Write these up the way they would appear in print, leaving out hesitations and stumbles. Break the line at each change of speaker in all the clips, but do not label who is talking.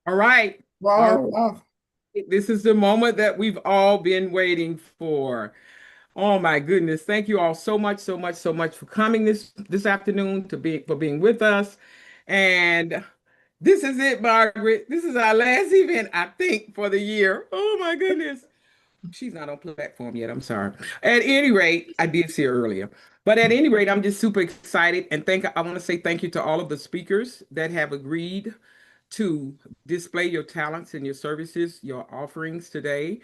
All right. All
Wow, wow.
right. This is the moment that we've all been waiting for. Oh my goodness. Thank you all so much, so much, so much for coming this afternoon for being with us. And this is it, Margaret. This is our last event, I think, for the year. Oh my goodness. She's not on platform yet. I'm sorry. At any rate, I did see her earlier. But at any rate, I'm just super excited and I want to say thank you to all of the speakers that have agreed to display your talents and your services, your offerings today.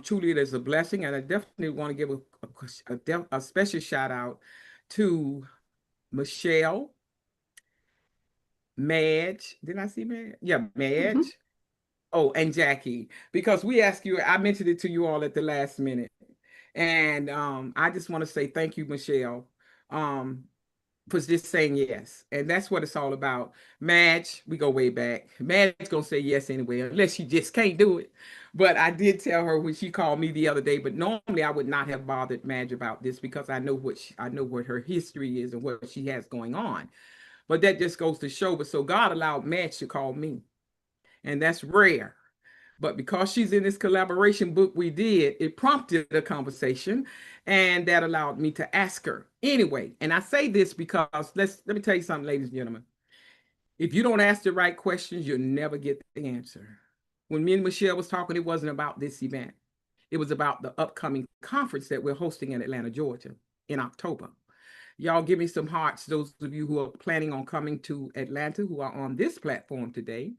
Truly, it is a blessing, and I definitely want to give a special shout out to Michelle, Madge. Did I see Madge? Yeah,
Mhm.
Madge. Oh, and Jackie, because we asked you, I mentioned it to you all at the last minute. And I just want to say thank you, Michelle. Um, for just saying yes. And that's what it's all about. Madge, we go way back. Madge's gonna say yes anyway, unless she just can't do it. But I did tell her when she called me the other day, but normally I would not have bothered Madge about this because I know what her history is and what she has going on. But that just goes to show. But so God allowed Madge to call me. And that's rare. But because she's in this collaboration book we did, it prompted a conversation and that allowed me to ask her anyway. And I say this because let me tell you something, ladies and gentlemen. If you don't ask the right questions, you'll never get the answer. When me and Michelle was talking, it wasn't about this event. It was about the upcoming conference that we're hosting in Atlanta, Georgia in October. Y'all give me some hearts, those of you who are planning on coming to Atlanta who are on this platform today.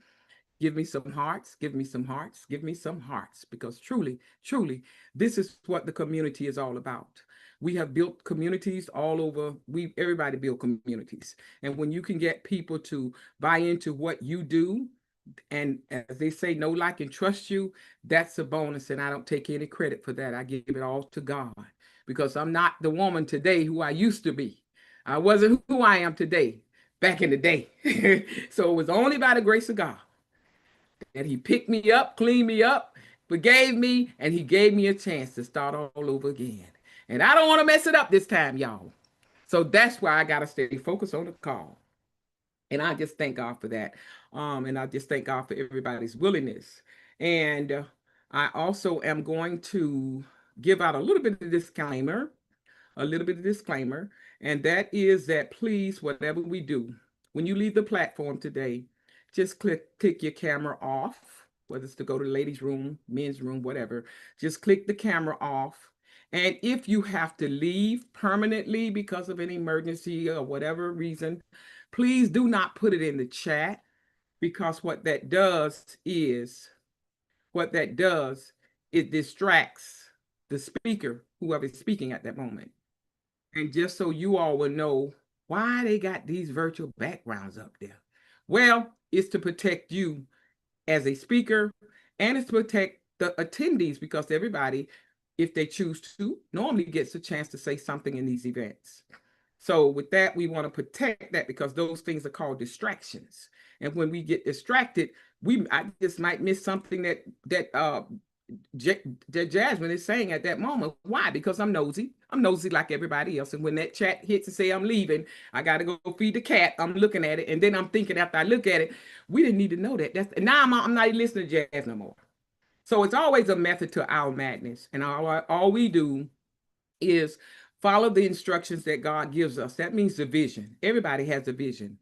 Give me some hearts, give me some hearts, give me some hearts, because truly, truly, this is what the community is all about. We have built communities all over. Everybody build communities. And when you can get people to buy into what you do, and as they say, know, like, and trust you, that's a bonus. And I don't take any credit for that. I give it all to God because I'm not the woman today who I used to be. I wasn't who I am today back in the day. So it was only by the grace of God that he picked me up, cleaned me up, forgave me, and he gave me a chance to start all over again. And I don't want to mess it up this time, y'all. So that's why I got to stay focused on the call. And I just thank God for that. And I just thank God for everybody's willingness. And I also am going to give out a little bit of disclaimer, and that is that please, whatever we do, when you leave the platform today, just click your camera off, whether it's to go to the ladies' room, men's room, whatever. Just click the camera off. And if you have to leave permanently because of an emergency or whatever reason, please do not put it in the chat because what that does, it distracts the speaker, whoever is speaking at that moment. And just so you all will know why they got these virtual backgrounds up there. Well, it's to protect you as a speaker and it's to protect the attendees because everybody, if they choose to, normally gets a chance to say something in these events. So with that, we want to protect that because those things are called distractions. And when we get distracted, I just might miss something that Jasmine is saying at that moment. Why? Because I'm nosy. I'm nosy like everybody else. And when that chat hits and say I'm leaving, I got to go feed the cat. I'm looking at it, and then I'm thinking after I look at it, we didn't need to know that. That's now I'm not even listening to Jazz no more. So it's always a method to our madness, and all we do is follow the instructions that God gives us. That means the vision. Everybody has a vision.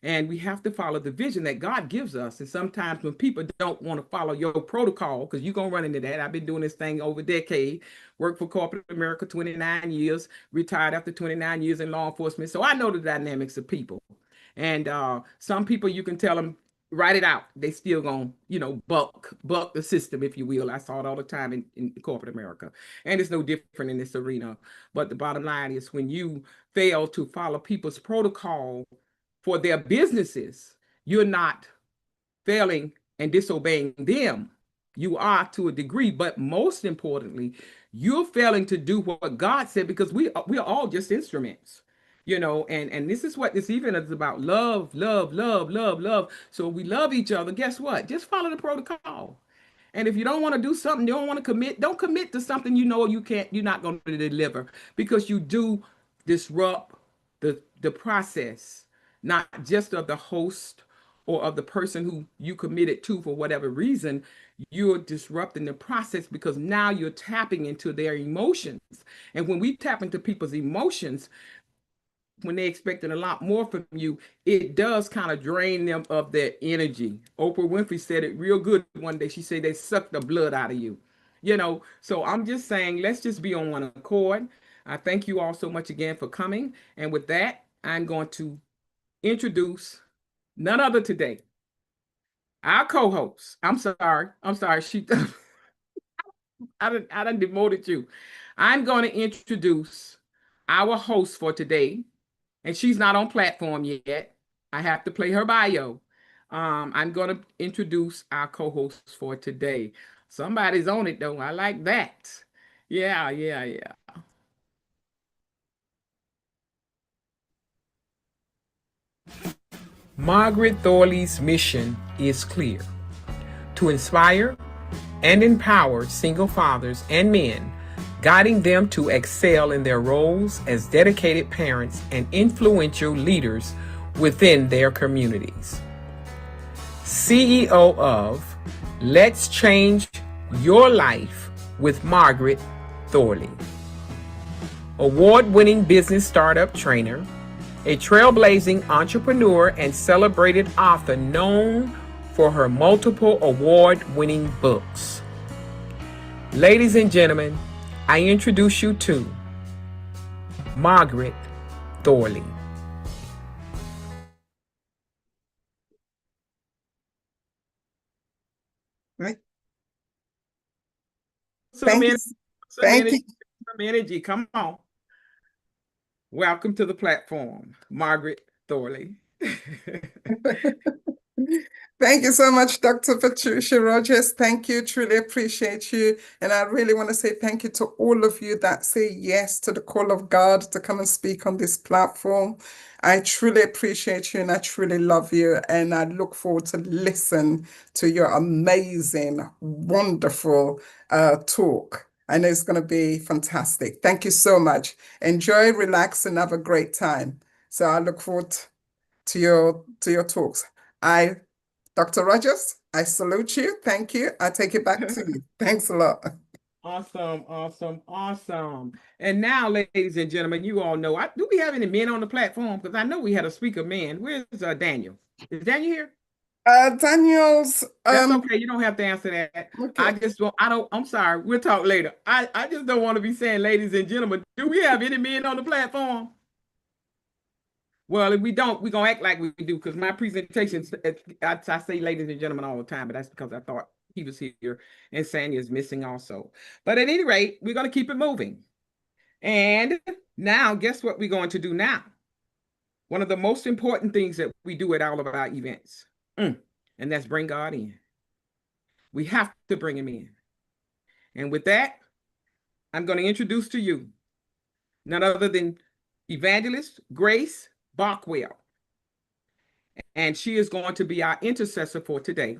And we have to follow the vision that God gives us. And sometimes when people don't want to follow your protocol, because you're going to run into that. I've been doing this thing over a decade, worked for corporate America 29 years, retired after 29 years in law enforcement. So I know the dynamics of people. And some people you can tell them, write it out. They still gonna, buck the system, if you will. I saw it all the time in corporate America. And it's no different in this arena. But the bottom line is when you fail to follow people's protocol for their businesses, you're not failing and disobeying them. You are to a degree, but most importantly, you're failing to do what God said because we are all just instruments. And this is what this event is about: love, love, love, love, love. So we love each other. Guess what? Just follow the protocol. And if you don't want to do something, you don't want to commit, don't commit to something you're not going to deliver because you do disrupt the process, not just of the host or of the person who you committed to for whatever reason, you're disrupting the process because now you're tapping into their emotions. And when we tap into people's emotions, when they're expecting a lot more from you, it does kind of drain them of their energy. Oprah Winfrey said it real good one day. She said they suck the blood out of you. So I'm just saying, let's just be on one accord. I thank you all so much again for coming. And with that, I'm going to introduce none other today, our co-host. I'm sorry. I'm sorry. I done demoted you. I'm going to introduce our host for today, and she's not on platform yet. I have to play her bio. I'm going to introduce our co-host for today. Somebody's on it though. I like that. Yeah, yeah, yeah. Margaret Thorli's mission is clear: to inspire and empower single fathers and men, guiding them to excel in their roles as dedicated parents and influential leaders within their communities. CEO of Let's Change Your Life with Margaret Thorli. Award-winning business startup trainer, a trailblazing entrepreneur and celebrated author known for her multiple award-winning books. Ladies and gentlemen, I introduce you to Margaret Thorli.
Right.
Some
Thank you.
energy. Come on. Welcome to the platform, Margaret Thorli.
Thank you so much, Dr. Patricia Rogers. Thank you. Truly appreciate you. And I really want to say thank you to all of you that say yes to the call of God to come and speak on this platform. I truly appreciate you and I truly love you. And I look forward to listen to your amazing, wonderful talk. I know it's going to be fantastic. Thank you so much. Enjoy, relax, and have a great time. So I look forward to your talks. Dr. Rogers, I salute you. Thank you. I take it back to you. Thanks a lot.
Awesome, awesome, awesome. And now, ladies and gentlemen, you all know, do we have any men on the platform? Because I know we had a speaker man. Where's Daniel? Is Daniel here?
Daniel's
That's okay. You don't have to answer that.
okay.
I'm sorry. We'll talk later. I just don't want to be saying, ladies and gentlemen, do we have any men on the platform? Well, if we don't, we're going to act like we do, because my presentations, I say ladies and gentlemen all the time, but that's because I thought he was here and Sandy is missing also. But at any rate, we're going to keep it moving. And now, guess what we're going to do now? One of the most important things that we do at all of our events, and that's bring God in. We have to bring him in. And with that, I'm going to introduce to you none other than Evangelist Grace Bockwell. And she is going to be our intercessor for today.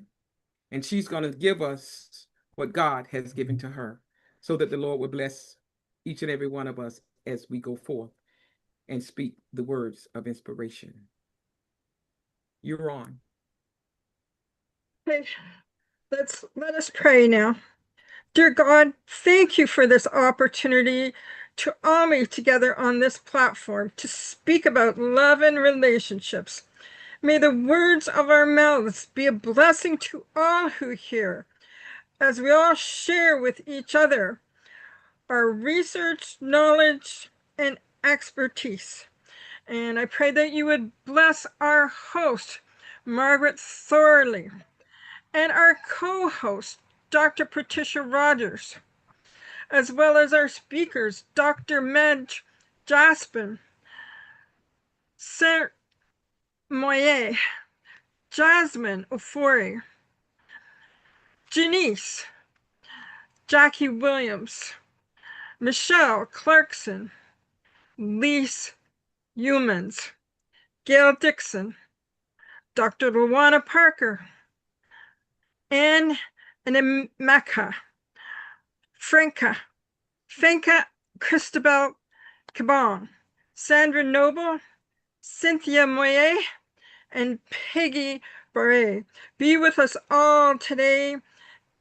And she's going to give us what God has given to her so that the Lord will bless each and every one of us as we go forth and speak the words of inspiration. You're on.
Okay, let us pray now. Dear God, thank you for this opportunity to all meet together on this platform to speak about love and relationships. May the words of our mouths be a blessing to all who hear, as we all share with each other our research, knowledge, and expertise. And I pray that you would bless our host, Margaret Thorli, and our co-host, Dr. Patricia Rogers, as well as our speakers, Dr. Madge Jaspin, Saint Moyer, Jasmine Ofori, Janice, Jackie Williams, Michelle Clarkson, Lise Humans, Gail Dixon, Dr. Luana Parker, Anne Mecca, Franca Christabel Cabon, Sandra Noble, Cynthia Moyer, and Peggy pray. Be with us all today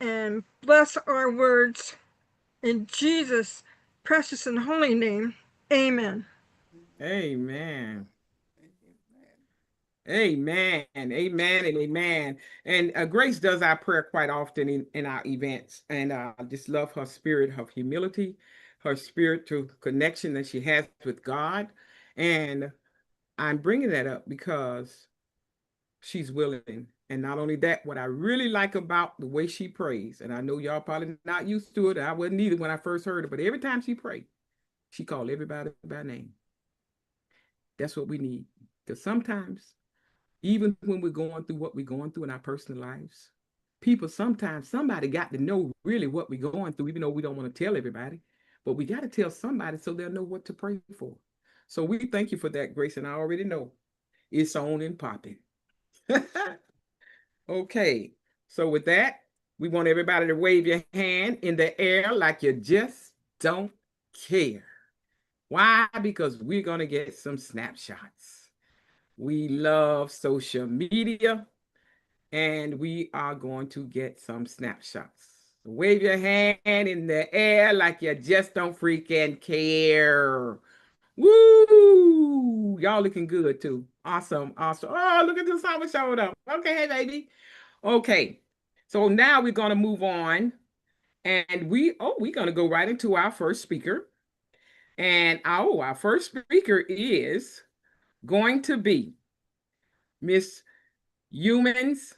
and bless our words. In Jesus' precious and holy name, amen.
Amen. Amen. Amen and amen. And Grace does our prayer quite often in our events. And I just love her spirit of humility, her spiritual connection that she has with God. And I'm bringing that up because she's willing. And not only that, what I really like about the way she prays, and I know y'all probably not used to it. I wasn't either when I first heard it, but every time she prayed, she called everybody by name. That's what we need. Because sometimes, even when we're going through what we're going through in our personal lives, people sometimes, somebody got to know really what we're going through, even though we don't want to tell everybody. But we got to tell somebody so they'll know what to pray for. So we thank you for that, Grace. And I already know it's on and popping. Okay. So with that, we want everybody to wave your hand in the air like you just don't care. Why? Because we're going to get some snapshots. We love social media and we are going to get some snapshots. So wave your hand in the air like you just don't freaking care. Woo! Y'all looking good too. Awesome. Awesome. Oh, look at this. Summer showed up. Okay, hey, baby. Okay. So now we're going to move on. And we're going to go right into our first speaker. And our first speaker is going to be Miss Humans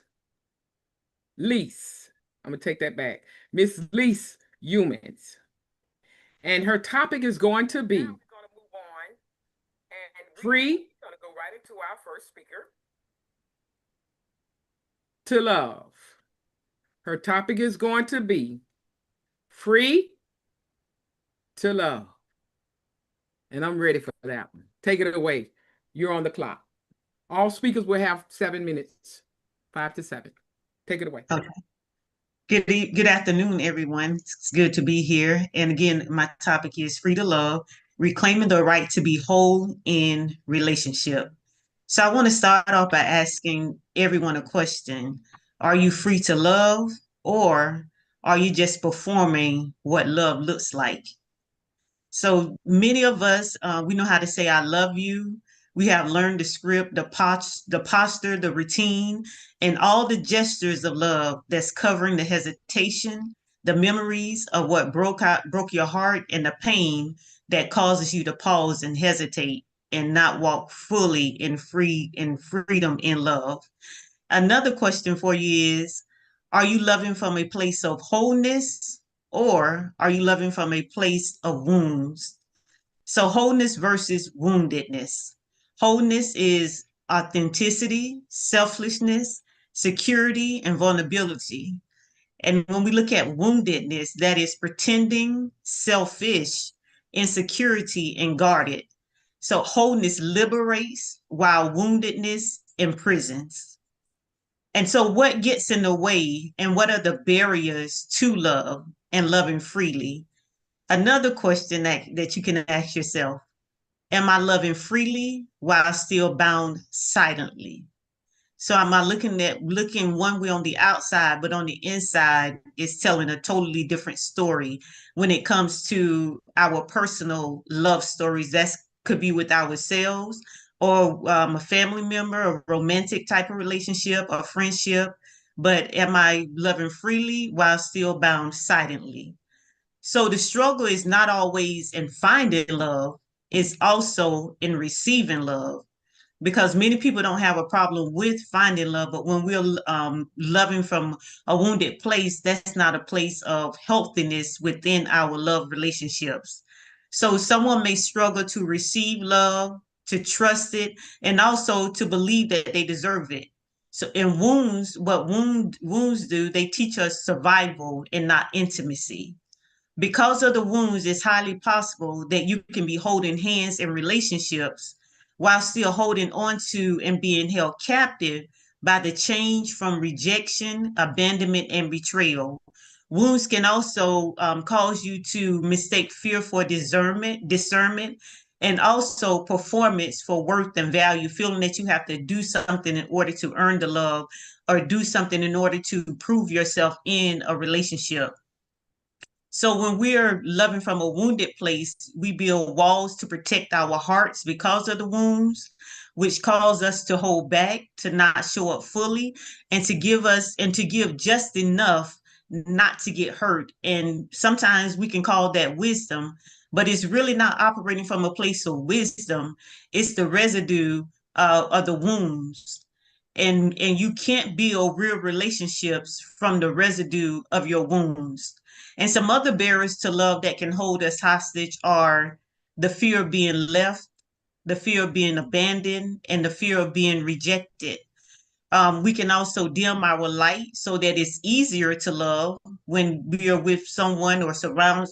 Lease. I'm going to take that back. Miss Lease Humans. And her topic is going to be free. We're going to go right into our first speaker. To love. Her topic is going to be free to love. And I'm ready for that one. Take it away. You're on the clock. All speakers will have 7 minutes, 5 to 7. Take it away.
Okay. Good afternoon, everyone. It's good to be here. And again, my topic is free to love, reclaiming the right to be whole in relationship. So I want to start off by asking everyone a question. Are you free to love, or are you just performing what love looks like? So many of us, we know how to say, I love you. We have learned the script, the posture, the routine, and all the gestures of love that's covering the hesitation, the memories of what broke your heart, and the pain that causes you to pause and hesitate and not walk fully in freedom in love. Another question for you is, are you loving from a place of wholeness, or are you loving from a place of wounds? So wholeness versus woundedness. Wholeness is authenticity, selflessness, security, and vulnerability. And when we look at woundedness, that is pretending, selfish, insecurity, and guarded. So wholeness liberates while woundedness imprisons. And so what gets in the way, and what are the barriers to love and loving freely? Another question that you can ask yourself, am I loving freely while still bound silently? So am I looking one way on the outside, but on the inside is telling a totally different story when it comes to our personal love stories? That could be with ourselves, or a family member, a romantic type of relationship, or friendship. But am I loving freely while still bound silently? So the struggle is not always in finding love, it's also in receiving love, because many people don't have a problem with finding love, but when we're loving from a wounded place, that's not a place of healthiness within our love relationships. So someone may struggle to receive love, to trust it, and also to believe that they deserve it. So in wounds, what wounds do, they teach us survival and not intimacy. Because of the wounds, it's highly possible that you can be holding hands in relationships while still holding on to and being held captive by the change from rejection, abandonment, and betrayal. Wounds can also cause you to mistake fear for discernment, And also performance for worth and value, feeling that you have to do something in order to earn the love or do something in order to prove yourself in a relationship. So when we're loving from a wounded place, we build walls to protect our hearts because of the wounds, which cause us to hold back, to not show up fully, and to give just enough not to get hurt. And sometimes we can call that wisdom, but it's really not operating from a place of wisdom. It's the residue of the wounds. And you can't build real relationships from the residue of your wounds. And some other barriers to love that can hold us hostage are the fear of being left, the fear of being abandoned, and the fear of being rejected. We can also dim our light so that it's easier to love when we are with someone or surrounded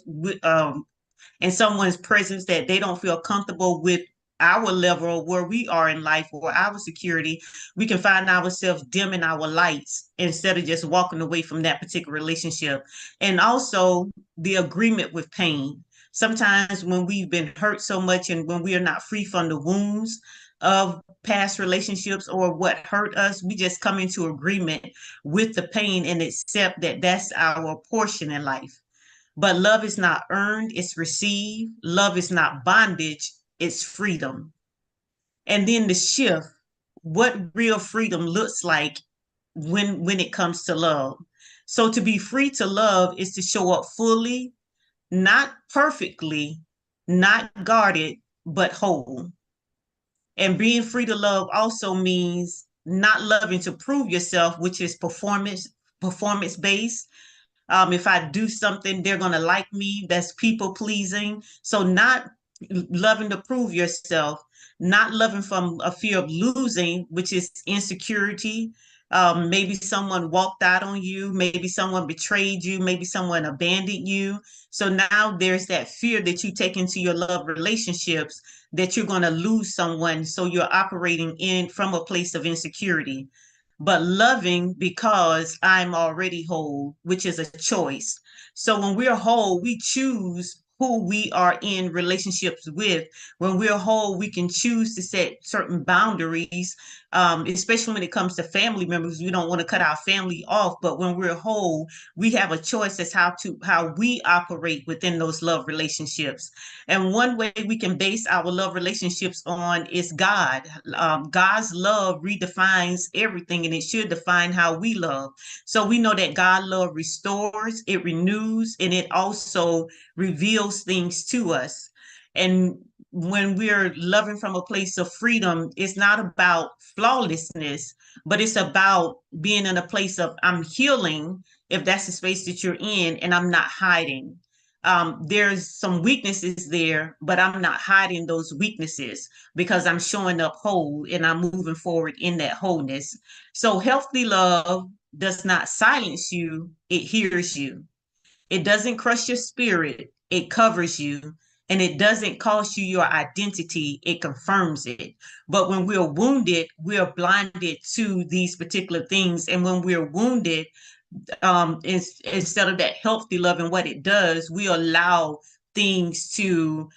in someone's presence that they don't feel comfortable with our level where we are in life or our security. We can find ourselves dimming our lights instead of just walking away from that particular relationship. And also the agreement with pain. Sometimes when we've been hurt so much and when we are not free from the wounds of past relationships or what hurt us, we just come into agreement with the pain and accept that that's our portion in life. But love is not earned, it's received. Love is not bondage, it's freedom. And then the shift, what real freedom looks like when it comes to love. So to be free to love is to show up fully, not perfectly, not guarded, but whole. And being free to love also means not loving to prove yourself, which is performance based. If I do something, they're going to like me. That's people pleasing. So not loving to prove yourself, not loving from a fear of losing, which is insecurity. Maybe someone walked out on you. Maybe someone betrayed you. Maybe someone abandoned you. So now there's that fear that you take into your love relationships that you're going to lose someone. So you're operating in from a place of insecurity, but loving because I'm already whole, which is a choice. So when we're whole, we choose who we are in relationships with. When we're whole, we can choose to set certain boundaries, especially when it comes to family members. We don't want to cut our family off, but when we're whole, we have a choice as how we operate within those love relationships. And one way we can base our love relationships on is God. God's love redefines everything, and it should define how we love. So we know that God love restores, it renews, and it also reveals things to us. And when we're loving from a place of freedom, it's not about flawlessness, but it's about being in a place of I'm healing, if that's the space that you're in, and I'm not hiding. There's some weaknesses there, but I'm not hiding those weaknesses because I'm showing up whole and I'm moving forward in that wholeness. So healthy love does not silence you, it hears you. It doesn't crush your spirit, it covers you. And it doesn't cost you your identity, it confirms it. But when we're wounded, we're blinded to these particular things. And when we're wounded, instead of that healthy love and what it does, we allow things to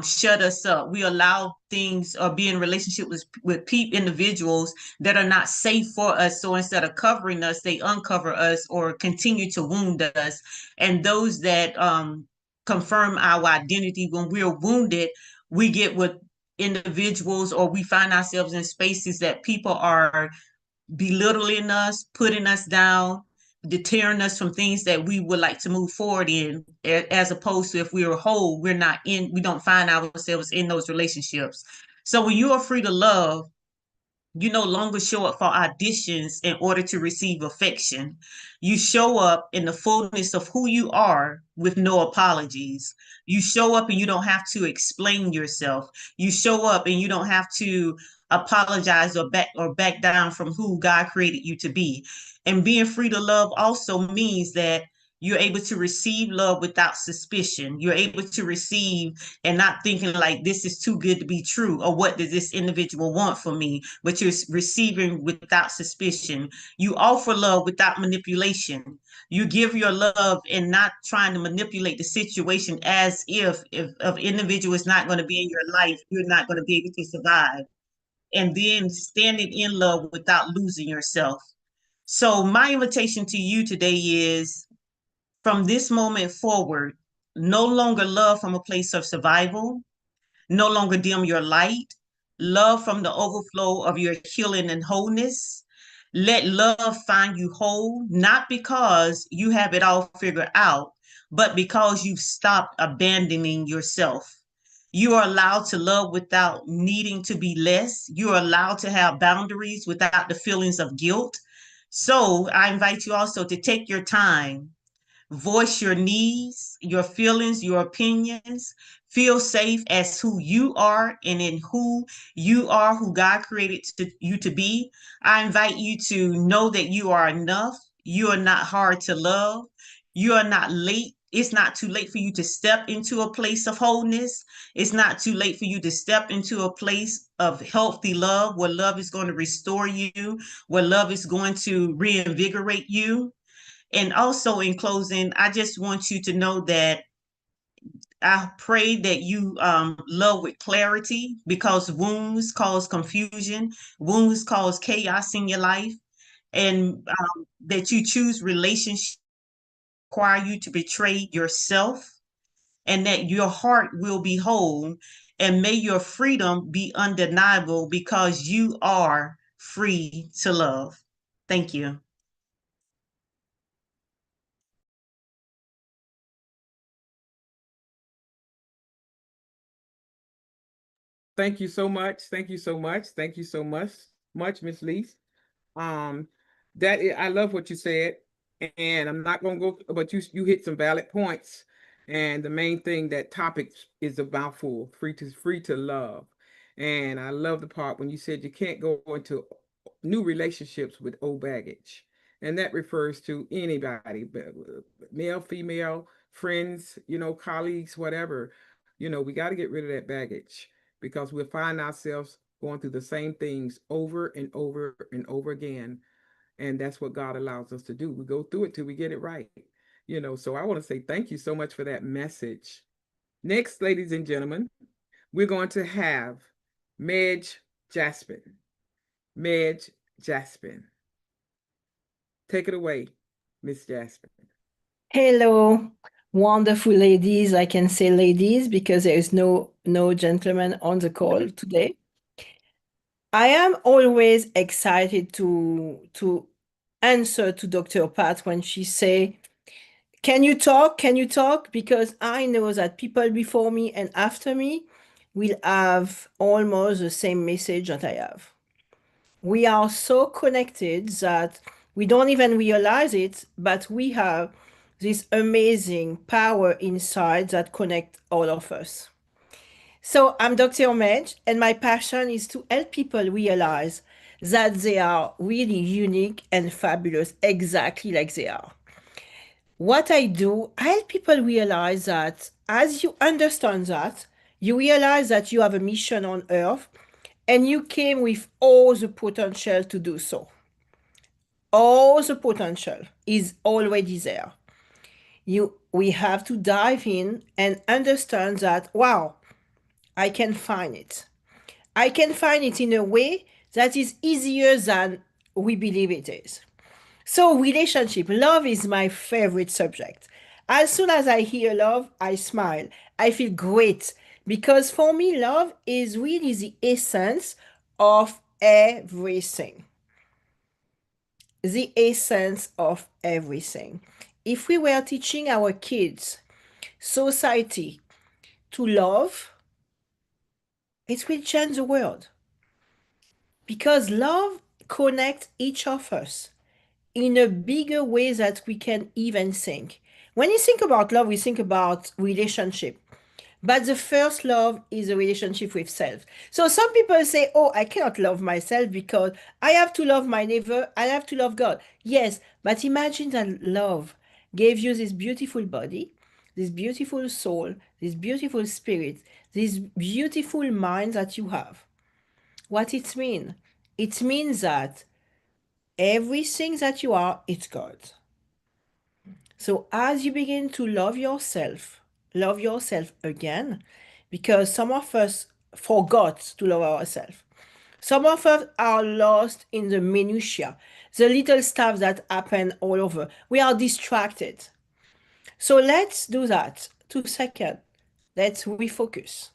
shut us up. We allow things or be in relationship with individuals that are not safe for us. So instead of covering us, they uncover us or continue to wound us. And those that confirm our identity when we're wounded, we get with individuals or we find ourselves in spaces that people are belittling us, putting us down, deterring us from things that we would like to move forward in, as opposed to if we are whole, we don't find ourselves in those relationships. So when you are free to love, you no longer show up for auditions in order to receive affection. You show up in the fullness of who you are with no apologies. You show up and you don't have to explain yourself. You show up and you don't have to apologize or back down from who God created you to be. And being free to love also means that You're able to receive love without suspicion. You're able to receive and not thinking like this is too good to be true, or what does this individual want from me, but you're receiving without suspicion. You offer love without manipulation. You give your love and not trying to manipulate the situation, as if an individual is not going to be in your life, you're not going to be able to survive. And then standing in love without losing yourself. So my invitation to you today is, from this moment forward, no longer love from a place of survival, no longer dim your light, love from the overflow of your healing and wholeness. Let love find you whole, not because you have it all figured out, but because you've stopped abandoning yourself. You are allowed to love without needing to be less. You are allowed to have boundaries without the feelings of guilt. So I invite you also to take your time. Voice your needs, your feelings, your opinions. Feel safe as who you are and in who you are, who God created you to be. I invite you to know that you are enough. You are not hard to love. You are not late. It's not too late for you to step into a place of wholeness. It's not too late for you to step into a place of healthy love, where love is going to restore you, where love is going to reinvigorate you. And also, in closing, I just want you to know that I pray that you love with clarity, because wounds cause confusion, wounds cause chaos in your life, and that you choose relationships that require you to betray yourself, and that your heart will be whole, and may your freedom be undeniable, because you are free to love. Thank you.
Thank you so much. Thank you so much. Thank you so much, Miss Lees. Um, I love what you said, and I'm not gonna go, but you hit some valid points. And the main thing, that topic is about free to love. And I love the part when you said you can't go into new relationships with old baggage. And that refers to anybody, male, female, friends, colleagues, whatever. We got to get rid of that baggage, because we'll find ourselves going through the same things over and over and over again. And that's what God allows us to do. We go through it till we get it right. So I want to say thank you so much for that message. Next, ladies and gentlemen, we're going to have Medj Jaspin. Medj Jaspin. Take it away, Miss Jaspin.
Hello, wonderful ladies. I can say ladies because there is no gentleman on the call today. I am always excited to answer to Dr. Pat when she say, "Can you talk? Can you talk?" Because I know that people before me and after me will have almost the same message that I have. We are so connected that we don't even realize it, but we have this amazing power inside that connect all of us. So I'm Dr. Medj, and my passion is to help people realize that they are really unique and fabulous, exactly like they are. What I do, I help people realize that as you understand that, you realize that you have a mission on earth and you came with all the potential to do so. All the potential is already there. We have to dive in and understand that, wow, I can find it. I can find it in a way that is easier than we believe it is. So relationship, love is my favorite subject. As soon as I hear love, I smile. I feel great because for me, love is really the essence of everything. The essence of everything. If we were teaching our kids, society, to love, it will change the world. Because love connects each of us in a bigger way that we can even think. When you think about love, we think about relationship. But the first love is a relationship with self. So some people say, oh, I cannot love myself because I have to love my neighbor, I have to love God. Yes, but imagine that love gave you this beautiful body, this beautiful soul, this beautiful spirit, this beautiful mind that you have. What it means? It means that everything that you are, it's God. So as you begin to love yourself again, because some of us forgot to love ourselves. Some of us are lost in the minutiae, the little stuff that happen all over. We are distracted. So let's do that. 2 seconds. Let's refocus.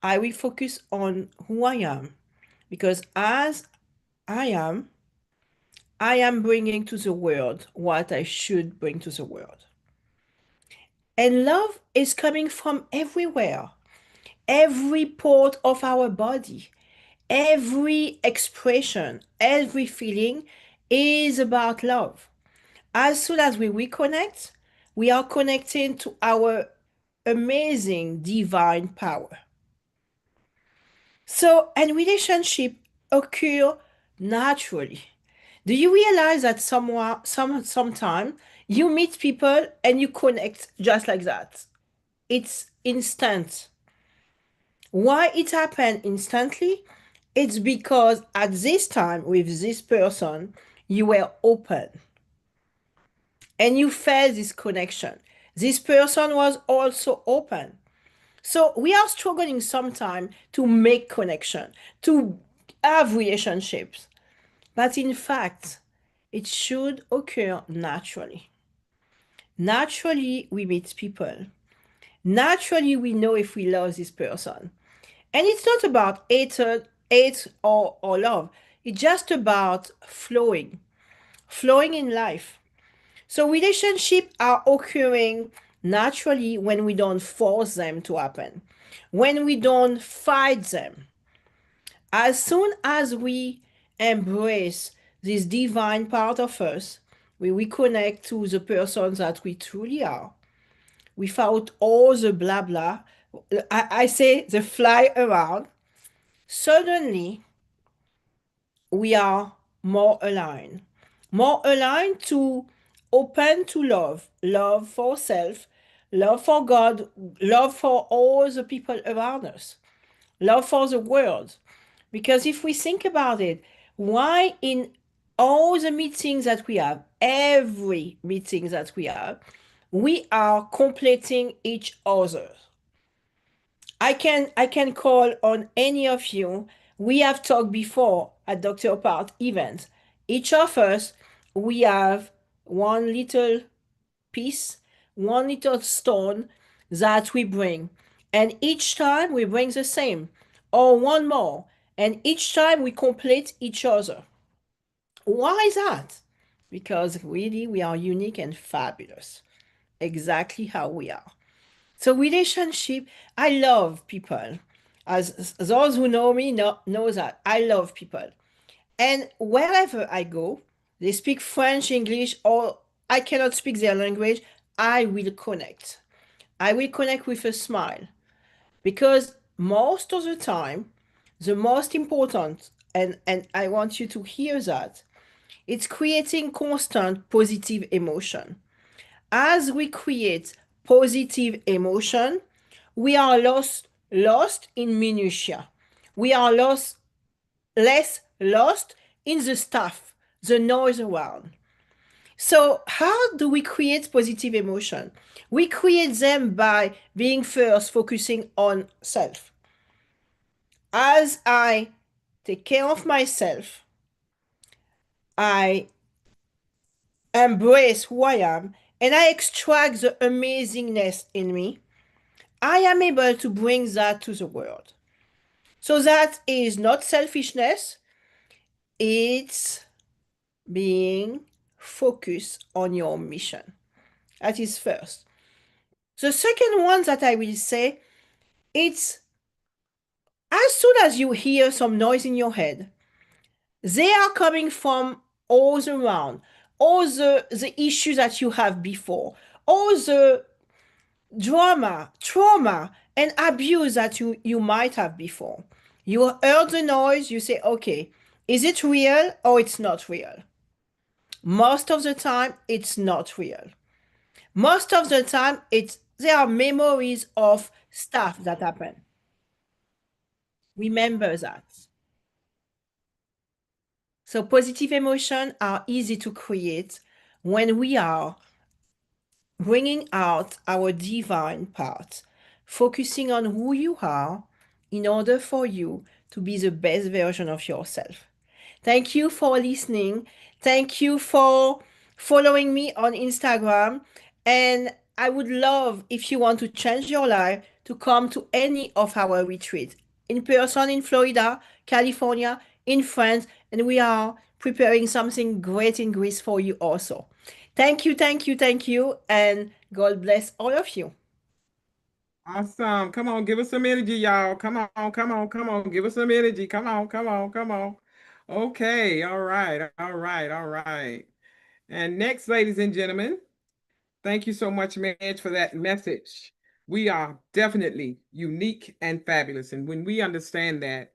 I will focus on who I am, because as I am bringing to the world what I should bring to the world. And love is coming from everywhere, every part of our body, every expression, every feeling is about love. As soon as we reconnect, we are connecting to our amazing divine power. So, and relationship occur naturally. Do you realize that sometime you meet people and you connect just like that? It's instant. Why it happened instantly? It's because at this time with this person, you were open and you felt this connection. This person was also open. So we are struggling sometimes to make connection, to have relationships. But in fact, it should occur naturally. Naturally, we meet people. Naturally, we know if we love this person. And it's not about hate or love. It's just about flowing in life. So relationships are occurring naturally when we don't force them to happen, when we don't fight them. As soon as we embrace this divine part of us, we reconnect to the person that we truly are, without all the blah blah. I say the fly around. Suddenly, we are more aligned to open to love for self, love for God, love for all the people around us, love for the world. Because if we think about it, why in all the meetings that we have, every meeting that we are completing each other. I can call on any of you. We have talked before at Dr. Part events. Each of us, we have one little piece, one little stone that we bring. And each time we bring the same or one more. And each time we complete each other. Why is that? Because really we are unique and fabulous, exactly how we are. So relationship, I love people. As those who know me know that I love people. And wherever I go, they speak French, English, or I cannot speak their language, I will connect. I will connect with a smile. Because most of the time, the most important, and I want you to hear that, it's creating constant positive emotion. As we create positive emotion, we are lost in minutia. We are less lost in the stuff, the noise around. So how do we create positive emotion? We create them by being first focusing on self. As I take care of myself, I embrace who I am, and I extract the amazingness in me, I am able to bring that to the world. So that is not selfishness, it's being focused on your mission. That is first. The second one that I will say, it's as soon as you hear some noise in your head, they are coming from all around, all the issues that you have before, all the drama, trauma, and abuse that you might have before. You heard the noise, you say, okay, is it real or it's not real? Most of the time, it's not real. Most of the time, there are memories of stuff that happened. Remember that. So positive emotions are easy to create when we are bringing out our divine part, focusing on who you are in order for you to be the best version of yourself. Thank you for listening. Thank you for following me on Instagram. And I would love, if you want to change your life, to come to any of our retreats in person in Florida, California, in France, and we are preparing something great in Greece for you also. Thank you, thank you, thank you, and God bless all of you.
Awesome. Come on, give us some energy, y'all. Come on, come on, come on. Give us some energy. Come on, come on, come on. Okay, all right, all right, all right. And next, ladies and gentlemen, thank you so much, Madge, for that message. We are definitely unique and fabulous. And when we understand that,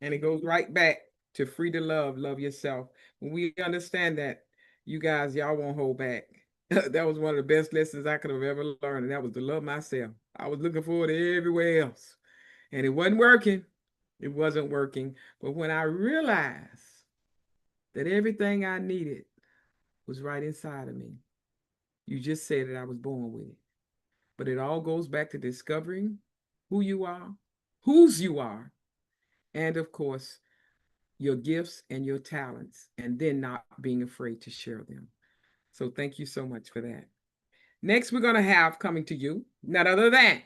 and it goes right back to free to love, love yourself. When we understand that, you guys, y'all won't hold back. That was one of the best lessons I could have ever learned, and that was to love myself. I was looking forward to everywhere else, and it wasn't working. It wasn't working. But when I realized that everything I needed was right inside of me, you just said that I was born with it. But it all goes back to discovering who you are, whose you are, and of course, your gifts and your talents, and then not being afraid to share them. So thank you so much for that. Next, we're going to have coming to you, none other than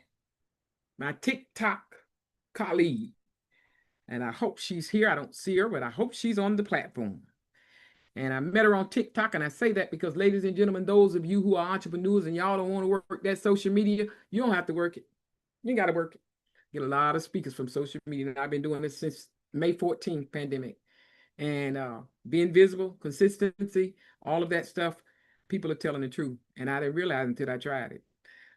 my TikTok colleague. And I hope she's here. I don't see her, but I hope she's on the platform. And I met her on TikTok. And I say that because, ladies and gentlemen, those of you who are entrepreneurs and y'all don't want to work that social media, you don't have to work it. You got to work it. Get a lot of speakers from social media. And I've been doing this since May 14th pandemic. And being visible, consistency, all of that stuff, people are telling the truth. And I didn't realize until I tried it.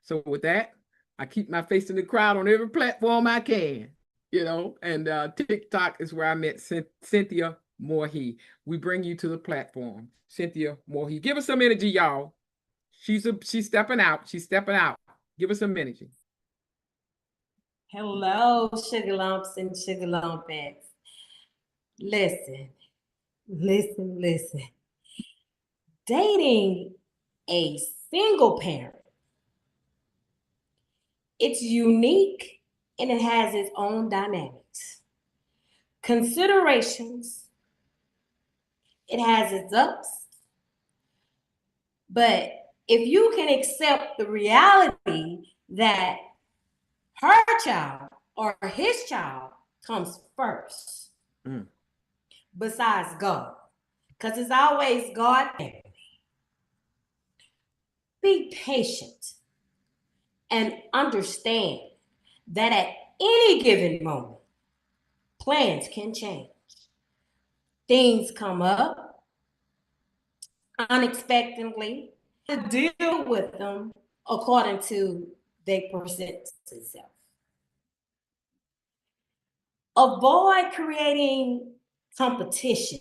So with that, I keep my face in the crowd on every platform I can, and TikTok is where I met Cynthia Morhe. We bring you to the platform. Cynthia Morhe. Give us some energy, y'all. She's stepping out. She's stepping out. Give us some energy.
Hello, sugar lumps and sugar lumpets. Listen. Dating a single parent, it's unique and it has its own dynamics. Considerations, it has its ups, but if you can accept the reality that her child or his child comes first, besides God, because it's always God. Be patient and understand that at any given moment, plans can change. Things come up unexpectedly. To deal with them according to they present itself. Avoid creating competition.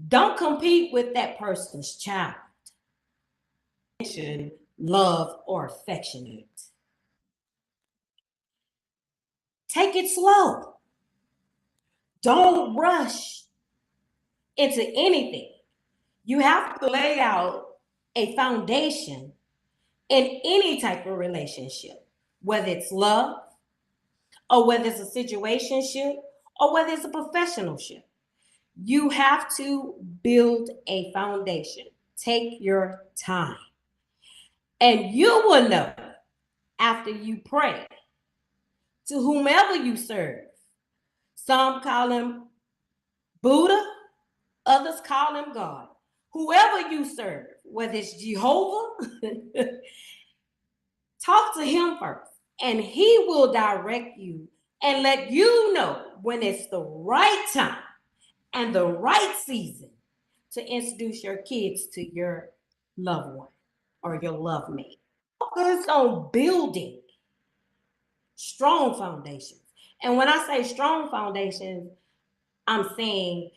Don't compete with that person's child. Love or affectionate. Take it slow. Don't rush into anything. You have to lay out a foundation in any type of relationship, whether it's love, or whether it's a situationship, or whether it's a professionalship. You have to build a foundation. Take your time. And you will know after you pray to whomever you serve. Some call him Buddha, others call him God. Whoever you serve, whether it's Jehovah, talk to him first, and he will direct you and let you know when it's the right time and the right season to introduce your kids to your loved one or your love mate. Focus on building strong foundations. And when I say strong foundations, I'm saying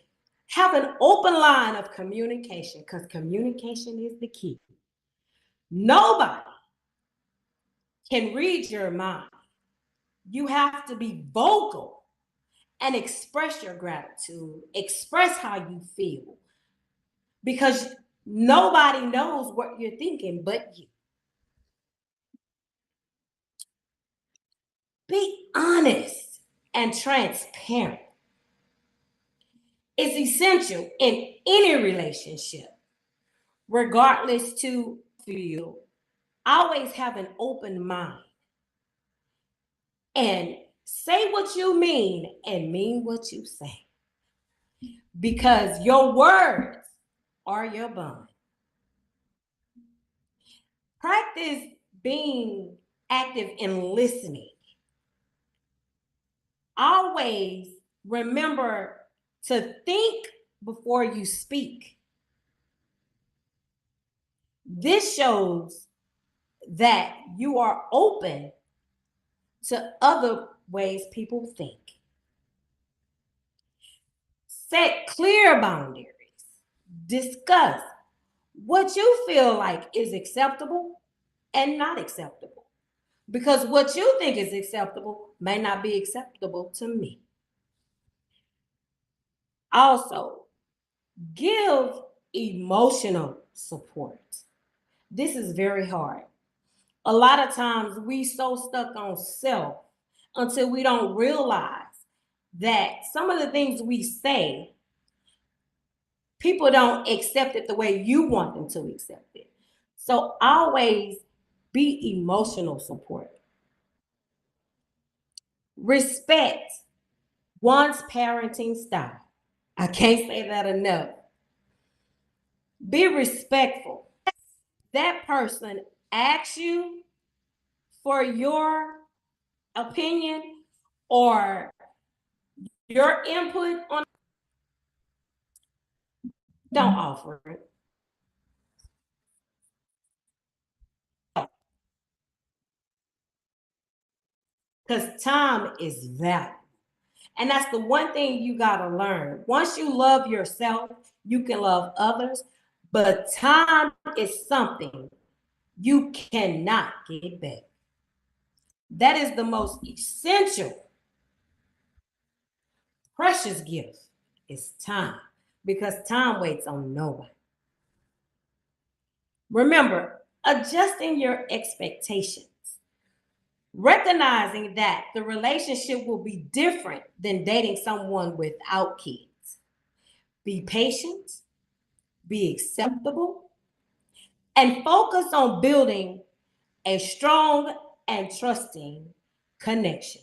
Have an open line of communication, because communication is the key. Nobody can read your mind. You have to be vocal and express your gratitude, express how you feel, because nobody knows what you're thinking but you. Be honest and transparent. It's essential in any relationship, regardless to feel. Always have an open mind and say what you mean and mean what you say, because your words are your bond. Practice being active in listening. Always remember to think before you speak. This shows that you are open to other ways people think. Set clear boundaries. Discuss what you feel like is acceptable and not acceptable, because what you think is acceptable may not be acceptable to me. Also, give emotional support. This is very hard. A lot of times we so stuck on self until we don't realize that some of the things we say, people don't accept it the way you want them to accept it. So always be emotional support. Respect one's parenting style. I can't say that enough. Be respectful. That person asks you for your opinion or your input on, don't offer it. Because time is valuable. And that's the one thing you got to learn. Once you love yourself, you can love others. But time is something you cannot get back. That is the most essential, precious gift, is time, because time waits on no one. Remember, adjusting your expectations, recognizing that the relationship will be different than dating someone without kids. Be patient, be acceptable, and focus on building a strong and trusting connection.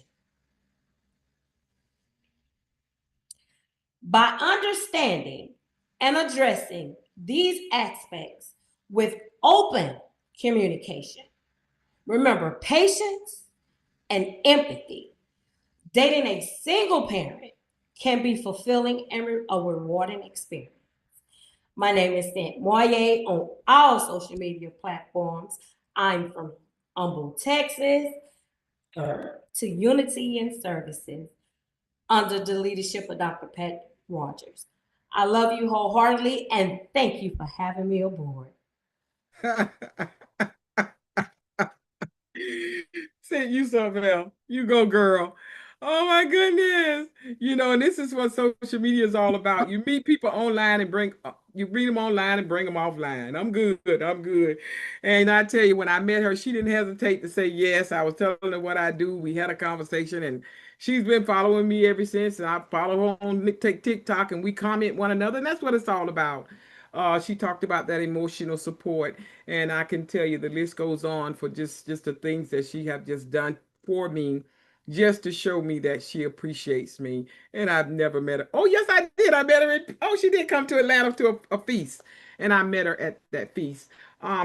By understanding and addressing these aspects with open communication, remember, patience and empathy, dating a single parent can be fulfilling and a rewarding experience. My name is Sant Moye on all social media platforms. I'm from Humble, Texas, to Unity and Services under the leadership of Dr. Pat Rogers. I love you wholeheartedly and thank you for having me aboard.
Sent you something else. You go, girl. Oh my goodness. And this is what social media is all about. You meet people online and you meet them online and bring them offline. I'm good. I'm good. And I tell you, when I met her, she didn't hesitate to say yes. I was telling her what I do. We had a conversation and she's been following me ever since. And I follow her on TikTok and we comment one another. And that's what it's all about. She talked about that emotional support, and I can tell you the list goes on for just the things that she have just done for me, just to show me that she appreciates me. And I've never met her. Oh yes, I did. I met her. She did come to Atlanta to a feast, and I met her at that feast.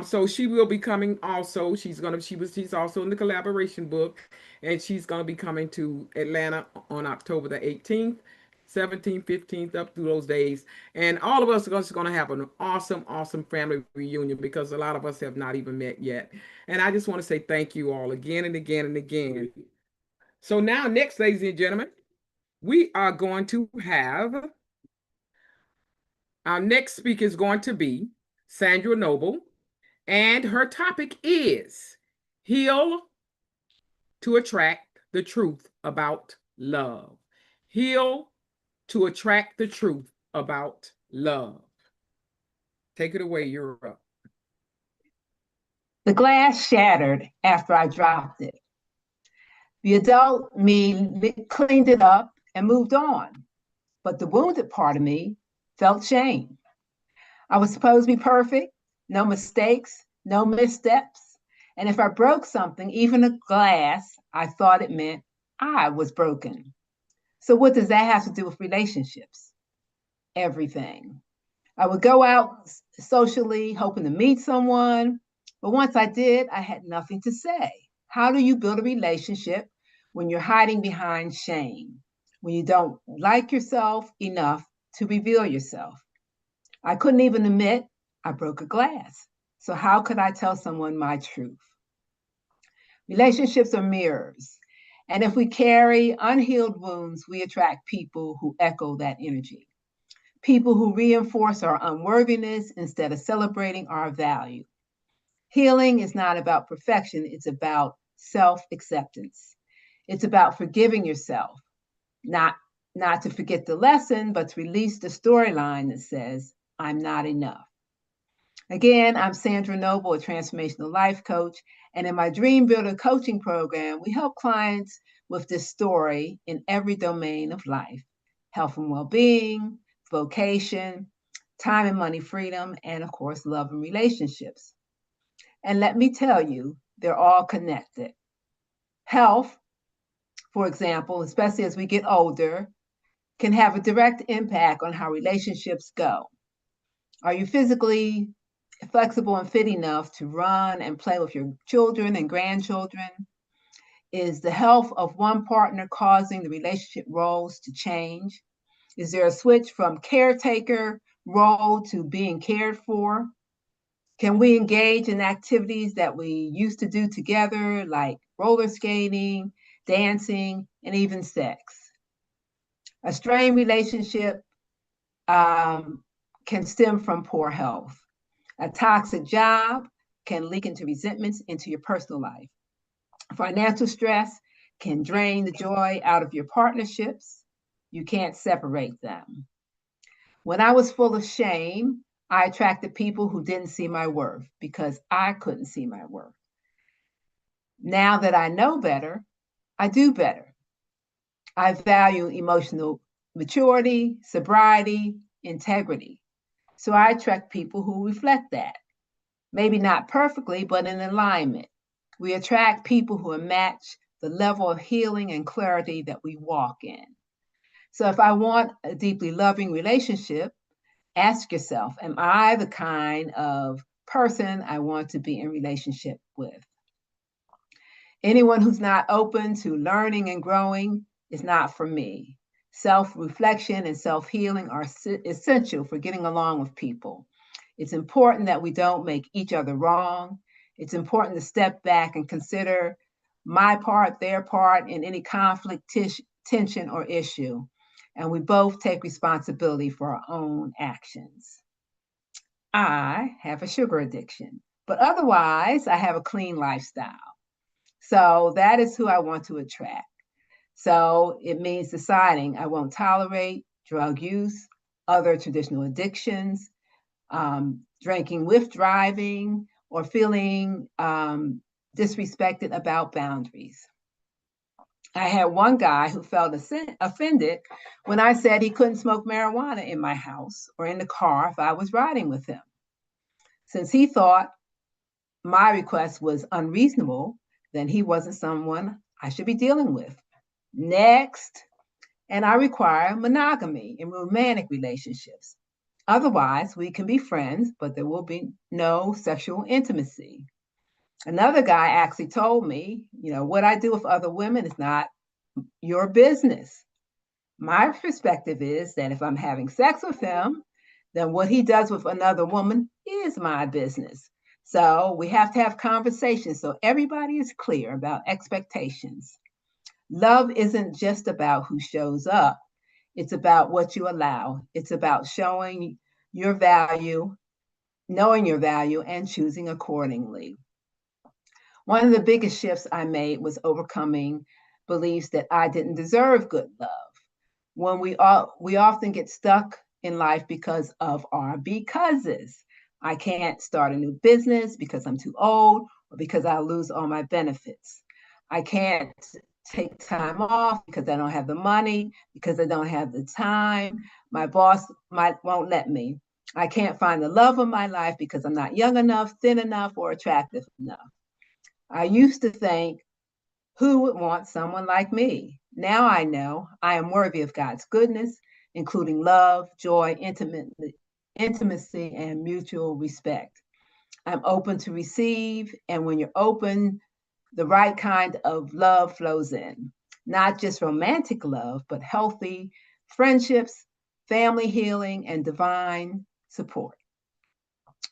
So she will be coming also. She's also in the collaboration book, and she's gonna be coming to Atlanta on October the 18th. 17th, 15th, up through those days. And all of us are just going to have an awesome, awesome family reunion, because a lot of us have not even met yet. And I just want to say thank you all again and again and again. So now next, ladies and gentlemen, we are going to have Our next speaker is going to be Sandra Noble, and her topic is Heal to Attract the Truth About Love. Heal to attract the truth about love. Take it away, you're up.
The glass shattered after I dropped it. The adult me cleaned it up and moved on, but the wounded part of me felt shame. I was supposed to be perfect, no mistakes, no missteps. And if I broke something, even a glass, I thought it meant I was broken. So what does that have to do with relationships? Everything. I would go out socially, hoping to meet someone. But once I did, I had nothing to say. How do you build a relationship when you're hiding behind shame? When you don't like yourself enough to reveal yourself? I couldn't even admit I broke a glass. So how could I tell someone my truth? Relationships are mirrors. And if we carry unhealed wounds, we attract people who echo that energy. People who reinforce our unworthiness instead of celebrating our value. Healing is not about perfection, it's about self-acceptance. It's about forgiving yourself, not to forget the lesson, but to release the storyline that says, I'm not enough. Again, I'm Sandra Noble, a transformational life coach, and in my Dream Builder coaching program, we help clients with this story in every domain of life: health and well-being, vocation, time and money freedom, and of course, love and relationships. And let me tell you, they're all connected. Health, for example, especially as we get older, can have a direct impact on how relationships go. Are you physically flexible and fit enough to run and play with your children and grandchildren? Is the health of one partner causing the relationship roles to change? Is there a switch from caretaker role to being cared for? Can we engage in activities that we used to do together, like roller skating, dancing, and even sex? A strained relationship can stem from poor health. A toxic job can leak into resentments into your personal life. Financial stress can drain the joy out of your partnerships. You can't separate them. When I was full of shame, I attracted people who didn't see my worth because I couldn't see my worth. Now that I know better, I do better. I value emotional maturity, sobriety, integrity. So I attract people who reflect that. Maybe not perfectly, but in alignment. We attract people who match the level of healing and clarity that we walk in. So if I want a deeply loving relationship, ask yourself, am I the kind of person I want to be in relationship with? Anyone who's not open to learning and growing is not for me. Self-reflection and self-healing are essential for getting along with people. It's important that we don't make each other wrong. It's important to step back and consider my part, their part in any conflict, tension, or issue. And we both take responsibility for our own actions. I have a sugar addiction, but otherwise I have a clean lifestyle. So that is who I want to attract. So it means deciding I won't tolerate drug use, other traditional addictions, drinking with driving, or feeling disrespected about boundaries. I had one guy who felt offended when I said he couldn't smoke marijuana in my house or in the car if I was riding with him. Since he thought my request was unreasonable, then he wasn't someone I should be dealing with. Next, and I require monogamy in romantic relationships. Otherwise, we can be friends, but there will be no sexual intimacy. Another guy actually told me, what I do with other women is not your business. My perspective is that if I'm having sex with him, then what he does with another woman is my business. So we have to have conversations so everybody is clear about expectations. Love isn't just about who shows up. It's about what you allow. It's about showing your value, knowing your value, and choosing accordingly. One of the biggest shifts I made was overcoming beliefs that I didn't deserve good love. When we often get stuck in life because of our becauses. I can't start a new business because I'm too old or because I'll lose all my benefits. I can't take time off because I don't have the money, because I don't have the time. My boss won't let me. I can't find the love of my life because I'm not young enough, thin enough, or attractive enough. I used to think, who would want someone like me? Now I know I am worthy of God's goodness, including love, joy, intimacy, and mutual respect. I'm open to receive, and when you're open, the right kind of love flows in. Not just romantic love, but healthy friendships, family healing, and divine support.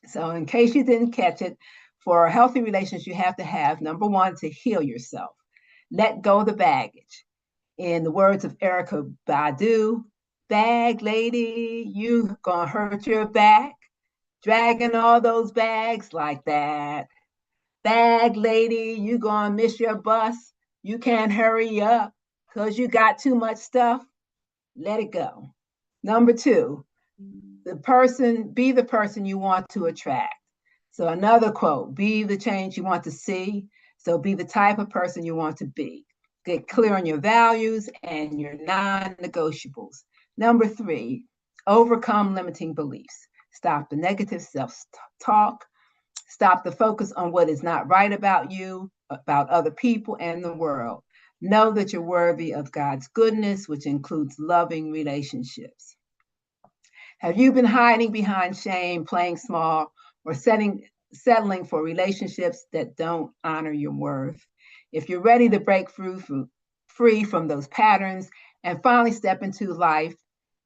So, in case you didn't catch it, for a healthy relationship, you have to have number one, to heal yourself. Let go of the baggage. In the words of Erykah Badu, bag lady, you gonna hurt your back, dragging all those bags like that. Bag lady, you gonna miss your bus. You can't hurry up because you got too much stuff. Let it go. Number two, be the person you want to attract. So another quote, be the change you want to see. So be the type of person you want to be. Get clear on your values and your non-negotiables. Number three, overcome limiting beliefs. Stop the negative self-talk. Stop the focus on what is not right about you, about other people and the world. Know that you're worthy of God's goodness, which includes loving relationships. Have you been hiding behind shame, playing small, or settling for relationships that don't honor your worth? If you're ready to break free from those patterns and finally step into life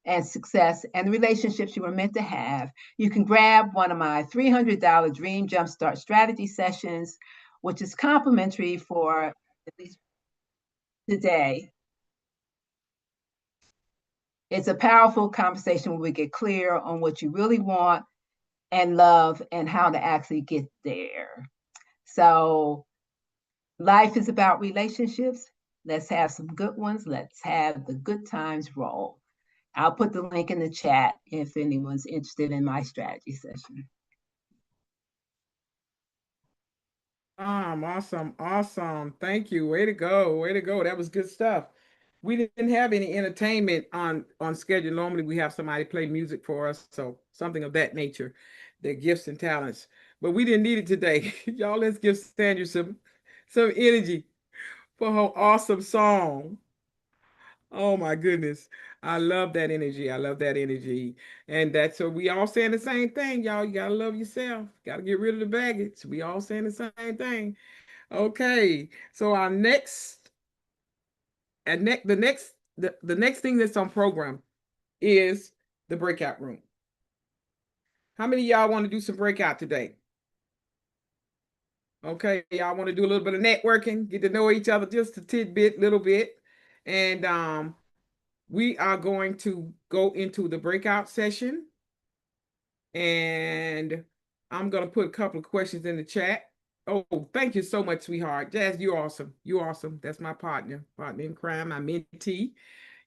and success and the relationships you were meant to have, you can grab one of my $300 Dream Jumpstart Strategy sessions, which is complimentary for at least today. It's a powerful conversation where we get clear on what you really want and love and how to actually get there. So life is about relationships. Let's have some good ones. Let's have the good times roll. I'll put the link in the chat if anyone's interested in my strategy session.
Awesome, awesome. Thank you. Way to go. Way to go. That was good stuff. We didn't have any entertainment on schedule. Normally we have somebody play music for us, so something of that nature, their gifts and talents. But we didn't need it today. Y'all, let's give Sandra some energy for her awesome song. Oh my goodness. I love that energy. I love that energy. And that's so we all saying the same thing, y'all. You gotta love yourself. Gotta get rid of the baggage. We all saying the same thing. Okay. So our next and the next thing that's on program is the breakout room. How many of y'all want to do some breakout today? Okay, y'all want to do a little bit of networking, get to know each other just a tidbit, little bit. And we are going to go into the breakout session. And I'm going to put a couple of questions in the chat. Oh, thank you so much, sweetheart. Jazz, you're awesome. You're awesome. That's my partner in crime, my mentee.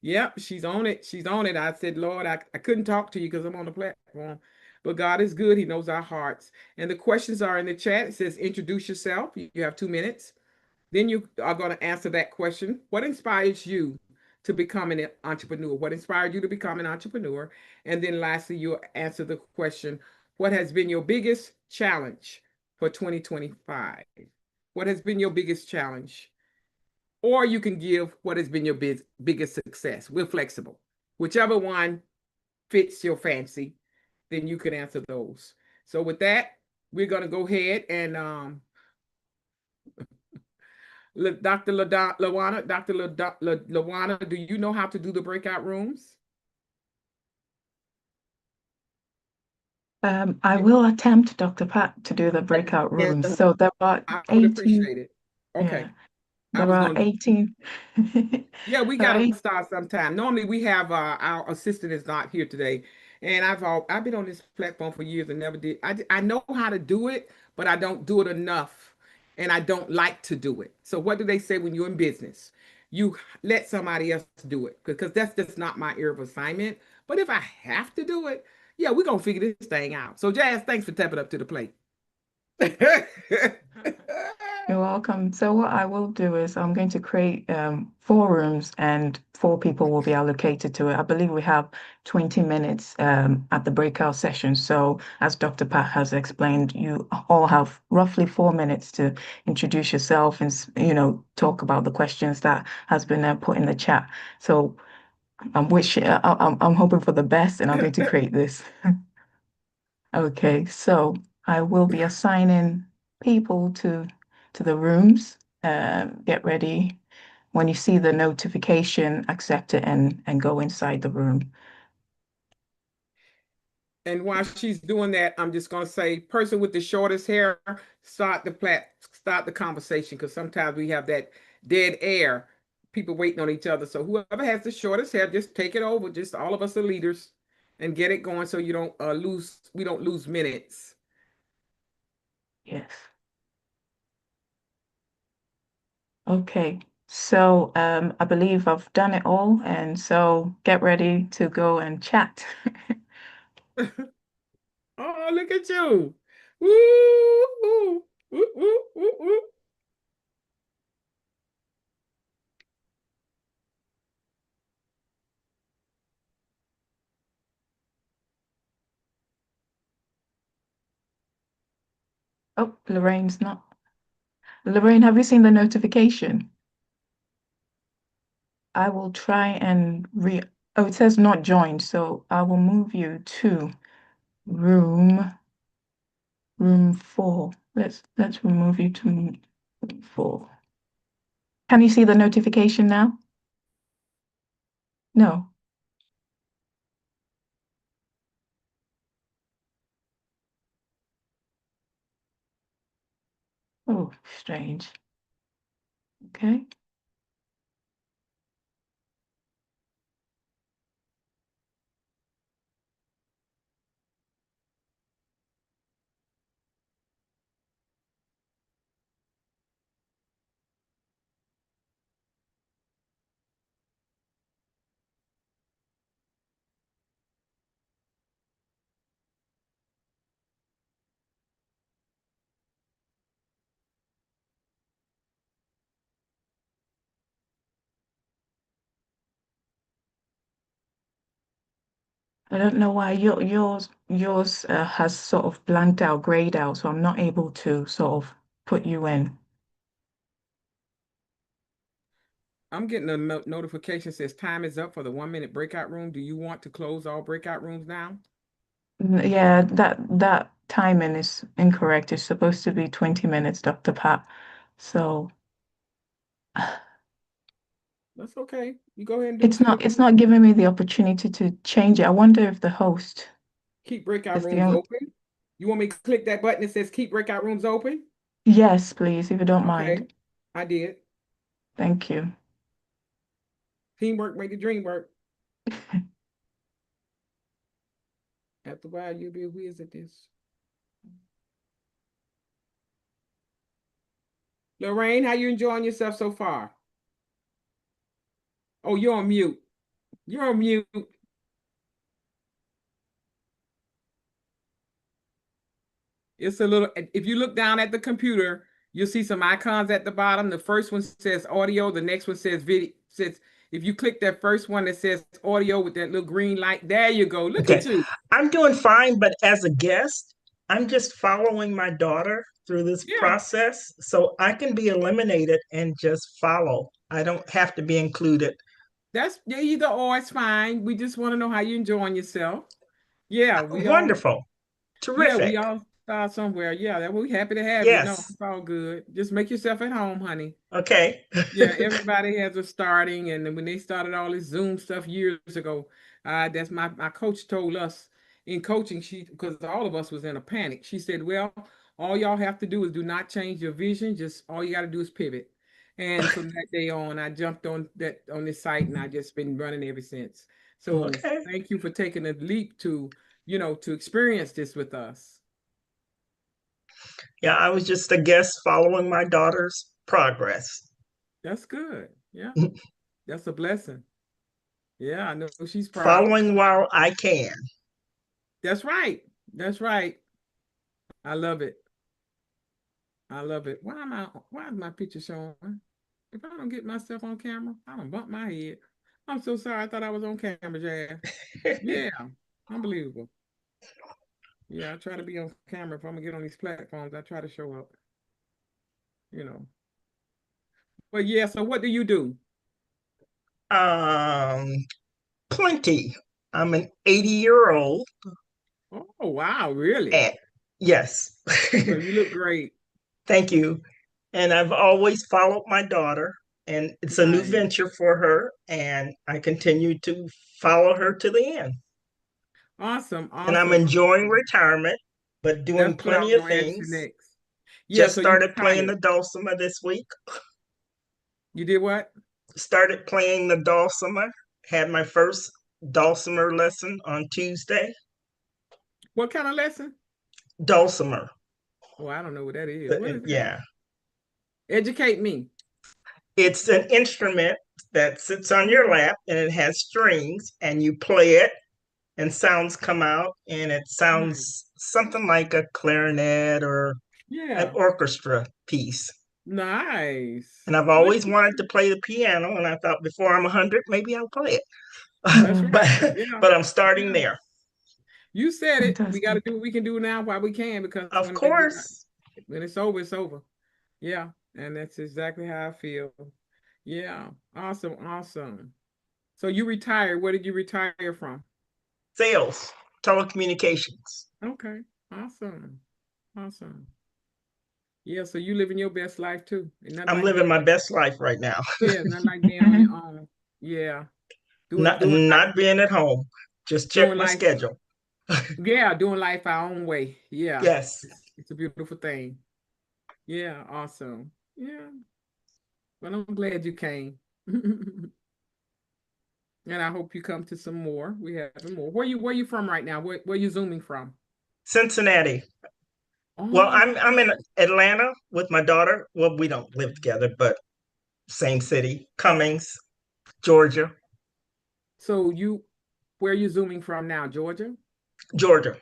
Yep, she's on it. She's on it. I said, Lord, I couldn't talk to you because I'm on the platform. But God is good. He knows our hearts. And the questions are in the chat. It says, introduce yourself. You have 2 minutes. Then you are going to answer that question. What inspires you to become an entrepreneur? What inspired you to become an entrepreneur? And then lastly, you'll answer the question, what has been your biggest challenge for 2025? What has been your biggest challenge? Or you can give what has been your biggest success. We're flexible. Whichever one fits your fancy, then you can answer those. So with that, we're going to go ahead and Dr. LaWanna, do you know how to do the breakout rooms?
I will attempt, Dr. Pat, to do the breakout rooms. So there are
I would
18.
appreciate it. Okay.
Yeah, there are 18.
Yeah, we got to start sometime. Normally we have our assistant is not here today. And I've been on this platform for years and never did. I know how to do it, but I don't do it enough, and I don't like to do it. So what do they say when you're in business? You let somebody else do it because that's just not my area of assignment. But if I have to do it, yeah, we're gonna figure this thing out. So Jazz, thanks for stepping up to the plate.
You're welcome. So what I will do is I'm going to create 4 rooms and 4 people will be allocated to it. I believe we have 20 minutes at the breakout session. So as Dr. Pat has explained, you all have roughly 4 minutes to introduce yourself and talk about the questions that has been put in the chat. So I'm hoping for the best and I'm going to create this. Okay, so I will be assigning people to the rooms. Get ready. When you see the notification, accept it and go inside the room.
And while she's doing that, I'm just gonna say, person with the shortest hair, start the conversation because sometimes we have that dead air, people waiting on each other. So whoever has the shortest hair, just take it over. Just all of us are leaders, and get it going so you don't we don't lose minutes.
Yes. Okay. So I believe I've done it all, and so get ready to go and chat.
Oh, look at you! Woo! Woo! Woo! Woo! Woo!
Oh, Lorraine's not. Lorraine, have you seen the notification? I will try and oh, it says not joined, so I will move you to room 4. Let's remove you to room 4. Can you see the notification now? No. Oh, strange. Okay. I don't know why yours has sort of blanked out, grayed out, so I'm not able to sort of put you in.
I'm getting a notification says time is up for the 1 minute breakout room. Do you want to close all breakout rooms now?
Yeah, that timing is incorrect. It's supposed to be 20 minutes, Dr. Pat. So
That's okay. You go ahead and do
it's
it till
not giving me the opportunity to change it. I wonder if the host
keep breakout
is the
rooms
only.
open. You want me to click that button that says keep breakout rooms open?
Yes, please, if you don't
Okay,
mind.
I did.
Thank you.
Teamwork make the dream work. After a while, you'll be a whiz at this. Lorraine, how you enjoying yourself so far? Oh, you're on mute. You're on mute. It's a little, if you look down at the computer, you'll see some icons at the bottom. The first one says audio, the next one says video. Says if you click that first one that says audio with that little green light, there you go. Look
Okay,
at you.
I'm doing fine, but as a guest, I'm just following my daughter through this
Yeah,
process so I can be eliminated and just follow. I don't have to be included.
that's yeah, either or, it's fine. We just want to know how you enjoying yourself. Yeah,
Wonderful.
we
Terrific.
all start somewhere. Yeah, that we happy to have you. No,
Yes.
it's all good. Just make yourself at home, honey.
Okay.
Yeah, everybody has a starting, and when they started all this Zoom stuff years ago, that's my coach told us in coaching. She because all of us was in a panic. She said, "Well, all y'all have to do is do not change your vision. Just all you got to do is pivot." And from that day on, I jumped on this site, and I just been running ever since. So
Okay.
thank you for taking the leap to, to experience this with us.
Yeah, I was just a guest following my daughter's progress.
That's good. Yeah, that's a blessing. Yeah, I know she's proud.
Following while I can.
That's right. That's right. I love it. I love it. Why is my picture showing? If I don't get myself on camera, I don't bump my head. I'm so sorry. I thought I was on camera, Jazz. Yeah, unbelievable. Yeah, I try to be on camera. If I'm gonna get on these platforms, I try to show up, you know. But yeah, so what do you do?
Um, Plenty. I'm an 80-year-old.
Oh, wow, really?
And yes.
Well, you look great.
Thank you. And I've always followed my daughter, and it's a new
Nice.
venture for her, and I continue to follow her to the end.
Awesome,
And I'm
awesome,
enjoying
awesome.
retirement, but doing
That's what I
plenty
was
of
gonna ask you
things.
next. Yeah,
Just
so you
started playing
retired.
the dulcimer this week.
You did what?
Started playing the dulcimer. Had my first dulcimer lesson on Tuesday.
What kind of lesson?
Dulcimer.
Oh, I don't know what that is. What is that?
Yeah.
Educate me.
It's an instrument that sits on your lap and it has strings, and you play it and sounds come out, and it
Nice.
sounds something like a clarinet or an
Yeah,
orchestra piece.
nice.
And I've
Well,
always wanted to play the piano, and I thought before I'm 100, maybe I'll play it.
that's right.
but
Yeah,
but I'm starting
yeah.
there.
You said it. We got to
Fantastic.
do what we can do now while we can, because
Of course.
when it's over, it's over. Yeah, and that's exactly how I feel. Yeah, awesome, awesome. So you retired. Where did you retire from?
Sales, telecommunications.
Okay, awesome, awesome. Yeah, so you living your best life too. And nothing
I'm
like
living
being,
my best life right now.
yeah, nothing like being on your own. Yeah, doing
not
doing life,
not being at home. Just check
doing
my
life.
schedule.
Yeah, doing life our own way. Yeah,
Yes.
it's a beautiful thing. Yeah, awesome. Yeah, well, I'm glad you came. And I hope you come to some more. We have more. Where you from right now? Where you zooming from?
Cincinnati. Well,
Oh,
I'm in Atlanta with my daughter. Well, we don't live together, but same city. Cummings, Georgia.
so where you zooming from now? Georgia?
Georgia.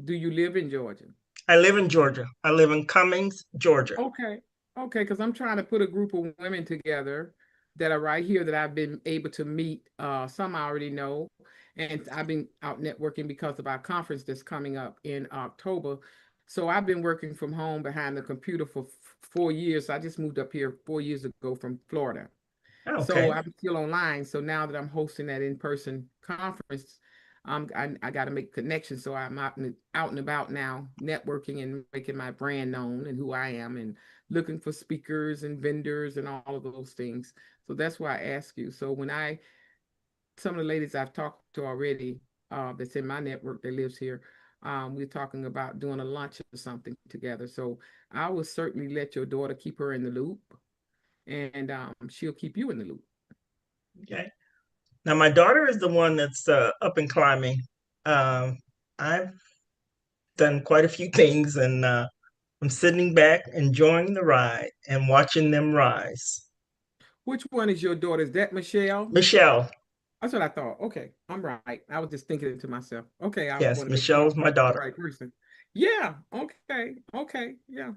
Do you live in Georgia?
I live in Georgia. I live in Cummings, Georgia.
Okay. Okay, because I'm trying to put a group of women together that are right here that I've been able to meet. Some I already know. And I've been out networking because of our conference that's coming up in October. So I've been working from home behind the computer for 4 years. I just moved up here 4 years ago from Florida. So
Okay.
I'm still online. So now that I'm hosting that in-person conference, I got to make connections. So I'm out and about now, networking and making my brand known and who I am, and looking for speakers and vendors and all of those things. So that's why I ask you. So some of the ladies I've talked to already, that's in my network that lives here, we're talking about doing a lunch or something together. So I will certainly let your daughter keep her in the loop, and she'll keep you in the loop.
Okay. Now my daughter is the one that's up and climbing. I've done quite a few things, and I'm sitting back, enjoying the ride and watching them rise.
Which one is your daughter? Is that Michelle?
Michelle.
That's what I thought. Okay, I'm right. I was just thinking it to myself. Okay, I
Yes,
want to make sure I'm
Michelle's my
talking to the
daughter.
right person. Yeah, okay, okay, yeah.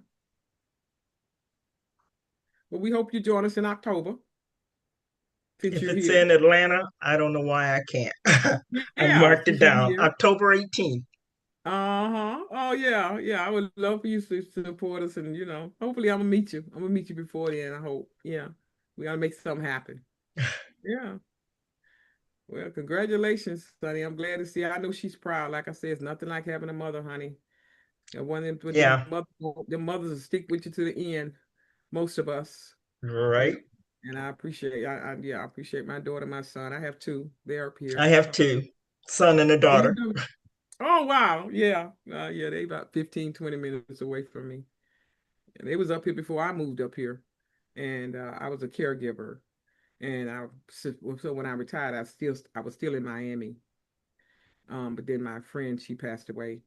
Well, we hope you join us in October since
If
you're
it's
here.
in Atlanta, I don't know why I can't. I
Yeah,
marked it
since you're
down.
here.
October 18th.
Uh-huh. Oh yeah, yeah. I would love for you to support us, and hopefully I'm gonna meet you. I'm gonna meet you before then, I hope. Yeah. We gotta make something happen. Yeah. Well, congratulations, honey. I'm glad to see her. I know she's proud. Like I said, it's nothing like having a mother, honey. And one of them, with
Yeah,
the mothers will stick with you to the end. Most of us, you know.
right.
And I appreciate, I appreciate my daughter, my son. I have two. They're up
I
here.
have
So,
two, son and a
oh, you
daughter.
do. Oh, wow. Yeah. Yeah. They about 15, 20 minutes away from me. And they was up here before I moved up here, and I was a caregiver. And so when I retired, I was still in Miami. But then my friend, she passed away.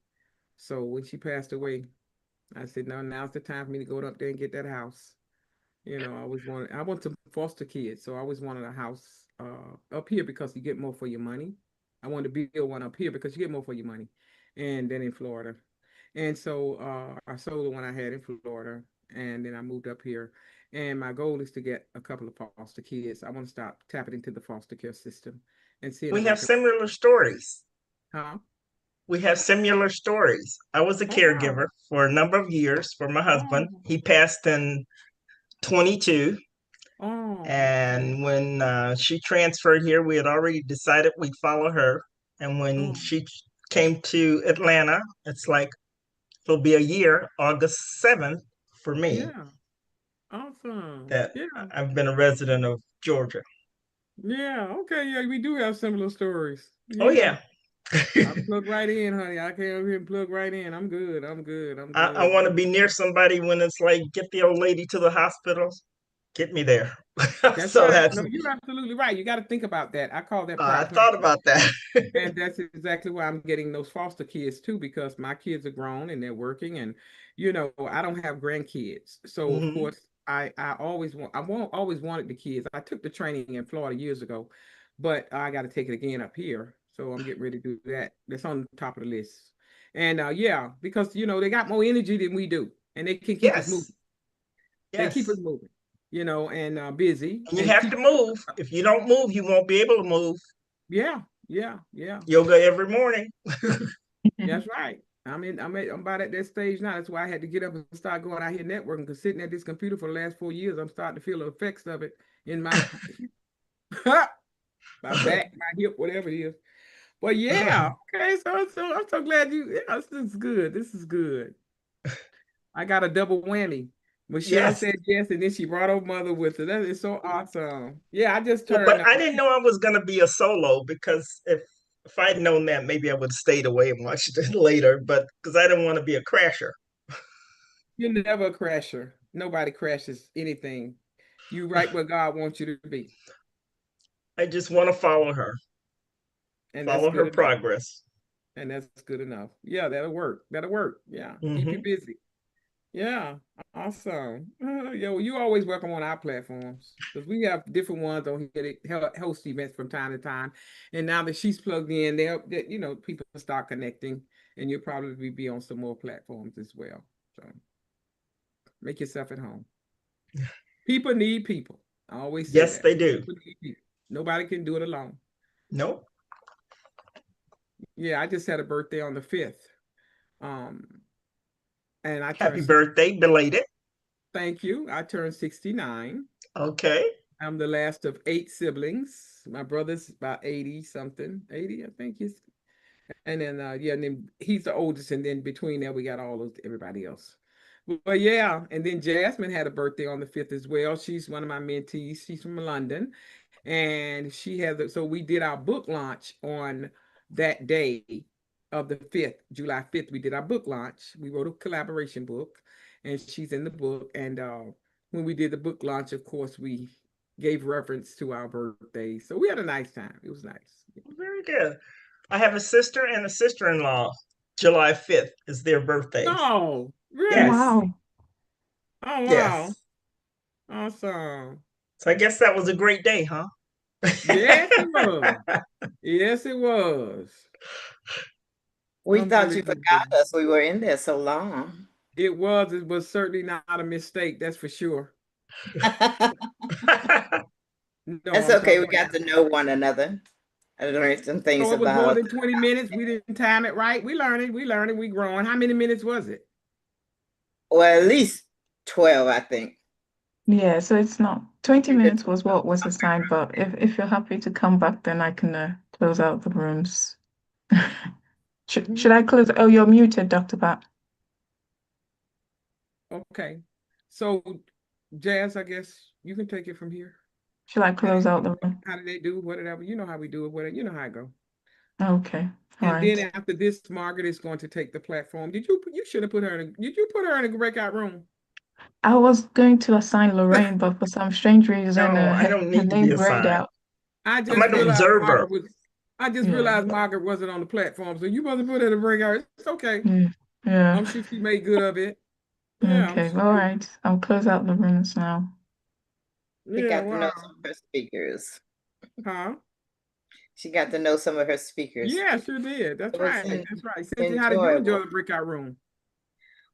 So when she passed away, I said, no, now's the time for me to go up there and get that house. I want to foster kids, so I always wanted a house up here because you get more for your money. I wanted to build one up here because you get more for your money, and then in Florida. And so I sold the one I had in Florida, and then I moved up here. And my goal is to get a couple of foster kids. I want to start tapping into the foster care system and seeing
We
if I
have
can.
similar stories.
Huh?
We have similar stories. I was a
Oh wow!
caregiver for a number of years for my husband.
Oh,
He passed in 22.
oh, okay.
And when she transferred here, we had already decided we'd follow her. And when
Oh,
she came to Atlanta, it's like it'll be a year, August 7th, for me,
yeah, awesome.
that
Yeah,
I've been a resident of Georgia.
yeah, okay, yeah, we do have similar stories.
Oh,
Yeah.
yeah.
I plug right in, honey. I came over here and plug right in. I'm good. I'm good. I'm
I
good.
want to be near somebody when it's like, get the old lady to the hospital, get me there.
That's
So
right.
that's,
No, you're absolutely right. You got to think about that. I call that
I
pride
thought
planting.
about that.
And that's exactly why I'm getting those foster kids too, because my kids are grown and they're working, and I don't have grandkids. So of
Hmm.
course I won't always wanted the kids. I took the training in Florida years ago, but I got to take it again up here. So I'm getting ready to do that. That's on the top of the list. And yeah, because they got more energy than we do, and they can keep us
Yes,
moving. They keep us
yes.
moving, and busy
And you
and
have
keep.
to move. If you don't move, you won't be able to move.
Yeah, yeah, yeah.
Yoga every morning.
That's right. I'm about at that stage now. That's why I had to get up and start going out here networking, because sitting at this computer for the last 4 years, I'm starting to feel the effects of it in my my back, my hip, whatever it is. But yeah, okay. So I'm so glad yeah, this is good. This is good. I got a double whammy. Michelle
Yes.
said yes, and then she brought her mother with her. That is so awesome. Yeah, I just
Well, but
turned
I didn't know I was going to be a solo because if I'd known that, maybe I would have stayed away and watched it later. But because I didn't want to be a crasher.
you're never a crasher. Nobody crashes anything. You right where God wants you to be.
I just want to
And that's
follow
good
her
enough.
progress.
And that's good enough. Yeah, that'll work. That'll work. Yeah. Keep you
Hmm.
busy. Yeah. Awesome. Yo, you always welcome on our platforms, because we have different ones on here that host events from time to time. And now that she's plugged in, people start connecting, and you'll probably be on some more platforms as well. So make yourself at home. People need people. I always say
Yes,
that.
they do.
People need people. Nobody can do it alone.
Nope.
Yeah, I just had a birthday on the 5th. Um, and I
Happy
turned 60.
birthday, belated.
Thank you. I turned 69.
Okay.
I'm the last of 8 siblings. My brother's about 80 something, 80, I think he's. And then yeah, and then he's the oldest, and then between that we got all of everybody else. But yeah, and then Jasmine had a birthday on the 5th as well. She's one of my mentees. She's from London, and she has. So we did our book launch on that day of the 5th, July 5th. We did our book launch. We wrote a collaboration book, and she's in the book. And when we did the book launch, of course, we gave reference to our birthday. So we had a nice time. It was nice.
Very good. I have a sister and a sister-in-law. July 5th is their birthdays.
Oh, really?
Yes.
Wow.
Oh, wow.
Yes.
Awesome.
So I guess that was a great day, huh?
Yes, it was. Yes, it was.
We thought you
Unbelievable.
forgot us. We were in there so long.
It was. It was certainly not a mistake. That's for sure. No,
That's
I'm
okay.
talking
We got to know one another. I learned some things
so it was more
about.
than 20 minutes. We didn't time it right. We learning. We learning. We growing. How many minutes was it?
Well, at least 12, I think.
Yeah, so it's not 20 minutes was what was assigned, but if you're happy to come back, then I can close out the rooms. Should I close? Oh, you're muted, Dr. Pat.
Okay. So, Jazz, I guess you can take it from here.
Should I close out the room?
How did they do? Whatever. You know how we do it. Whatever. You know how I go.
Okay, all
And then
right.
after this, Margaret is going to take the platform. You should have put her in did you put her in a breakout room?
I was going to assign Lorraine, but for some strange reason,
No, I
her,
don't
her
need to be
name grayed
assigned.
out.
I
I'm
just
an
realized
observer.
Yeah.
Margaret wasn't on the platform, so you wasn't put in a breakout. It's okay.
Mm, yeah.
I'm sure she made good of it. Yeah, I'm
Okay.
sure.
All right. I'll close out the rooms now.
She
Yeah,
got to know
wow.
some of her speakers.
Huh?
She got to know some of her speakers.
Yeah, sure did. That's
It was
right. That's right. Cynthia, how did you enjoy
enjoyable.
the breakout room?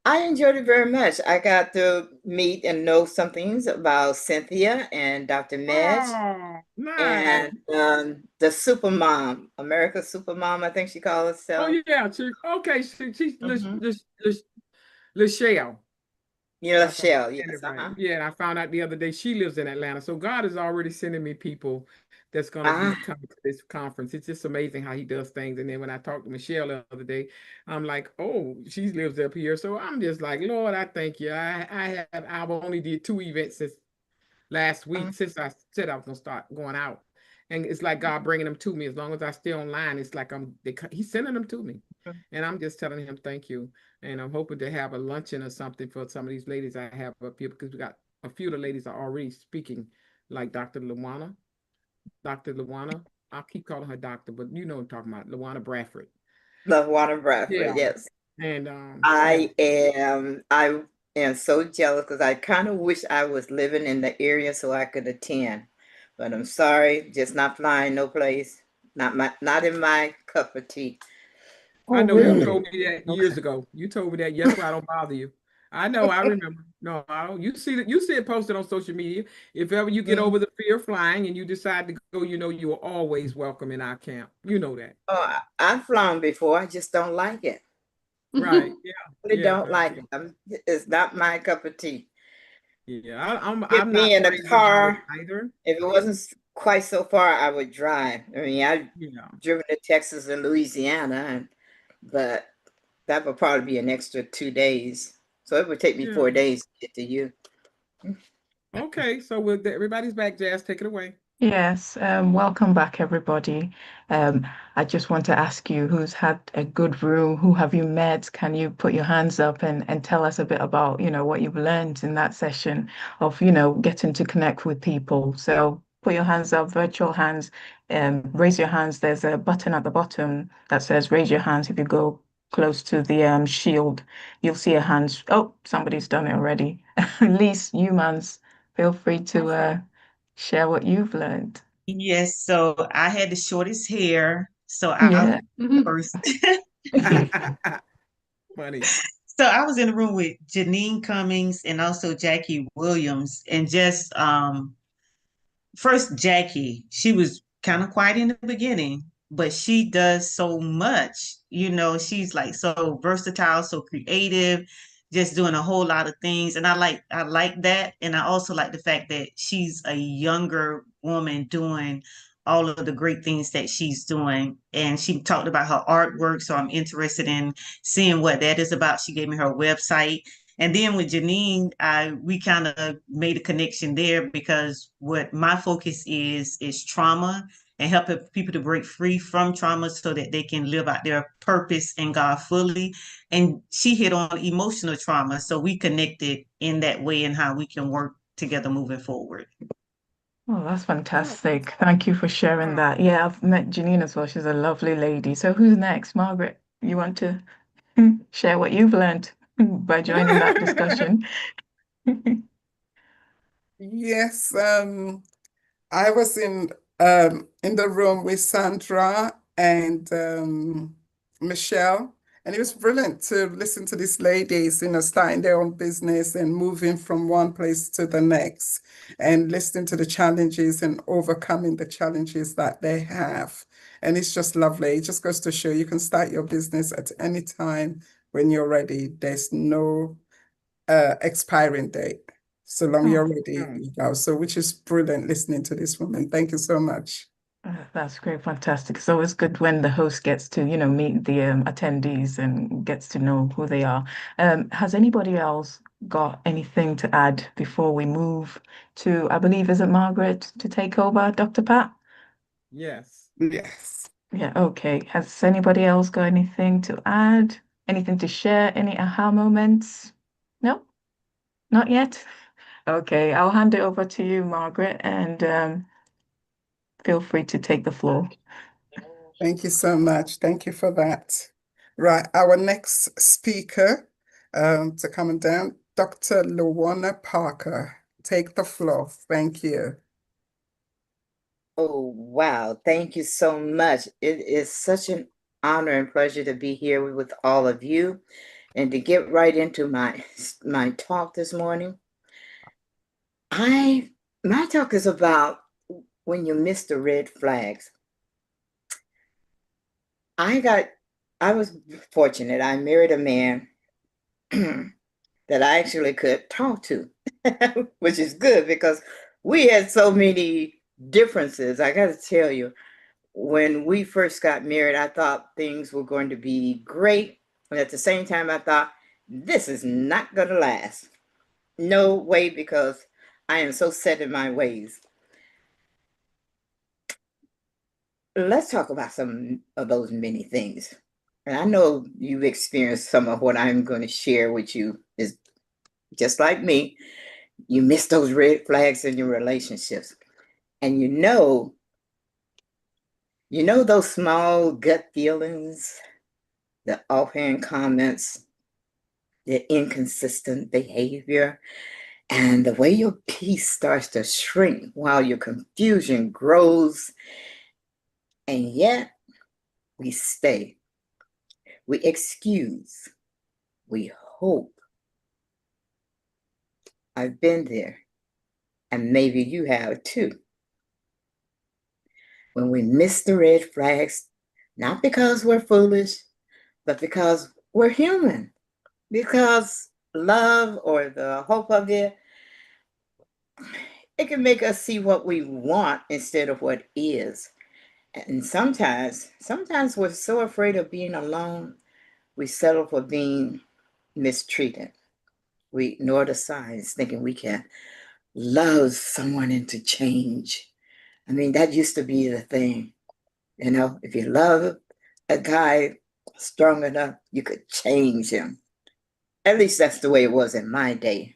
I enjoyed it very much. I got to meet and know some things about Cynthia and Dr. Medj
Oh, nice.
and the super mom, America's super mom, I think she called
Oh,
herself.
yeah. Okay. She's
Mhm.
Lachelle.
You know,
If I'm
Shell,
saying it
yes,
right.
uh-huh.
Yeah, and I found out the other day she lives in Atlanta. So God is already sending me people that's going to be
Ah,
coming to this conference. It's just amazing how he does things. And then when I talked to Michelle the other day, I'm like, oh, she lives up here. So I'm just like, Lord, I thank you. I've only did 2 events since last
uh,
week since I said I was gonna start going out. And it's like God bringing them to me. As long as I stay online, it's like he's sending them to me. And I'm just telling him thank you. And I'm hoping to have a luncheon or something for some of these ladies I have up here because we got a few of the ladies are already speaking, like Dr. Luana. Dr. Luana. I'll keep calling her doctor, but you know what I'm talking about, Luana Bradford.
Love Water Bradford,
Yeah.
yes.
And yeah.
I am so jealous because I kind of wish I was living in the area so I could attend. But I'm sorry, just not flying no place. Not in my cup of tea.
I
Oh,
know you
really?
told me that
Okay.
years ago. You told me that. That's why I don't bother you. I know. I remember. No, I don't. You see that. You see it posted on social media. If ever you get
Mhm.
over the fear of flying and you decide to go, you know you are always welcome in our camp. You know that,
Oh, I've flown before. I just don't like it.
right? Yeah,
Really
yeah,
don't like it. It's not my cup of tea.
yeah. I'm
Get me
not
in a
crazy about it
car.
either.
If it wasn't quite so far, I would drive. I mean, I've
Yeah,
driven to Texas and Louisiana, but that would probably be an extra 2 days. So it would take me
yeah.
4 days to get to you.
Okay, so with everybody's back, Jazz, take it away.
Yes, welcome back, everybody. I just want to ask you who's had a good room, who have you met? Can you put your hands up and tell us a bit about, what you've learned in that session of, getting to connect with people. So put your hands up, virtual hands, raise your hands. There's a button at the bottom that says raise your hands. If you go close to the shield, you'll see a hand. Oh, somebody's done it already. Lise, humans, feel free to
Okay.
share what you've learned.
Yes, so I had the shortest hair, so I'll
Yeah.
go first.
Funny.
So I was in the room with Janine Cummings and also Jackie Williams, and just first Jackie, she was kind of quiet in the beginning, but she does so much. She's like so versatile, so creative, just doing a whole lot of things. And I like that. And I also like the fact that she's a younger woman doing all of the great things that she's doing. And she talked about her artwork. So I'm interested in seeing what that is about. She gave me her website. And then with Janine, we kind of made a connection there because what my focus is trauma and helping people to break free from trauma so that they can live out their purpose in God fully. And she hit on emotional trauma. So we connected in that way and how we can work together moving forward.
Oh, that's fantastic. Thank you for sharing
Wow.
that. Yeah, I've met Janine as well. She's a lovely lady. So who's next? Margaret, you want to share what you've learned by joining that discussion?
Yes, I was in the room with Sandra and Michelle, and it was brilliant to listen to these ladies, starting their own business and moving from one place to the next, and listening to the challenges and overcoming the challenges that they have. And it's just lovely. It just goes to show you can start your business at any time when you're ready. There's no expiring date. So long
Oh,
you're ready,
Mm.
you go. So, which is brilliant listening to this woman. Thank you so much.
that's great, fantastic. So it's good when the host gets to, meet the attendees and gets to know who they are. Has anybody else got anything to add before we move to, I believe, is it Margaret to take over, Dr. Pat?
Yes.
Yes.
Yeah, okay. Has anybody else got anything to add? Anything to share? Any aha moments? No? Not yet? Okay, I'll hand it over to you, Margaret, and feel free to take the floor.
Thank you so much. Thank you for that. Right, our next speaker to come down, Dr. Luana Parker. Take the floor. Thank you.
Oh, wow. Thank you so much. It is such an honor and pleasure to be here with all of you and to get right into my talk this morning. My talk is about when you miss the red flags. I was fortunate. I married a man that I actually could talk to, which is good because we had so many differences. I got to tell you, when we first got married, I thought things were going to be great. And at the same time, I thought, this is not going to last. No way, because I am so set in my ways. Let's talk about some of those many things. And I know you've experienced some of what I'm going to share with you is just like me. You miss those red flags in your relationships. And you know those small gut feelings, the offhand comments, the inconsistent behavior, and the way your peace starts to shrink while your confusion grows. And yet we stay, we excuse, we hope. I've been there, and maybe you have too. When we miss the red flags, not because we're foolish, but because we're human, because love or the hope of it can make us see what we want instead of what is. And sometimes we're so afraid of being alone, we settle for being mistreated. We ignore the signs, thinking we can love someone into change. I mean, that used to be the thing. You know, if you love a guy strong enough, you could change him. At least that's the way it was in my day.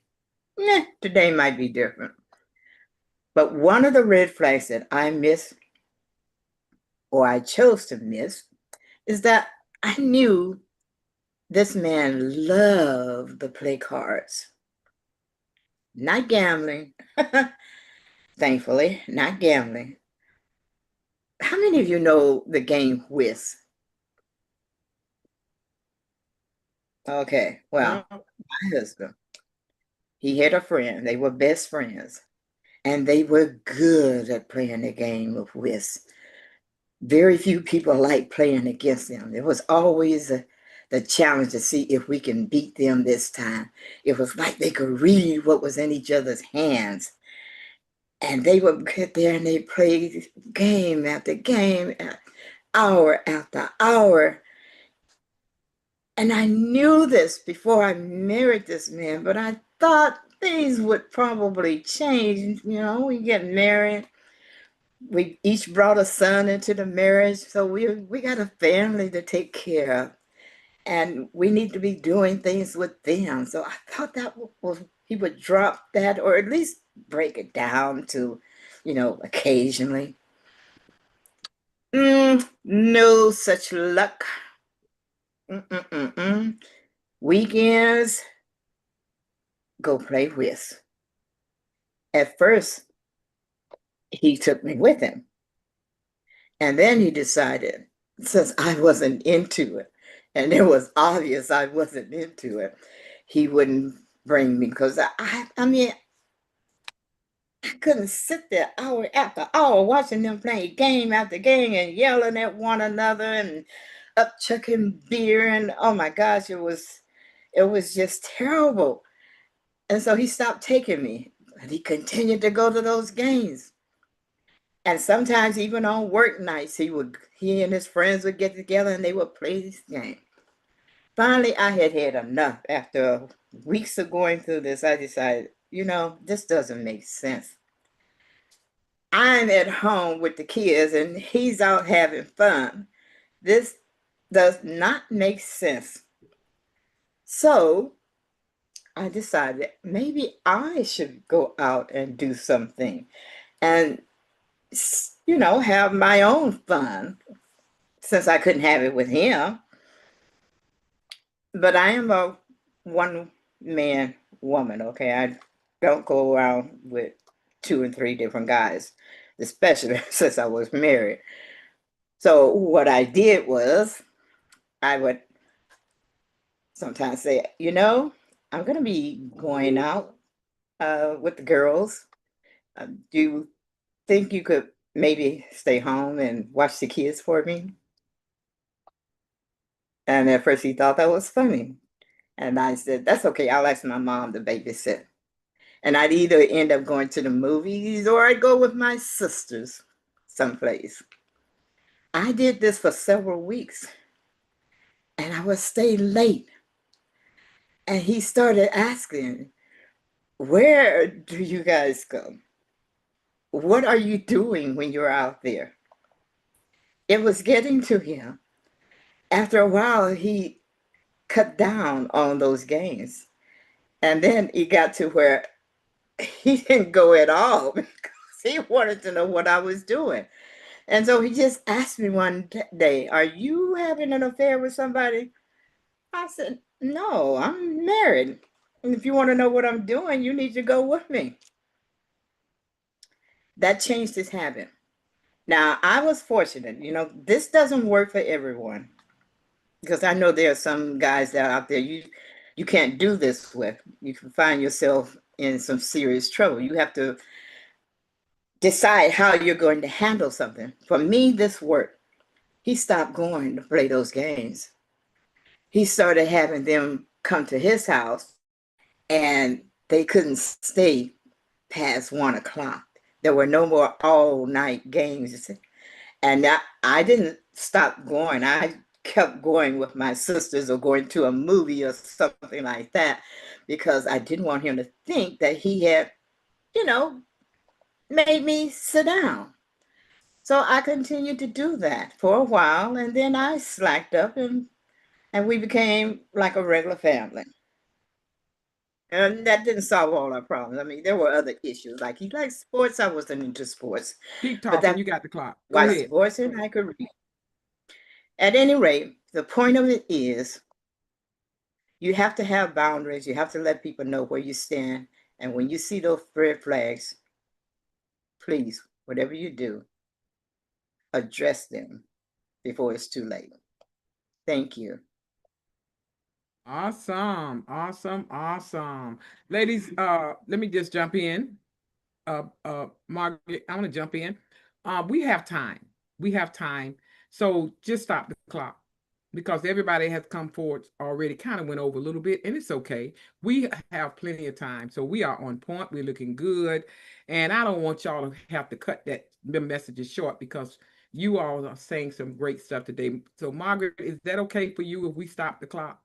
Today might be different. But one of the red flags that I miss, or I chose to miss, is that I knew this man loved to play cards. Not gambling. Thankfully, not gambling. How many of you know the game whist? Okay, well, my husband, he had a friend. They were best friends, and they were good at playing the game of whist. Very few people like playing against them. It was always the challenge to see if we can beat them this time. It was like they could read what was in each other's hands. And they would get there and they played game after game, hour after hour. And I knew this before I married this man, but I thought things would probably change. You know, we get married. We each brought a son into the marriage, so we got a family to take care of, and we need to be doing things with them. So I thought that he would drop that, or at least break it down to, occasionally. No such luck. Weekends, go play whist. At first, he took me with him. And then he decided, since I wasn't into it, and it was obvious I wasn't into it, he wouldn't bring me, because I mean, I couldn't sit there hour after hour watching them playing game after game and yelling at one another and up chucking beer, and oh my gosh, it was just terrible. And so he stopped taking me, but he continued to go to those games. And sometimes even on work nights, he and his friends would get together and they would play this game. Finally, I had had enough. After weeks of going through this, I decided, this doesn't make sense. I'm at home with the kids and he's out having fun. This does not make sense. So I decided maybe I should go out and do something and, have my own fun since I couldn't have it with him. But I am a one man woman, okay? I don't go around with 2 and 3 different guys, especially since I was married. So what I did was I would sometimes say, I'm going to be going out with the girls. Do you think you could maybe stay home and watch the kids for me? And at first he thought that was funny. And I said, that's okay. I'll ask my mom to babysit. And I'd either end up going to the movies or I'd go with my sisters someplace. I did this for several weeks and I would stay late. And he started asking, where do you guys go? What are you doing when you're out there? It was getting to him. After a while, he cut down on those games. And then he got to where he didn't go at all because he wanted to know what I was doing. And so he just asked me one day, are you having an affair with somebody? I said, no, I'm married. And if you want to know what I'm doing, you need to go with me. That changed his habit. Now, I was fortunate, this doesn't work for everyone because I know there are some guys that are out there you can't do this with. You can find yourself in some serious trouble. You have to decide how you're going to handle something. For me, this worked. He stopped going to play those games. He started having them come to his house and they couldn't stay past 1 o'clock. There were no more all night games. And I didn't stop going. I kept going with my sisters or going to a movie or something like that because I didn't want him to think that he had, made me sit down. So I continued to do that for a while, and then I slacked up and we became like a regular family. And that didn't solve all our problems. I mean, there were other issues. Like he liked sports, I wasn't into sports.
Keep
But
talking.
that
You got the clock. Go
watch
ahead.
sports and I could read. At any rate, the point of it is you have to have boundaries. You have to let people know where you stand. And when you see those red flags, please, whatever you do, address them before it's too late. Thank you.
Awesome. Awesome. Awesome. Ladies, let me just jump in. Margaret, I want to jump in. We have time. We have time. So just stop the clock because everybody has come forward already, kind of went over a little bit, and it's okay. We have plenty of time. So we are on point. We're looking good. And I don't want y'all to have to cut the messages short because you all are saying some great stuff today. So Margaret, is that okay for you if we stop the clock?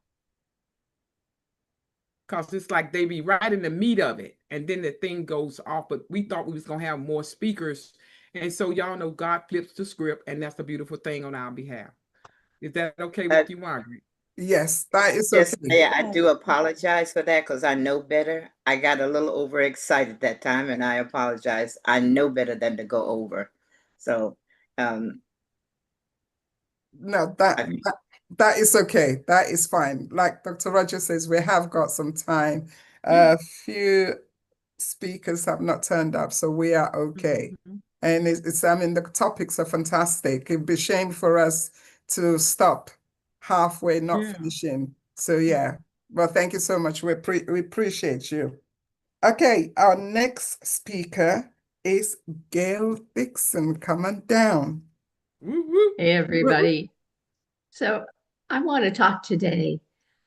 Because it's like they be right in the meat of it and then the thing goes off. But we thought we was going to have more speakers. And so y'all know God flips the script and that's a beautiful thing on our behalf. Is that okay with you, Margaret?
Yes, that is
Yes,
okay.
I do apologize for that because I know better. I got a little overexcited that time and I apologize. I know better than to go over. So
No, that is okay. That is fine. Like Dr. Roger says, we have got some time. A few speakers have not turned up, so we are okay. And I mean, the topics are fantastic. It'd be a shame for us to stop halfway, not finishing. So yeah. Well, thank you so much. We appreciate you. Okay, our next speaker is Gail Dixon. Come on down.
Hey, everybody. So I want to talk today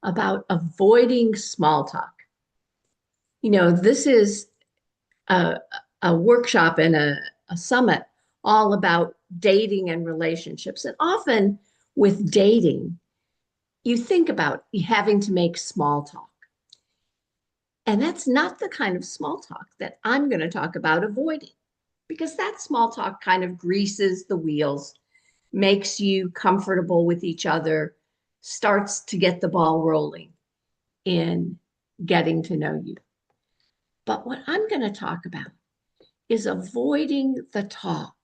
about avoiding small talk. This is a workshop and a summit all about dating and relationships. And often with dating, you think about having to make small talk. And that's not the kind of small talk that I'm going to talk about avoiding, because that small talk kind of greases the wheels, makes you comfortable with each other, starts to get the ball rolling in getting to know you. But what I'm going to talk about is avoiding the talk,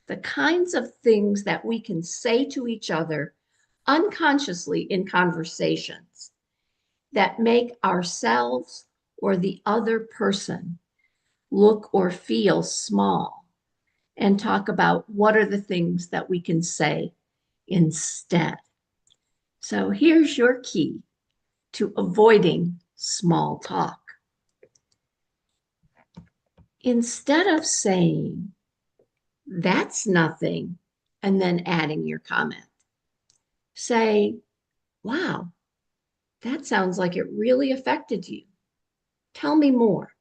the kinds of things that we can say to each other unconsciously in conversations that make ourselves or the other person look or feel small, and talk about what are the things that we can say instead. So here's your key to avoiding small talk. Instead of saying, "That's nothing," and then adding your comment, say, "Wow, that sounds like it really affected you. Tell me more."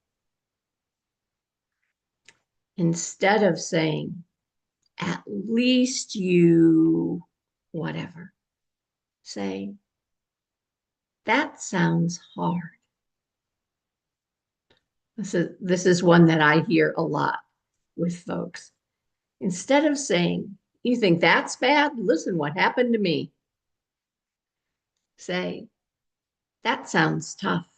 Instead of saying, "At least you," whatever, say, "That sounds hard." This is one that I hear a lot with folks. Instead of saying, "You think that's bad? Listen what happened to me." Say, "That sounds tough.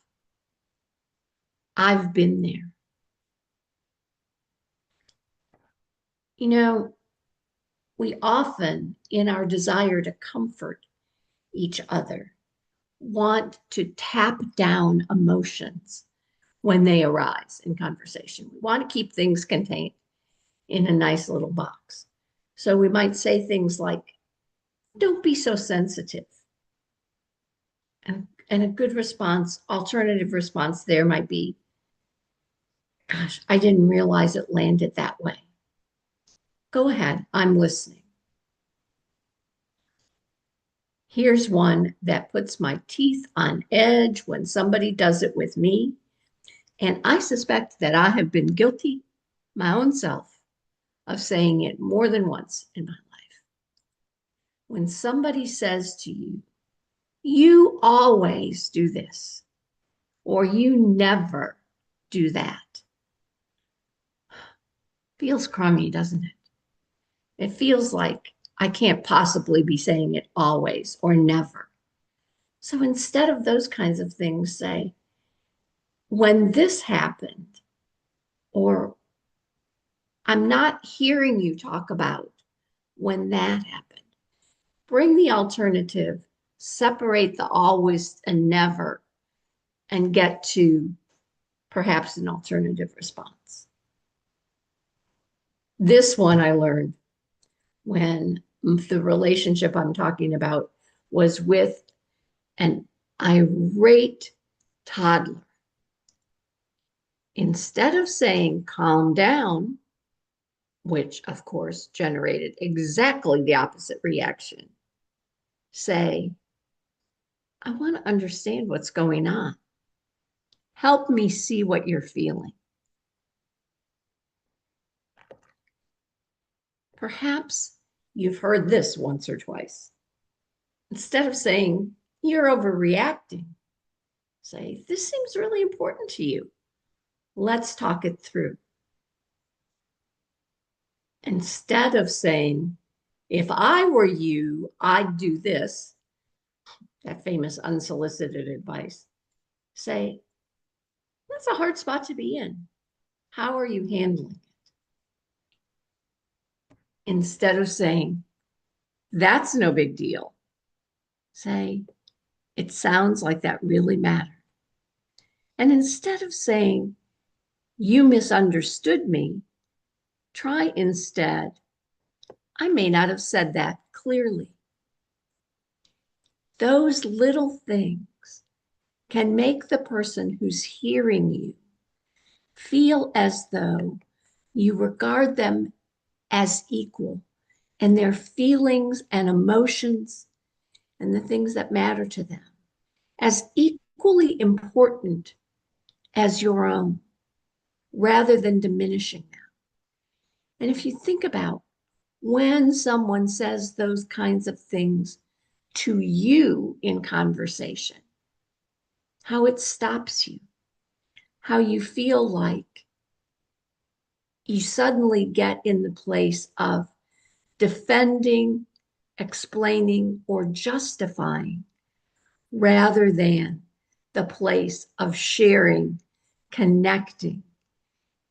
I've been there." You know, we often, in our desire to comfort each other, want to tap down emotions when they arise in conversation. We want to keep things contained in a nice little box. So we might say things like, "Don't be so sensitive." And a good response, alternative response there might be, "Gosh, I didn't realize it landed that way. Go ahead, I'm listening." Here's one that puts my teeth on edge when somebody does it with me. And I suspect that I have been guilty, my own self, of saying it more than once in my life. When somebody says to you, "You always do this," or "You never do that," feels crummy, doesn't it? It feels like I can't possibly be saying it always or never. So instead of those kinds of things, say, "When this happened," or "I'm not hearing you talk about when that happened." Bring the alternative, separate the always and never, and get to perhaps an alternative response. This one I learned when the relationship I'm talking about was with an irate toddler. Instead of saying, "Calm down," which of course generated exactly the opposite reaction, say, "I want to understand what's going on. Help me see what you're feeling." Perhaps you've heard this once or twice. Instead of saying, "You're overreacting," say, "This seems really important to you. Let's talk it through." Instead of saying, "If I were you, I'd do this," that famous unsolicited advice, say, "That's a hard spot to be in. How are you handling it?" Instead of saying, "That's no big deal," say, "It sounds like that really mattered." And instead of saying, "You misunderstood me," try instead, "I may not have said that clearly." Those little things can make the person who's hearing you feel as though you regard them as equal, and their feelings and emotions and the things that matter to them as equally important as your own, rather than diminishing them. And if you think about when someone says those kinds of things to you in conversation, how it stops you, how you feel like you suddenly get in the place of defending, explaining, or justifying, rather than the place of sharing, connecting,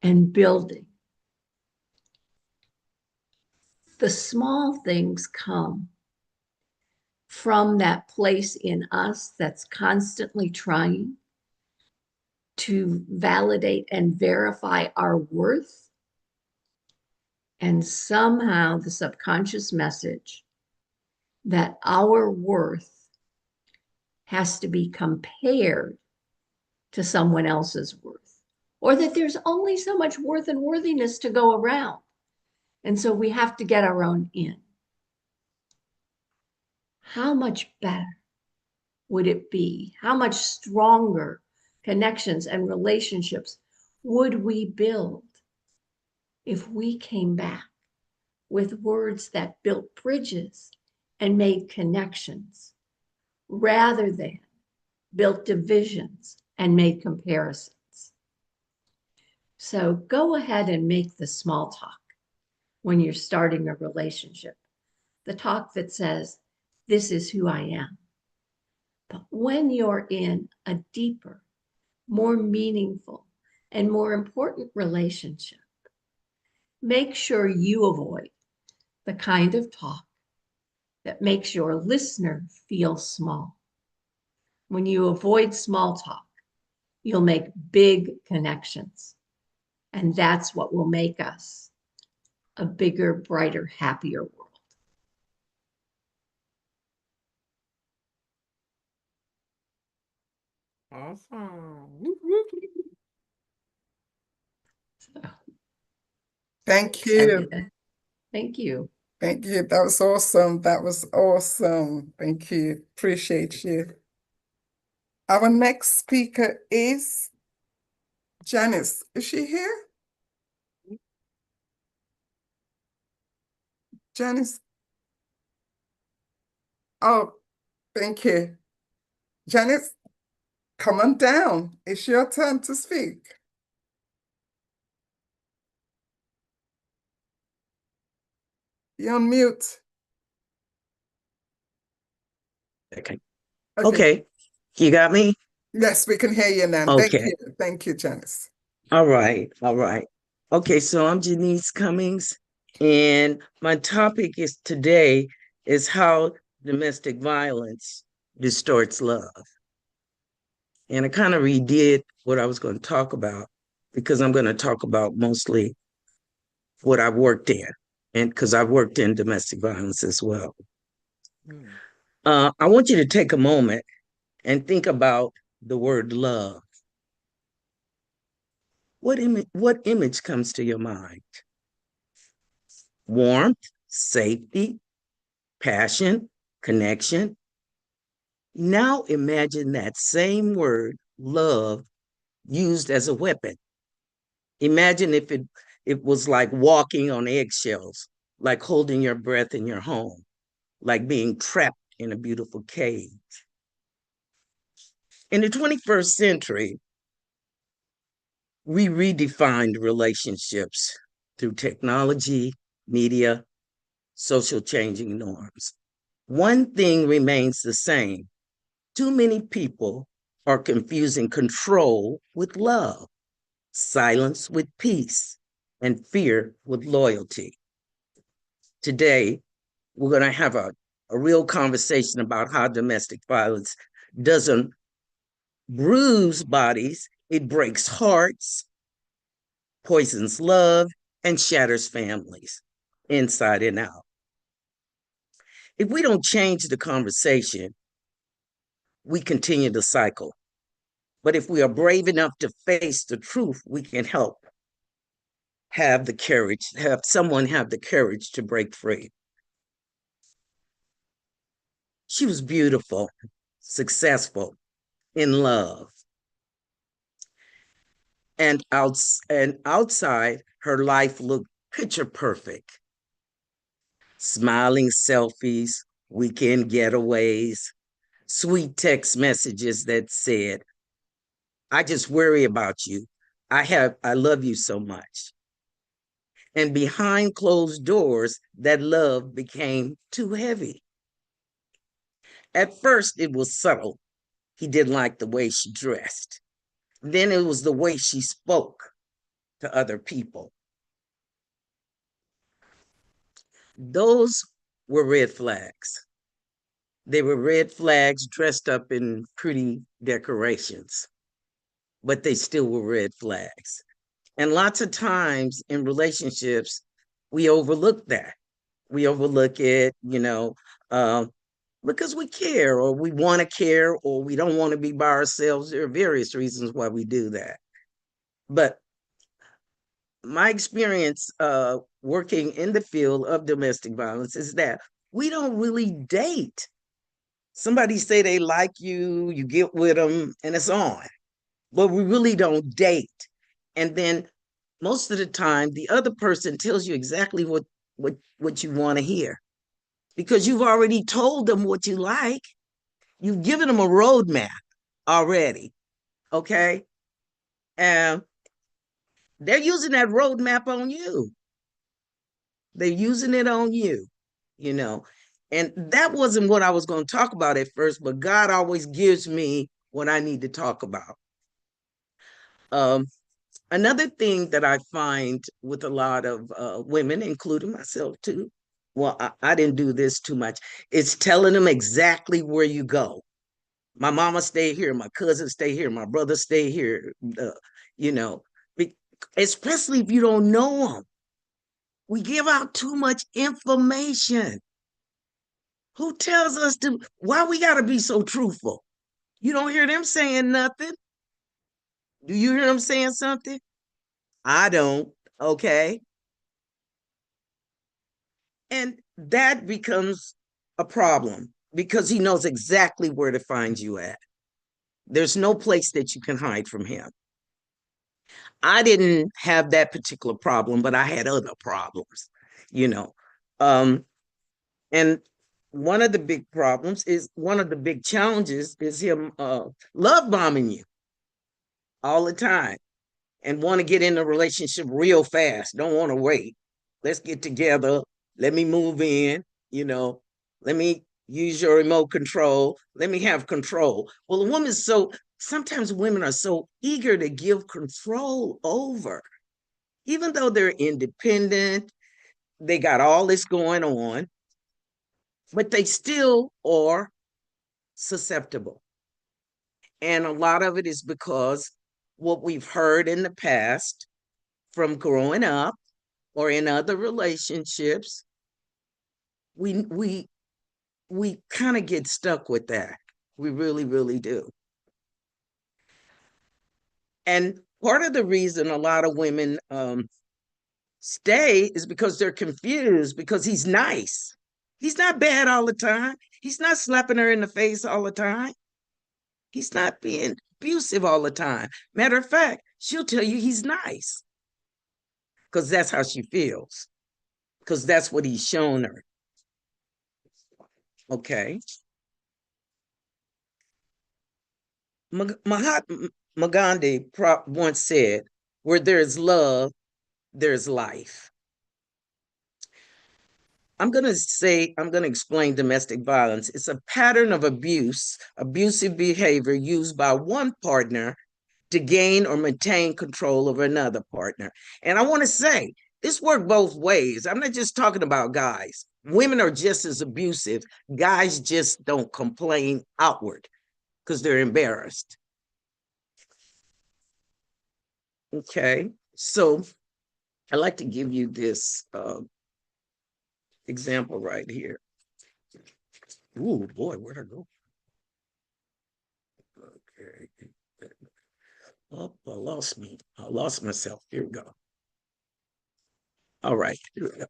and building. The small things come from that place in us that's constantly trying to validate and verify our worth. And somehow the subconscious message that our worth has to be compared to someone else's worth, or that there's only so much worth and worthiness to go around. And so we have to get our own in. How much better would it be? How much stronger connections and relationships would we build if we came back with words that built bridges and made connections rather than built divisions and made comparisons? So go ahead and make the small talk when you're starting a relationship. The talk that says, this is who I am. But when you're in a deeper, more meaningful, and more important relationship, make sure you avoid the kind of talk that makes your listener feel small. When you avoid small talk, you'll make big connections. And that's what will make us a bigger, brighter, happier world.
Awesome.
So,
Thank you.
thank you.
Thank you. That was awesome. That was awesome. Thank you. Appreciate you. Our next speaker is Janice. Is she here? Janice? Oh, thank you. Janice, come on down. It's your turn to speak. You're on mute.
Okay. Okay. You got me?
Yes, we can hear you now. Thank
Okay.
you. Thank you, Janice.
All right. All right. Okay, so I'm Janice Cummings, and my topic is today is how domestic violence distorts love. And I kind of redid what I was going to talk about because I'm going to talk about mostly what I worked in, and because I worked in domestic violence as well. I want you to take a moment and think about the word love. What image comes to your mind? Warmth, safety, passion, connection. Now imagine that same word, love, used as a weapon. Imagine if it was like walking on eggshells, like holding your breath in your home, like being trapped in a beautiful cage. In the 21st century, we redefined relationships through technology, media, social changing norms. One thing remains the same. Too many people are confusing control with love, silence with peace, and fear with loyalty. Today, we're going to have a real conversation about how domestic violence doesn't bruise bodies, it breaks hearts, poisons love, and shatters families inside and out. If we don't change the conversation, we continue the cycle. But if we are brave enough to face the truth, we can help have someone have the courage to break free. She was beautiful, successful, in love. And outside, her life looked picture perfect. Smiling selfies, weekend getaways, sweet text messages that said, I just worry about you. I love you so much. And behind closed doors, that love became too heavy. At first, it was subtle. he didn't like the way she dressed. Then it was the way she spoke to other people. Those were red flags. They were red flags dressed up in pretty decorations, but they still were red flags. And lots of times in relationships, we overlook that. We overlook it, because we care, or we want to care, or we don't want to be by ourselves. There are various reasons why we do that. But my experience working in the field of domestic violence is that we don't really date. Somebody say they like you, you get with them, and it's on. But we really don't date. And then most of the time, the other person tells you exactly what you want to hear, because you've already told them what you like. You've given them a roadmap already, okay? And they're using that roadmap on you. They're using it on you, And that wasn't what I was going to talk about at first, but God always gives me what I need to talk about. Another thing that I find with a lot of women, including myself too, well, I didn't do this too much, is telling them exactly where you go. My mama stay here, my cousin stay here, my brother stay here, especially if you don't know them. We give out too much information. Who tells us why we got to be so truthful? You don't hear them saying nothing. Do you hear them saying something? I don't, okay? And that becomes a problem because he knows exactly where to find you at. There's no place that you can hide from him. I didn't have that particular problem, but I had other problems, And one of the big problems is, one of the big challenges is him love bombing you all the time and want to get in a relationship real fast. Don't want to wait. Let's get together. Let me move in, let me use your remote control. Let me have control. Well, sometimes women are so eager to give control over, even though they're independent, they got all this going on, but they still are susceptible. And a lot of it is because what we've heard in the past from growing up or in other relationships, we kind of get stuck with that. We really, really do. And part of the reason a lot of women stay is because they're confused, because he's nice. He's not bad all the time. He's not slapping her in the face all the time. He's not being abusive all the time. Matter of fact, she'll tell you he's nice because that's how she feels, because that's what he's shown her. Okay. Mahatma Gandhi once said, where there's love, there's life. I'm going to explain domestic violence. It's a pattern of abusive behavior used by one partner to gain or maintain control over another partner. And I want to say, this works both ways. I'm not just talking about guys. Women are just as abusive. Guys just don't complain outward because they're embarrassed. Okay, so I'd like to give you this example right here. Ooh, boy, where'd I go? Okay. Oh, I lost me. I lost myself. Here we go. All right. Here we go.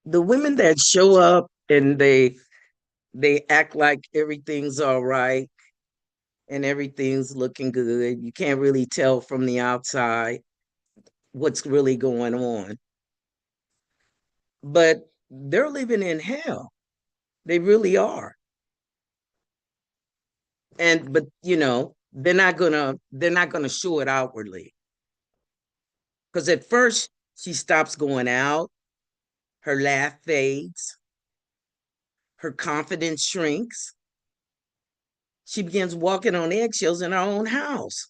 The women that show up and they act like everything's all right and everything's looking good. You can't really tell from the outside what's really going on. But they're living in hell. They really are. But they're not gonna show it outwardly. Because at first she stops going out, her laugh fades, Her confidence shrinks. She begins walking on eggshells in her own house.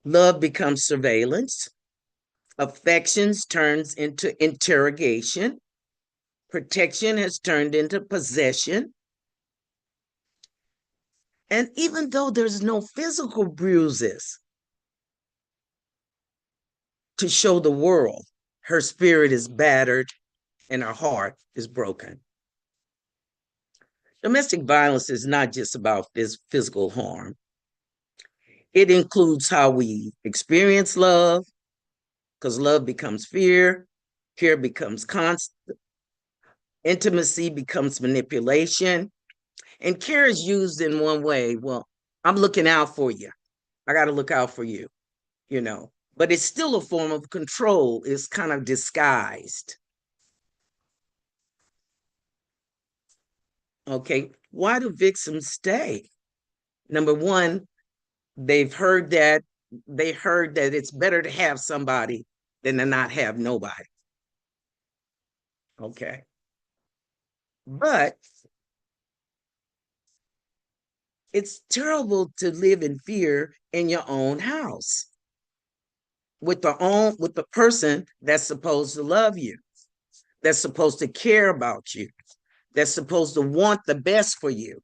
Love becomes surveillance. Affections turns into interrogation. Protection has turned into possession. And even though there's no physical bruises to show the world, her spirit is battered and her heart is broken. Domestic violence is not just about this physical harm. It includes how we experience love, because love becomes fear, fear becomes constant, intimacy becomes manipulation, and care is used in one way. Well, I'm looking out for you. I got to look out for you, you know, but it's still a form of control. It's kind of disguised. Okay, why do victims stay? Number one, they heard that it's better to have somebody than to not have nobody. Okay. But it's terrible to live in fear in your own house with the person that's supposed to love you, that's supposed to care about you, that's supposed to want the best for you.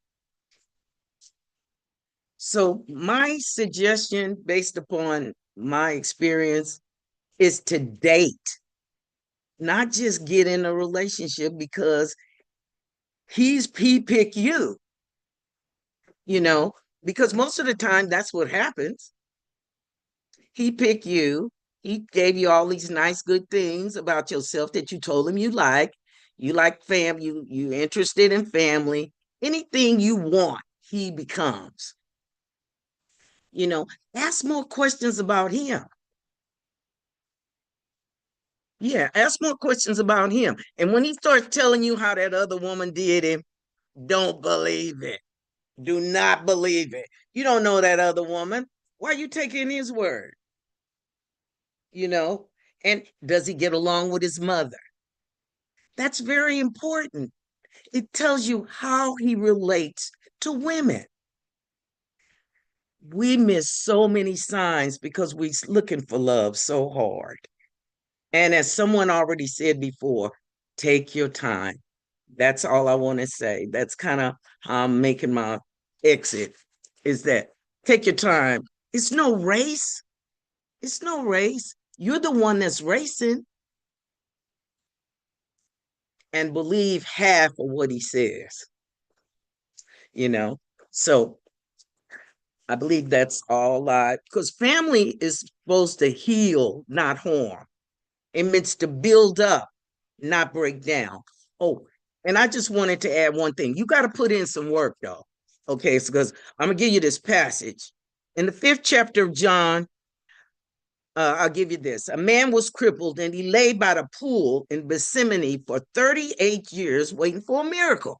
So my suggestion, based upon my experience, is to date, not just get in a relationship because he picked you, you know, because most of the time that's what happens. He picked you. He gave you all these nice, good things about yourself that you told him you like. You like family, you interested in family. Anything you want, he becomes. You know, ask more questions about him. Yeah, ask more questions about him. And when he starts telling you how that other woman did him, don't believe it. Do not believe it. You don't know that other woman. Why are you taking his word? You know, and does he get along with his mother? That's very important. It tells you how he relates to women. We miss so many signs because we're looking for love so hard. And as someone already said before, take your time. That's all I want to say. That's kind of how I'm making my exit, is that take your time. It's no race. It's no race. You're the one that's racing. And believe half of what he says, you know? So I believe that's all because family is supposed to heal, not harm. It means to build up, not break down. Oh, and I just wanted to add one thing. You got to put in some work, though. Okay, so because I'm going to give you this passage. In the 5th chapter of John, I'll give you this. A man was crippled and he lay by the pool in Gethsemane for 38 years waiting for a miracle.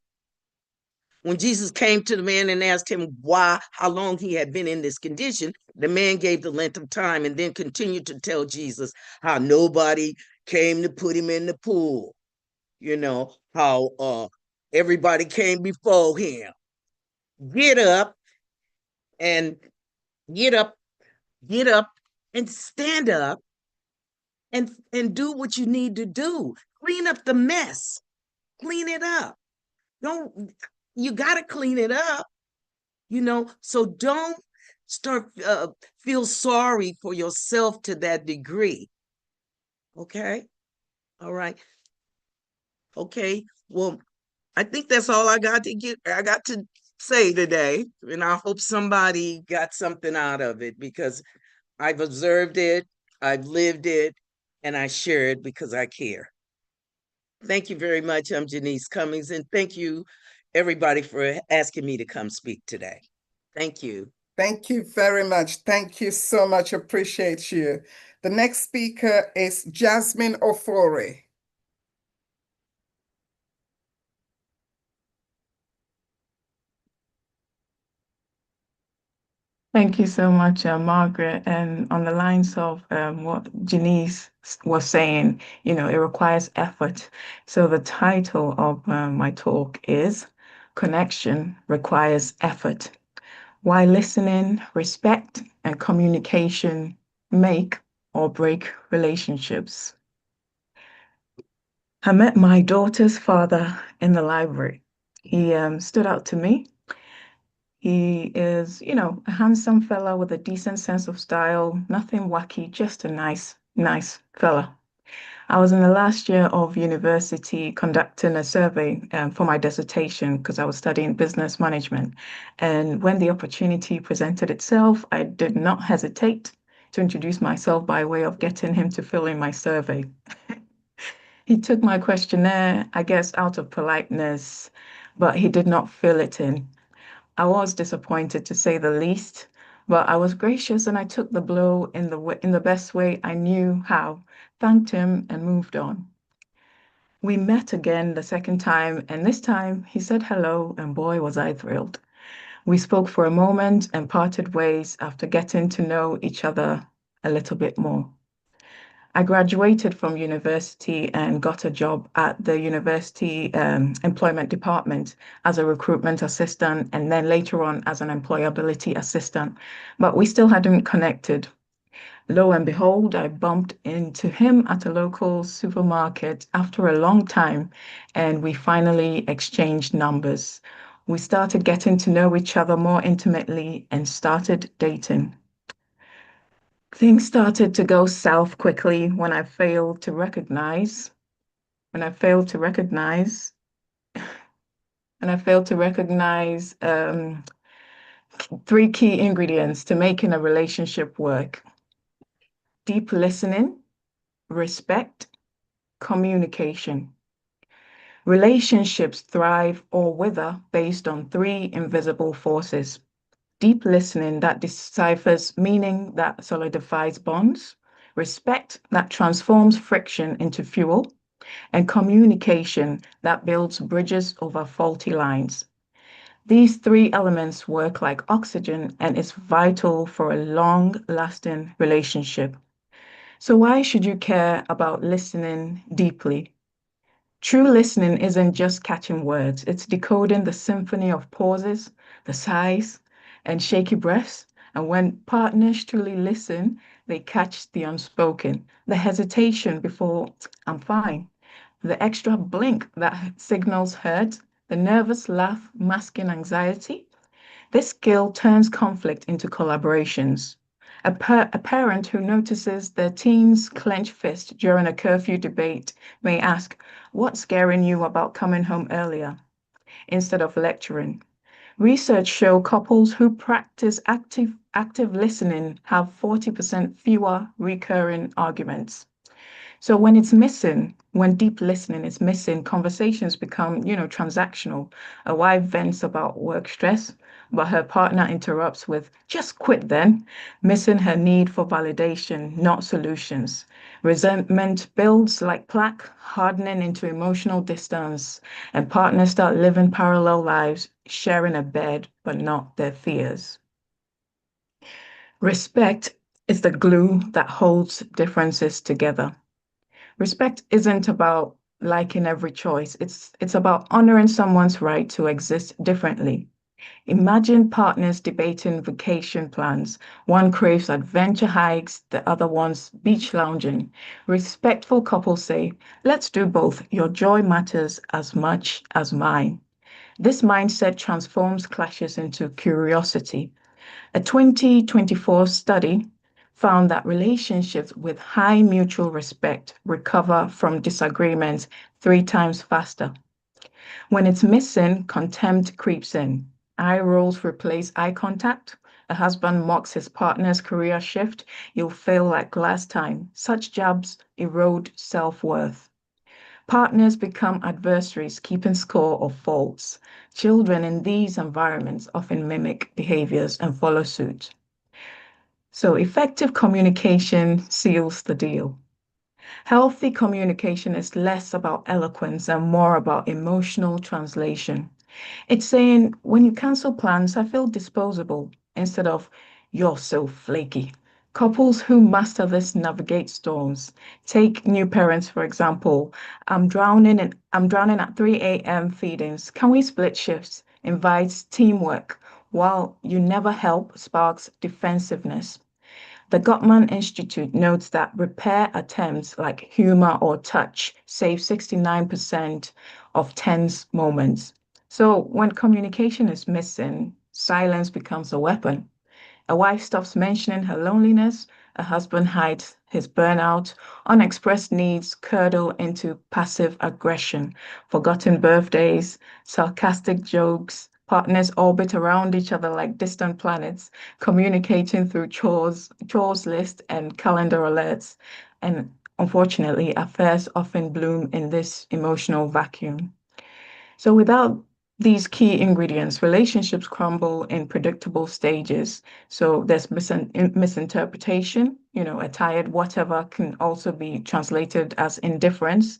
When Jesus came to the man and asked him how long he had been in this condition, the man gave the length of time and then continued to tell Jesus how nobody came to put him in the pool. You know, how everybody came before him. Get up and get up and stand up and do what you need to do. Clean up the mess. Clean it up. You got to clean it up. You know, so don't start feel sorry for yourself to that degree. Okay. All right. Okay. Well, I think that's all I got to say today. And I hope somebody got something out of it because I've observed it, I've lived it, and I share it because I care. Thank you very much. I'm Janice Cummings, and thank you everybody for asking me to come speak today. Thank you.
Thank you very much. Thank you so much. Appreciate you. The next speaker is Jasmine Thorli.
Thank you so much, Margaret. And on the lines of what Janice was saying, it requires effort. So the title of my talk is Connection Requires Effort. Why listening, respect, and communication make or break relationships. I met my daughter's father in the library. He stood out to me. He is, a handsome fella with a decent sense of style, nothing wacky, just a nice fella. I was in the last year of university conducting a survey for my dissertation because I was studying business management. And when the opportunity presented itself, I did not hesitate to introduce myself by way of getting him to fill in my survey. He took my questionnaire, I guess, out of politeness, but he did not fill it in. I was disappointed to say the least, but I was gracious and I took the blow in the best way I knew how, thanked him and moved on. We met again the second time, and this time he said hello, and boy, was I thrilled. We spoke for a moment and parted ways after getting to know each other a little bit more. I graduated from university and got a job at the university employment department as a recruitment assistant and then later on as an employability assistant. But we still hadn't connected. Lo and behold, I bumped into him at a local supermarket after a long time and we finally exchanged numbers. We started getting to know each other more intimately and started dating. Things started to go south quickly when I failed to recognize, when I failed to recognize, and I failed to recognize three key ingredients to making a relationship work: deep listening, respect, communication. Relationships thrive or wither based on three invisible forces: deep listening that deciphers meaning that solidifies bonds, respect that transforms friction into fuel, and communication that builds bridges over faulty lines. These three elements work like oxygen and is vital for a long-lasting relationship. So why should you care about listening deeply? True listening isn't just catching words, it's decoding the symphony of pauses, the sighs, and shaky breaths. And when partners truly listen, they catch the unspoken, the hesitation before "I'm fine," the extra blink that signals hurt, the nervous laugh masking anxiety. This skill turns conflict into collaborations. A parent who notices their teen's clenched fist during a curfew debate may ask, "What's scaring you about coming home earlier?" instead of lecturing. Research show couples who practice active listening have 40% fewer recurring arguments. So when it's missing, when deep listening is missing, conversations become, transactional. A wife vents about work stress, but her partner interrupts with, "Just quit then," missing her need for validation, not solutions. Resentment builds like plaque, hardening into emotional distance, and partners start living parallel lives, sharing a bed, but not their fears. Respect is the glue that holds differences together. Respect isn't about liking every choice. It's about honoring someone's right to exist differently. Imagine partners debating vacation plans. One craves adventure hikes, the other wants beach lounging. Respectful couples say, "Let's do both. Your joy matters as much as mine." This mindset transforms clashes into curiosity. A 2024 study found that relationships with high mutual respect recover from disagreements 3 times faster. When it's missing, contempt creeps in. Eye rolls replace eye contact. A husband mocks his partner's career shift. "You'll fail like last time." Such jabs erode self-worth. Partners become adversaries, keeping score of faults. Children in these environments often mimic behaviors and follow suit. So effective communication seals the deal. Healthy communication is less about eloquence and more about emotional translation. It's saying, "When you cancel plans, I feel disposable," instead of, You're so flaky. Couples who master this navigate storms. Take new parents, for example. I'm drowning at 3 a.m. feedings. Can we split shifts? Invites teamwork, while you never help sparks defensiveness. The Gottman Institute notes that repair attempts like humor or touch save 69% of tense moments. So when communication is missing, silence becomes a weapon. A wife stops mentioning her loneliness, a husband hides his burnout, unexpressed needs curdle into passive aggression, forgotten birthdays, sarcastic jokes, partners orbit around each other like distant planets, communicating through chores list and calendar alerts. And unfortunately, affairs often bloom in this emotional vacuum. So without these key ingredients, relationships crumble in predictable stages. So there's misinterpretation, a tired whatever can also be translated as indifference.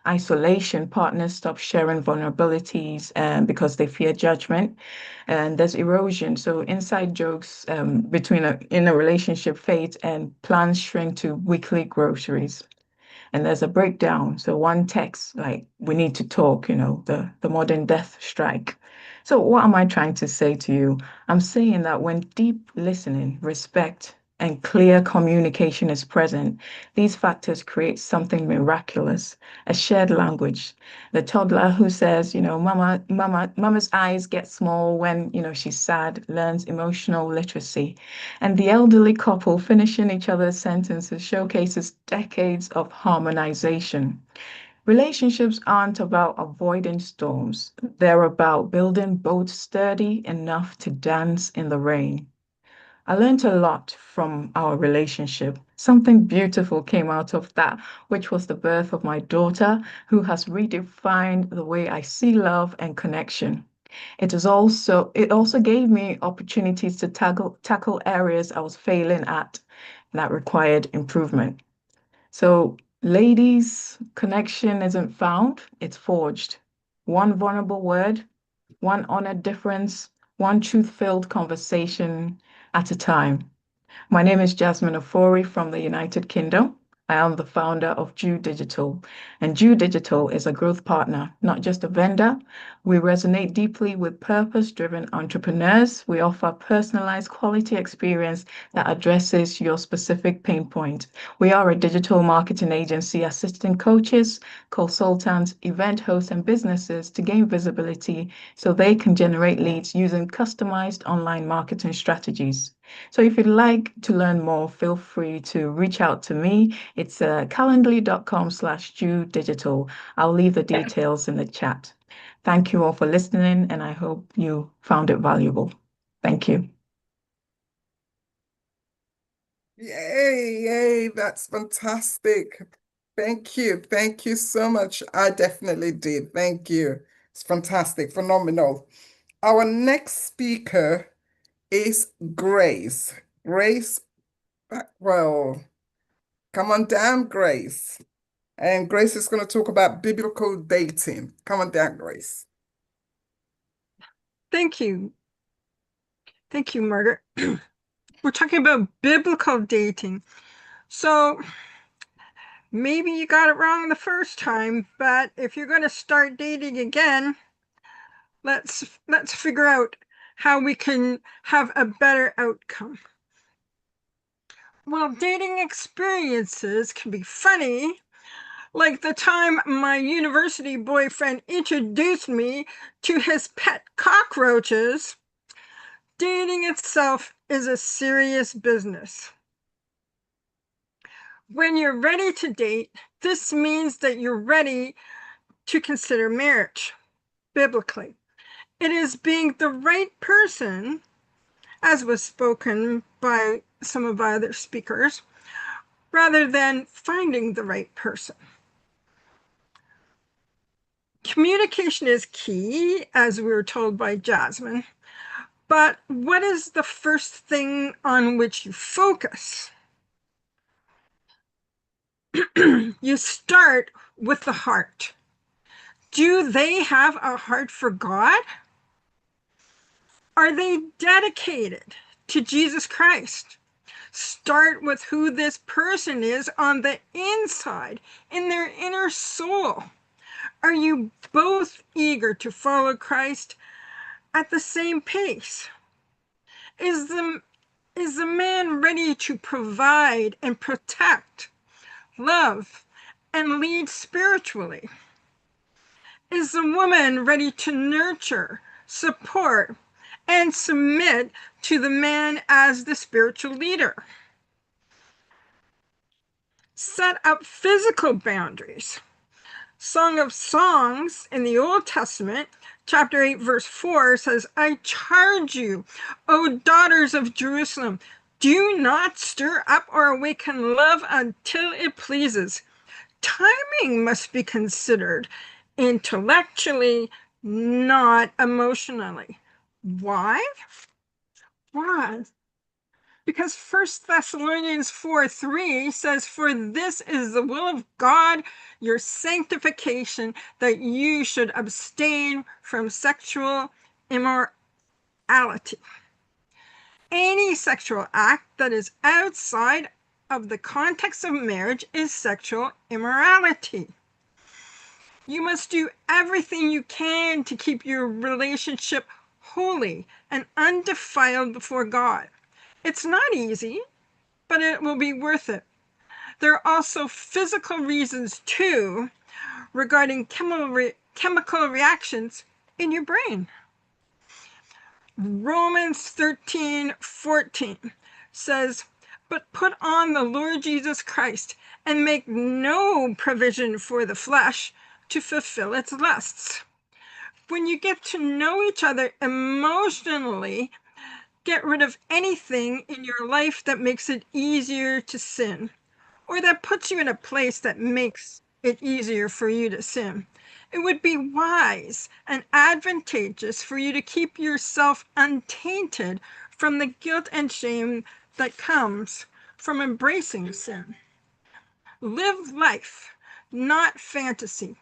Isolation, partners stop sharing vulnerabilities because they fear judgment. And there's erosion. So inside jokes in a relationship fade and plans shrink to weekly groceries, and there's a breakdown. So one text, like, we need to talk, the modern death strike. So what am I trying to say to you? I'm saying that when deep listening, respect, and clear communication is present, these factors create something miraculous, a shared language. The toddler who says, mama's eyes get small when, she's sad, learns emotional literacy. And the elderly couple finishing each other's sentences showcases decades of harmonization. Relationships aren't about avoiding storms, they're about building boats sturdy enough to dance in the rain. I learned a lot from our relationship. Something beautiful came out of that, which was the birth of my daughter, who has redefined the way I see love and connection. It also gave me opportunities to tackle areas I was failing at that required improvement. So, ladies, connection isn't found, it's forged. One vulnerable word, one honored difference, one truth-filled conversation at a time. My name is Jasmine Ofori from the United Kingdom. I am the founder of Jew Digital, and Jew Digital is a growth partner, not just a vendor. We resonate deeply with purpose-driven entrepreneurs. We offer personalized quality experience that addresses your specific pain point. We are a digital marketing agency assisting coaches, consultants, event hosts, and businesses to gain visibility so they can generate leads using customized online marketing strategies. So if you'd like to learn more, feel free to reach out to me. It's calendly.com/Jew Digital. I'll leave the details in the chat. Thank you all for listening, and I hope you found it valuable. Thank you.
Yay, that's fantastic. Thank you. Thank you so much. I definitely did. Thank you. It's fantastic, phenomenal. Our next speaker is Grace. Grace Blackwell. Come on down, Grace. And Grace is going to talk about biblical dating. Come on down, Grace.
Thank you. Thank you, Margaret. We're talking about biblical dating. So maybe you got it wrong the first time, but if you're going to start dating again, let's figure out how we can have a better outcome. Well, dating experiences can be funny, like the time my university boyfriend introduced me to his pet cockroaches. Dating itself is a serious business. When you're ready to date, this means that you're ready to consider marriage biblically. It is being the right person, as was spoken by some of our other speakers, rather than finding the right person. Communication is key, as we were told by Jasmine, but what is the first thing on which you focus? You start with the heart. Do they have a heart for God? Are they dedicated to Jesus Christ. Start with who this person is on the inside, in their inner soul. Are you both eager to follow Christ at the same pace? Is the man ready to provide and protect, love, and lead spiritually? Is the woman ready to nurture, support, and submit to the man as the spiritual leader? Set up physical boundaries. Song of Songs in the Old Testament, chapter 8, verse 4 says, I charge you, O daughters of Jerusalem, do not stir up or awaken love until it pleases. Timing must be considered intellectually, not emotionally. Why? Why? Because 1 Thessalonians 4:3 says, for this is the will of God, your sanctification, that you should abstain from sexual immorality. Any sexual act that is outside of the context of marriage is sexual immorality. You must do everything you can to keep your relationship holy and undefiled before God. It's not easy, but it will be worth it. There are also physical reasons too regarding chemical reactions in your brain. Romans 13:14 says, but put on the Lord Jesus Christ and make no provision for the flesh to fulfill its lusts. When you get to know each other emotionally, get rid of anything in your life that makes it easier to sin, or that puts you in a place that makes it easier for you to sin. It would be wise and advantageous for you to keep yourself untainted from the guilt and shame that comes from embracing sin. Live life, not fantasy.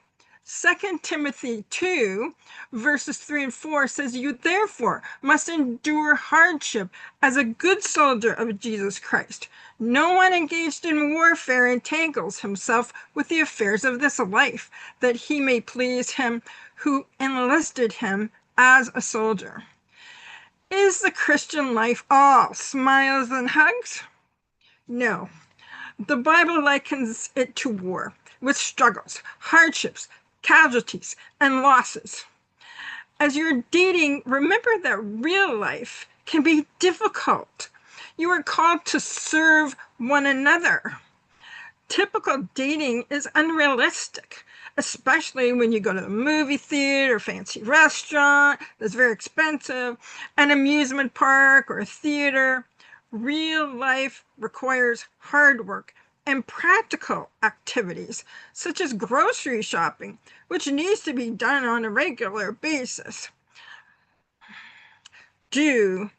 2 Timothy 2, verses 3 and 4 says, you therefore must endure hardship as a good soldier of Jesus Christ. No one engaged in warfare entangles himself with the affairs of this life, that he may please him who enlisted him as a soldier. Is the Christian life all smiles and hugs? No. The Bible likens it to war, with struggles, hardships, casualties, and losses. As you're dating, remember that real life can be difficult. You are called to serve one another. Typical dating is unrealistic, especially when you go to the movie theater, fancy restaurant that's very expensive, an amusement park or a theater. Real life requires hard work and practical activities, such as grocery shopping, which needs to be done on a regular basis. Do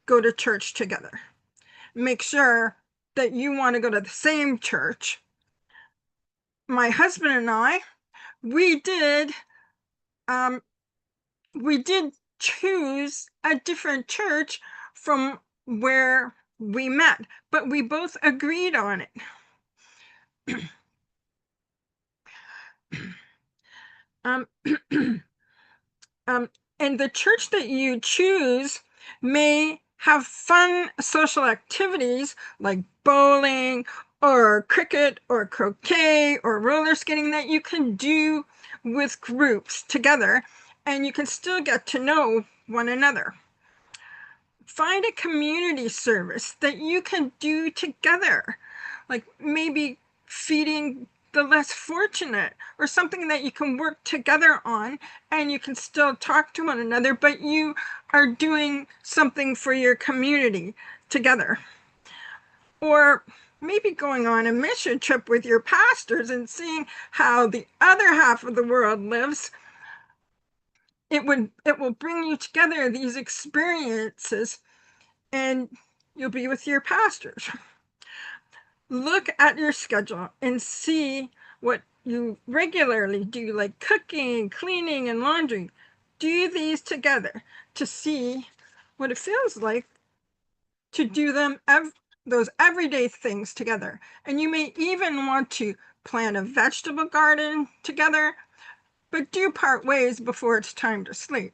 go to church together. Make sure that you want to go to the same church. My husband and I, we did choose a different church from where we met, but we both agreed on it. And the church that you choose may have fun social activities like bowling or cricket or croquet or roller skating that you can do with groups together, and you can still get to know one another. Find a community service that you can do together, like maybe feeding the less fortunate, or something that you can work together on, and you can still talk to one another, but you are doing something for your community together. Or maybe going on a mission trip with your pastors and seeing how the other half of the world lives. It will bring you together, these experiences, and you'll be with your pastors. Look at your schedule and see what you regularly do, like cooking, cleaning, and laundry. Do these together to see what it feels like to do those everyday things together. And you may even want to plant a vegetable garden together, but do part ways before it's time to sleep.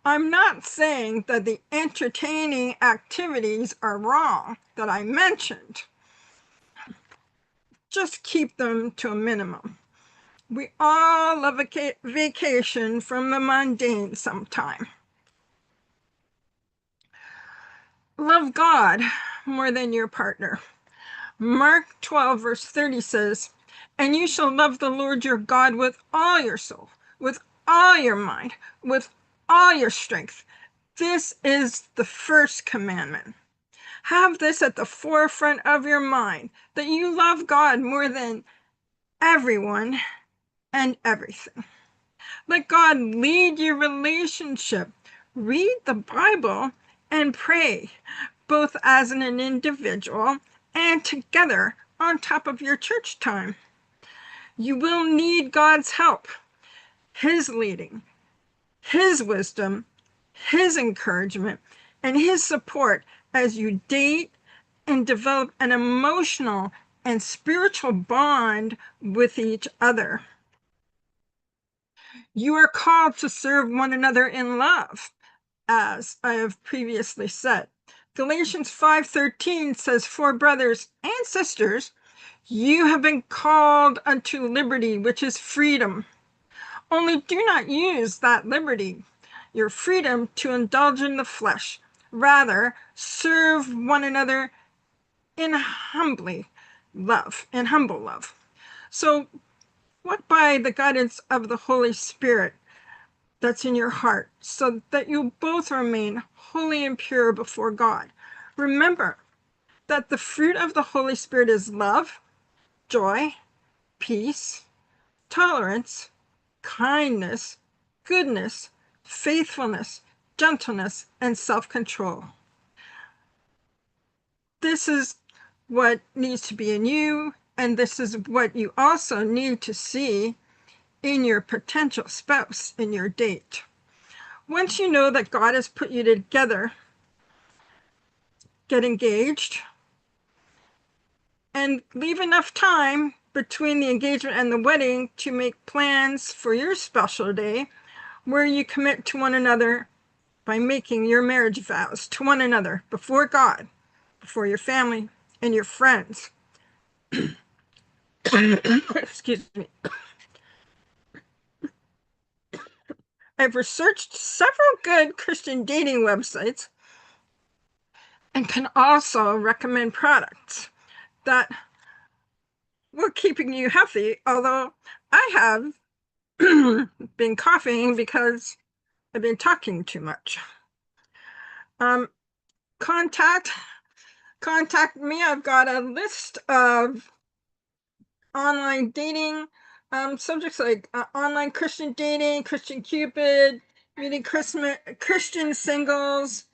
I'm not saying that the entertaining activities are wrong that I mentioned. Just keep them to a minimum. We all love a vacation from the mundane sometime. Love God more than your partner. Mark 12, verse 30 says, "And you shall love the Lord your God with all your soul, with all your mind, with all your strength." This is the first commandment. Have this at the forefront of your mind, that you love God more than everyone and everything. Let God lead your relationship. Read the Bible and pray, both as an individual and together on top of your church time. You will need God's help, His leading, His wisdom, His encouragement, and His support as you date and develop an emotional and spiritual bond with each other. You are called to serve one another in love, as I have previously said. Galatians 5:13 says, "For brothers and sisters, you have been called unto liberty, which is freedom. Only do not use that liberty, your freedom, to indulge in the flesh. Rather, serve one another in humble love." So walk by the guidance of the Holy Spirit that's in your heart, so that you both remain holy and pure before God. Remember that the fruit of the Holy Spirit is love, joy, peace, tolerance, kindness, goodness, faithfulness, gentleness, and self-control. This is what needs to be in you, and this is what you also need to see in your potential spouse, in your date. Once you know that God has put you together, get engaged and leave enough time between the engagement and the wedding to make plans for your special day where you commit to one another by making your marriage vows to one another before God, before your family and your friends. Excuse me. I've researched several good Christian dating websites and can also recommend products that will keeping you healthy, although I have been coughing because I've been talking too much. Contact me. I've got a list of online dating subjects like online Christian dating, Christian Cupid, meeting Christian singles,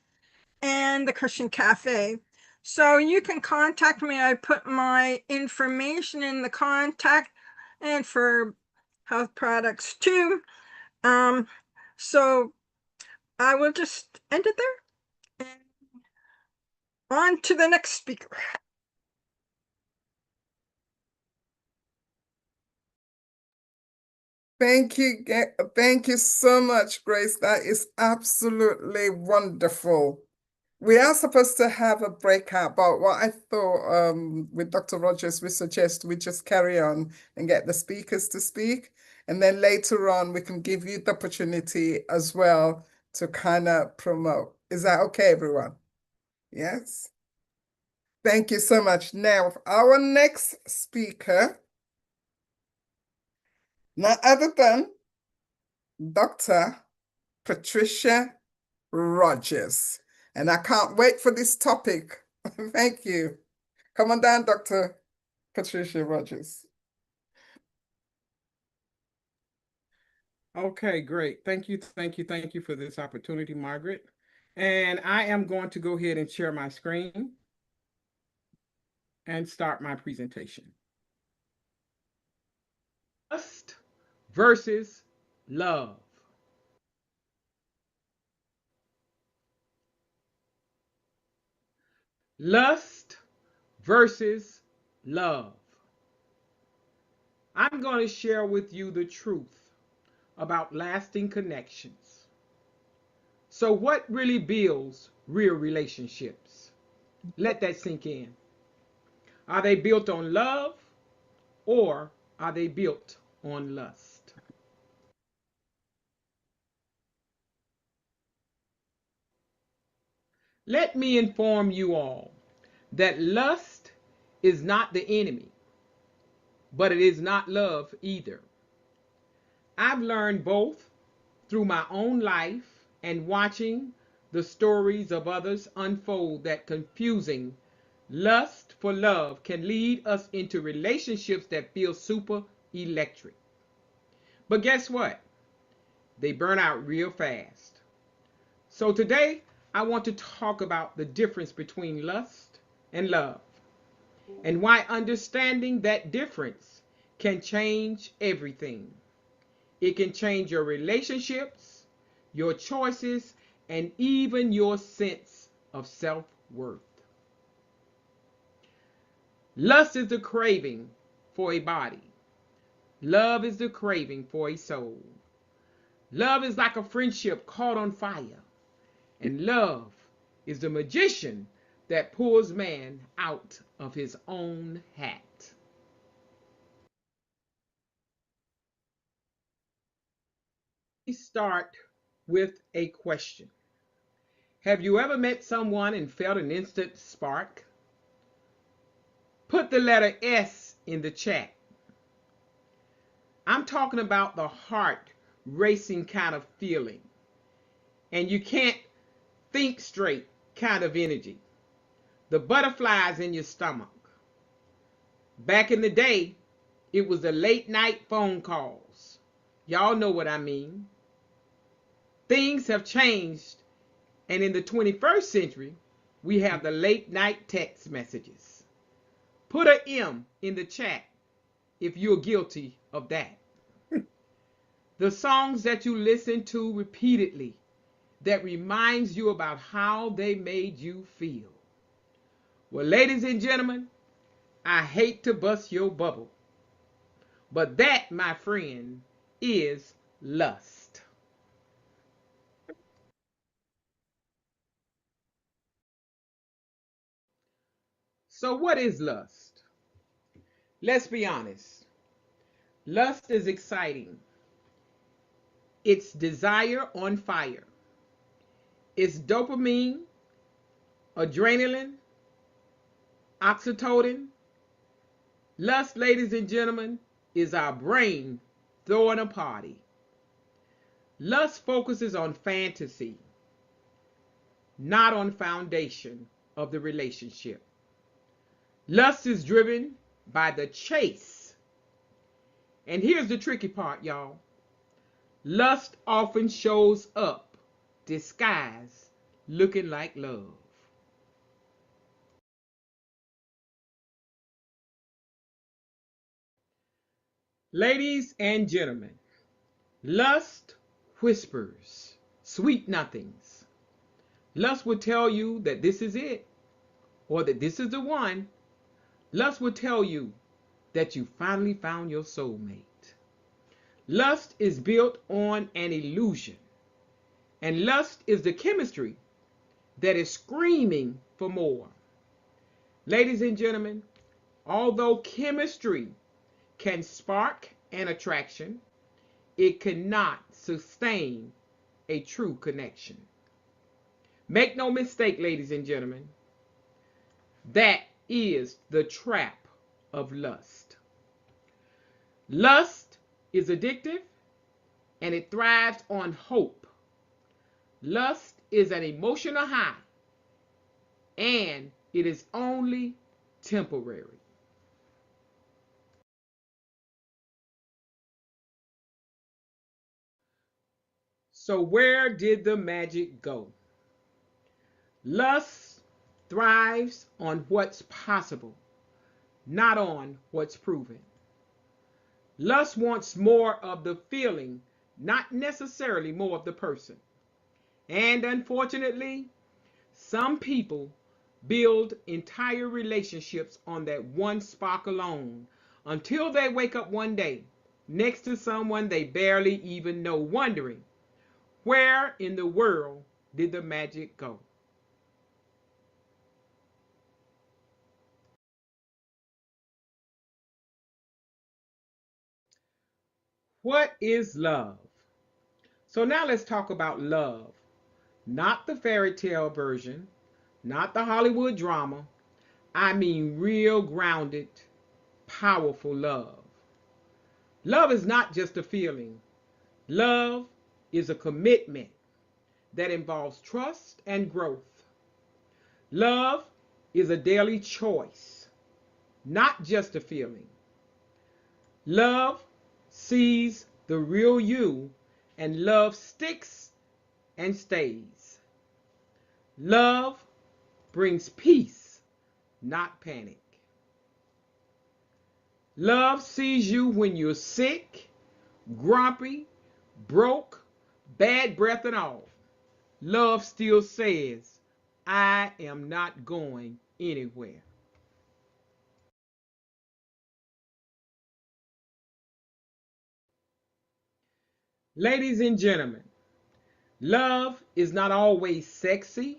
and the Christian Cafe. So you can contact me. I put my information in the contact and for health products too. So I will just end it there. And on to the next speaker.
Thank you so much, Grace. That is absolutely wonderful. We are supposed to have a breakout, but what I thought with Dr. Rogers, we suggest we just carry on and get the speakers to speak. And then later on, we can give you the opportunity as well to kind of promote. Is that okay, everyone? Yes? Thank you so much. Now, our next speaker, none other than Dr. Patricia Rogers. And I can't wait for this topic. Thank you. Come on down, Dr. Patricia Rogers.
Okay, great. Thank you for this opportunity, Margaret. And I am going to go ahead and share my screen and start my presentation. Lust versus love. Lust versus love. I'm going to share with you the truth about lasting connections. So, what really builds real relationships? Let that sink in. Are they built on love or are they built on lust? Let me inform you all that lust is not the enemy, but it is not love either. I've learned both through my own life and watching the stories of others unfold that confusing lust for love can lead us into relationships that feel super electric. But guess what? They burn out real fast. So today, I want to talk about the difference between lust and love and why understanding that difference can change everything. It can change your relationships, your choices, and even your sense of self-worth. Lust is the craving for a body. Love is the craving for a soul. Love is like a friendship caught on fire. And love is the magician that pulls man out of his own hat. We start with a question. Have you ever met someone and felt an instant spark? Put the letter S in the chat. I'm talking about the heart racing kind of feeling, and you can't think straight kind of energy. The butterflies in your stomach. Back in the day, it was the late night phone calls. Y'all know what I mean. Things have changed, and in the 21st century, we have the late night text messages. Put a M in the chat if you're guilty of that. The songs that you listen to repeatedly that reminds you about how they made you feel. Well, ladies and gentlemen, I hate to bust your bubble, but that, my friend, is lust. So what is lust? Let's be honest. Lust is exciting. It's desire on fire. It's dopamine, adrenaline, oxytocin. Lust, ladies and gentlemen, is our brain throwing a party. Lust focuses on fantasy, not on foundation of the relationship. Lust is driven by the chase. And here's the tricky part, y'all. Lust often shows up disguised, looking like love. Ladies and gentlemen, lust whispers sweet nothings. Lust will tell you that this is it, or that this is the one. Lust will tell you that you finally found your soulmate. Lust is built on an illusion, and lust is the chemistry that is screaming for more. Ladies and gentlemen, although chemistry can spark an attraction, it cannot sustain a true connection. Make no mistake, ladies and gentlemen, that is the trap of lust. Lust is addictive and it thrives on hope. Lust is an emotional high and it is only temporary. So where did the magic go? Lust thrives on what's possible, not on what's proven. Lust wants more of the feeling, not necessarily more of the person. And unfortunately, some people build entire relationships on that one spark alone until they wake up one day next to someone they barely even know, wondering, where in the world did the magic go? What is love? So now let's talk about love. Not the fairy tale version, not the Hollywood drama. I mean real grounded, powerful love. Love is not just a feeling. Love is a commitment that involves trust and growth. Love is a daily choice, not just a feeling. Love sees the real you, and love sticks and stays. Love brings peace, not panic. Love sees you when you're sick, grumpy, broke, bad breath and all. Love still says, I am not going anywhere. Ladies and gentlemen, love is not always sexy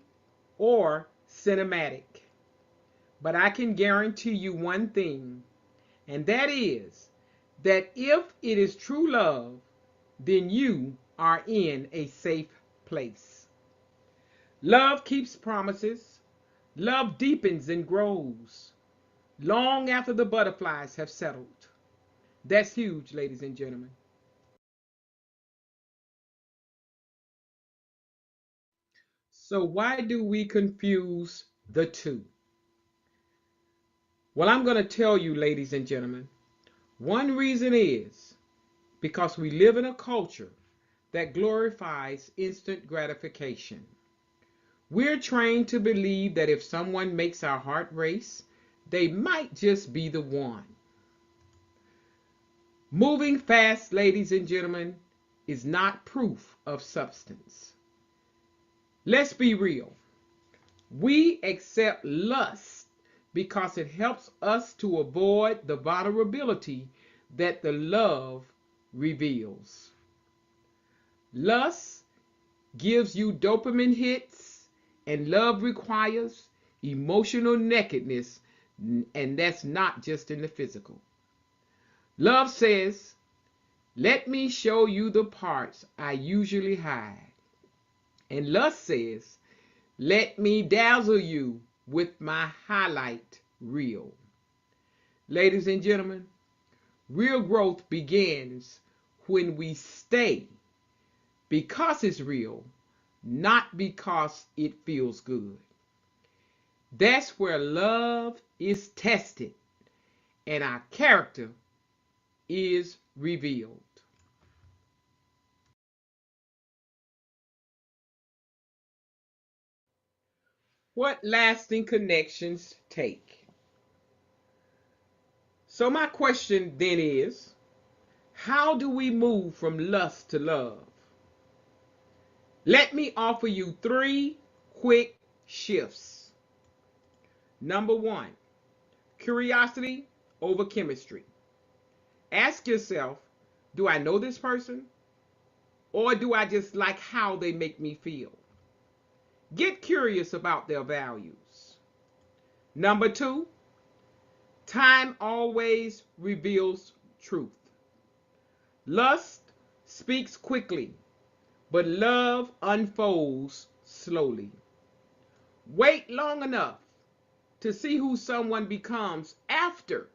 or cinematic, but I can guarantee you one thing, and that is that if it is true love, then you are in a safe place. Love keeps promises. Love deepens and grows long after the butterflies have settled. That's huge, ladies and gentlemen. So why do we confuse the two? Well, I'm going to tell you, ladies and gentlemen, one reason is because we live in a culture that glorifies instant gratification. We're trained to believe that if someone makes our heart race, they might just be the one. Moving fast, ladies and gentlemen, is not proof of substance. Let's be real. We accept lust because it helps us to avoid the vulnerability that the love reveals. Lust gives you dopamine hits, and love requires emotional nakedness, and that's not just in the physical. Love says, let me show you the parts I usually hide. And lust says, let me dazzle you with my highlight reel. Ladies and gentlemen, real growth begins when we stay because it's real, not because it feels good. That's where love is tested and our character is revealed. What lasting connections take? So my question then is, how do we move from lust to love? Let me offer you 3 quick shifts. Number 1, curiosity over chemistry. Ask yourself, do I know this person? Or do I just like how they make me feel? Get curious about their values. Number 2, time always reveals truth. Lust speaks quickly, but love unfolds slowly. Wait long enough to see who someone becomes after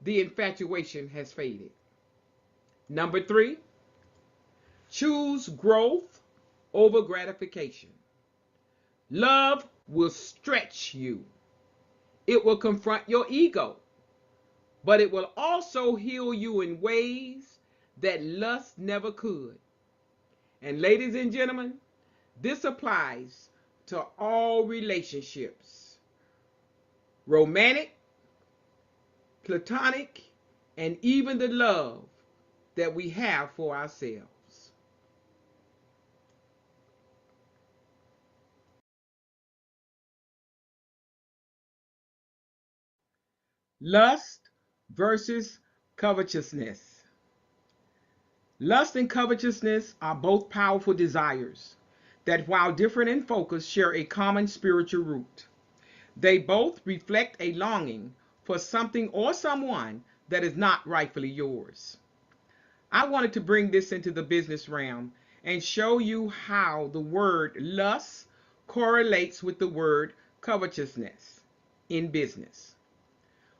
the infatuation has faded. Number 3, choose growth over gratification. Love will stretch you. It will confront your ego, but it will also heal you in ways that lust never could. And ladies and gentlemen, this applies to all relationships, romantic, platonic, and even the love that we have for ourselves. Lust versus covetousness. Lust and covetousness are both powerful desires that, while different in focus, share a common spiritual root. They both reflect a longing for something or someone that is not rightfully yours. I wanted to bring this into the business realm and show you how the word lust correlates with the word covetousness in business.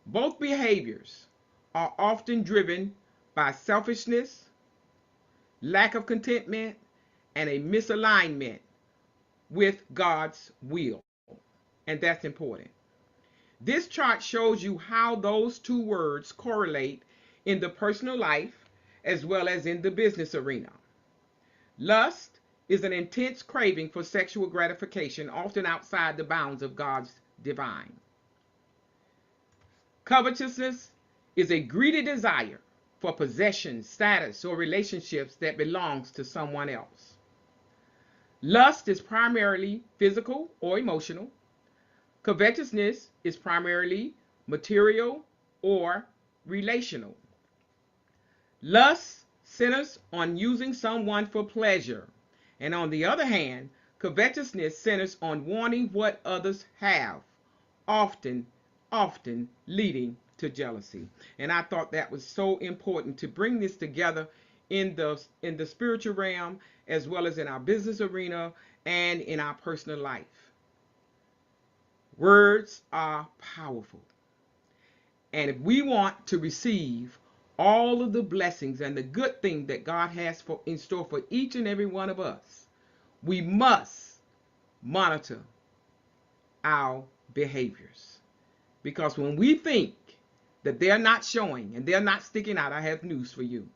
Both behaviors are often driven by selfishness, lack of contentment, and a misalignment with God's will. And that's important. This chart shows you how those two words correlate in the personal life as well as in the business arena. Lust is an intense craving for sexual gratification, often outside the bounds of God's divine. Covetousness is a greedy desire for possession, status, or relationships that belongs to someone else. Lust is primarily physical or emotional. Covetousness is primarily material or relational. Lust centers on using someone for pleasure, and on the other hand, covetousness centers on wanting what others have, often leading to jealousy. And I thought that was so important to bring this together in the spiritual realm as well as in our business arena and in our personal life. Words are powerful. And if we want to receive all of the blessings and the good thing that God has in store for each and every one of us, we must monitor our behaviors. Because when we think that they're not showing and they're not sticking out, I have news for you.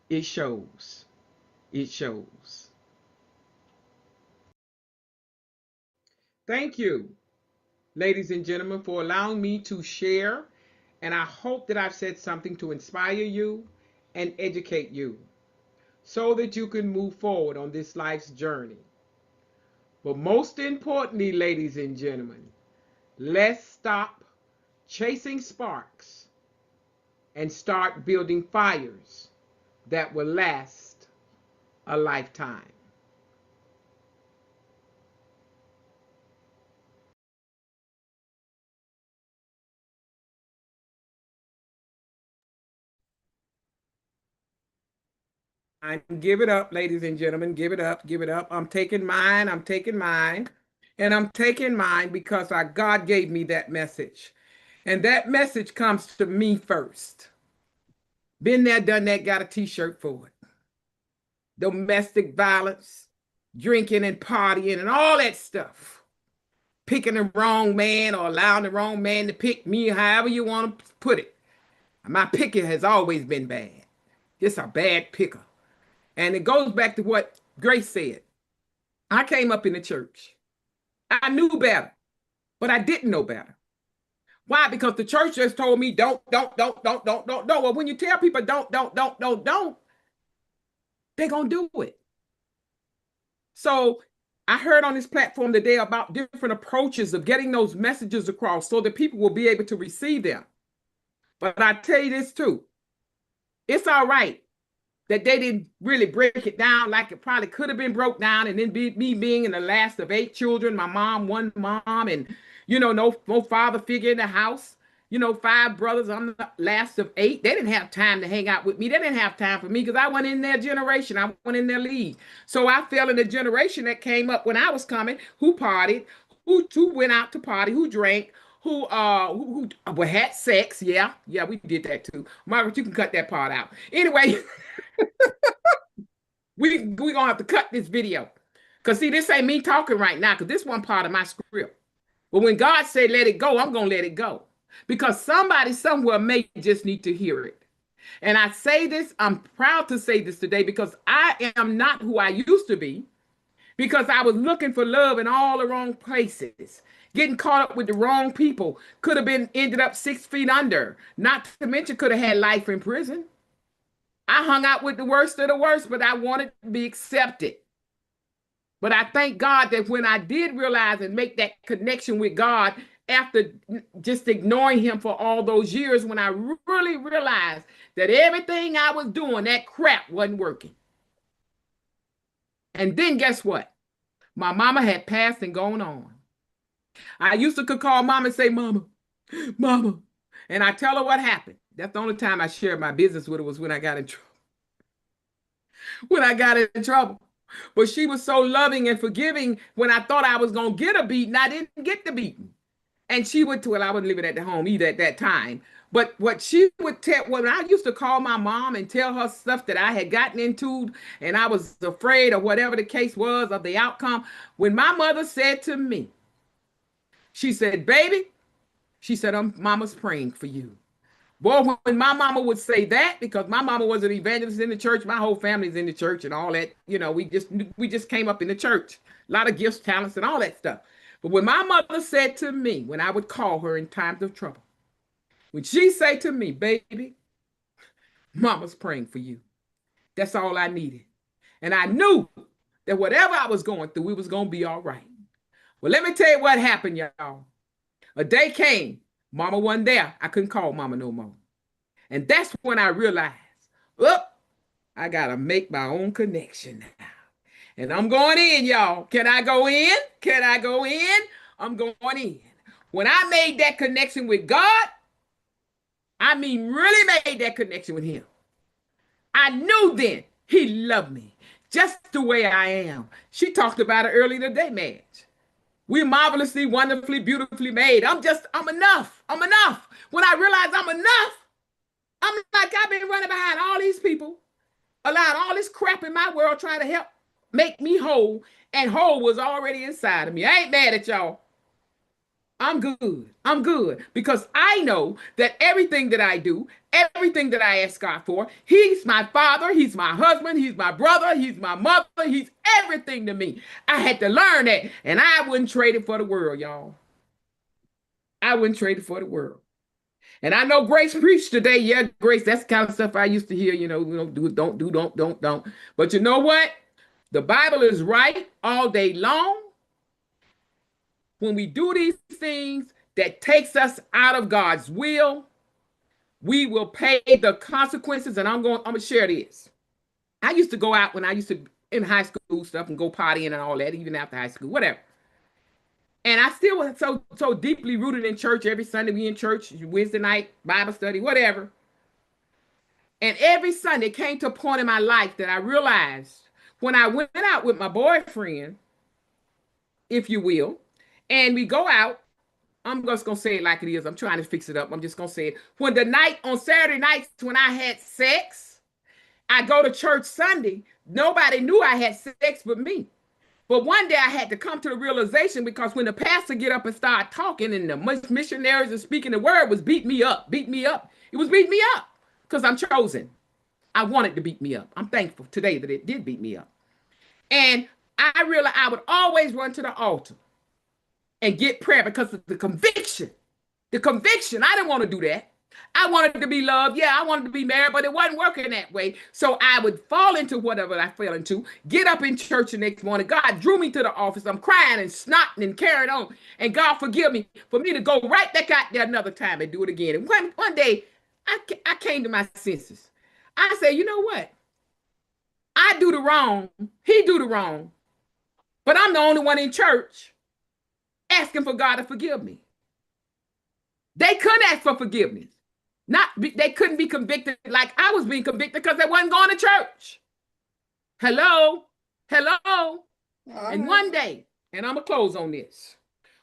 It shows. It shows. Thank you, ladies and gentlemen, for allowing me to share. And I hope that I've said something to inspire you and educate you so that you can move forward on this life's journey. But most importantly, ladies and gentlemen, let's stop chasing sparks and start building fires that will last a lifetime. Give it up, ladies and gentlemen. Give it up. Give it up. I'm taking mine. I'm taking mine. And I'm taking mine because God gave me that message. And that message comes to me first. Been there, done that, got a t-shirt for it. Domestic violence, drinking and partying and all that stuff. Picking the wrong man or allowing the wrong man to pick me, however you want to put it. My picking has always been bad. Just a bad picker. And it goes back to what Grace said. I came up in the church. I knew better, but I didn't know better. Why? Because the church just told me don't. Well, when you tell people don't, they're going to do it. So I heard on this platform today about different approaches of getting those messages across so that people will be able to receive them. But I tell you this too. It's all right that they didn't really break it down like it probably could have been broke down. And then me being in the last of 8 children, my mom, one mom, and, no father figure in the house, 5 brothers. I'm the last of 8. They didn't have time to hang out with me. They didn't have time for me because I went in their generation. I went in their league. So I fell in the generation that came up when I was coming, who partied, who went out to party, who drank, who had sex. Yeah, we did that too. Margaret, you can cut that part out. Anyway, we gonna have to cut this video. Because see, this ain't me talking right now, because this one part of my script. But when God said let it go, I'm gonna let it go. Because somebody somewhere may just need to hear it. And I say this, I'm proud to say this today because I am not who I used to be. Because I was looking for love in all the wrong places, getting caught up with the wrong people, could have ended up 6 feet under, not to mention could have had life in prison. I hung out with the worst of the worst, but I wanted to be accepted. But I thank God that when I did realize and make that connection with God after just ignoring him for all those years, when I really realized that everything I was doing, that crap wasn't working. And then guess what? My mama had passed and gone on. I used to could call mom and say, Mama, Mama. And I tell her what happened. That's the only time I shared my business with her, was when I got in trouble. When I got in trouble. But she was so loving and forgiving. When I thought I was going to get a beating, I didn't get the beating. And she would, well, I wasn't living at the home either at that time. But what she would tell, when I used to call my mom and tell her stuff that I had gotten into, and I was afraid of whatever the case was, of the outcome, when my mother said to me, she said, baby, she said, mama's praying for you. Boy, when my mama would say that, because my mama was an evangelist in the church, my whole family's in the church and all that, you know, we just came up in the church, a lot of gifts, talents, and all that stuff. But when my mother said to me, when I would call her in times of trouble, when she say to me, baby, mama's praying for you. That's all I needed. And I knew that whatever I was going through, it was going to be all right. Well, let me tell you what happened, y'all. A day came, mama wasn't there. I couldn't call mama no more. And that's when I realized, oh, I got to make my own connection now. And I'm going in, y'all. Can I go in? Can I go in? I'm going in. When I made that connection with God, I mean, really made that connection with him, I knew then he loved me just the way I am. She talked about it earlier today, Madge. We're marvelously, wonderfully, beautifully made. I'm enough. I'm enough. When I realize I'm enough, I'm like, I've been running behind all these people, allowed all this crap in my world trying to help make me whole, and whole was already inside of me. I ain't mad at y'all. I'm good. I'm good, because I know that everything that I do, everything that I ask God for, he's my father, he's my husband, he's my brother, he's my mother, he's everything to me. I had to learn that, and I wouldn't trade it for the world, y'all. I wouldn't trade it for the world. And I know Grace preached today. Yeah, Grace, that's the kind of stuff I used to hear, don't. But you know what? The Bible is right all day long. When we do these things that takes us out of God's will, we will pay the consequences. And I'm going to share this. I used to go out when I used to in high school stuff and go partying and all that, even after high school, whatever. And I still was so deeply rooted in church. Every Sunday we in church, Wednesday night, Bible study, whatever. And every Sunday came to a point in my life that I realized when I went out with my boyfriend, if you will, and we go out, I'm just going to say it like it is. I'm trying to fix it up. I'm just going to say it. When the night on Saturday nights when I had sex, I go to church Sunday. Nobody knew I had sex but me. But one day I had to come to the realization, because when the pastor get up and start talking and the missionaries and speaking the word was beat me up. It was beat me up because I'm chosen. I wanted to beat me up. I'm thankful today that it did beat me up. And I realized I would always run to the altar and get prayer because of the conviction. The conviction. I didn't want to do that. I wanted to be loved. Yeah, I wanted to be married, but it wasn't working that way. So I would fall into whatever I fell into, get up in church the next morning. God drew me to the office. I'm crying and snotting and carrying on. And God forgive me for me to go right back out there another time and do it again. And one day, I came to my senses. I said, you know what? I do the wrong. He do the wrong. But I'm the only one in church asking for God to forgive me. They couldn't ask for forgiveness. They couldn't be convicted like I was being convicted because they wasn't going to church. Hello? And one day, and I'm going to close on this.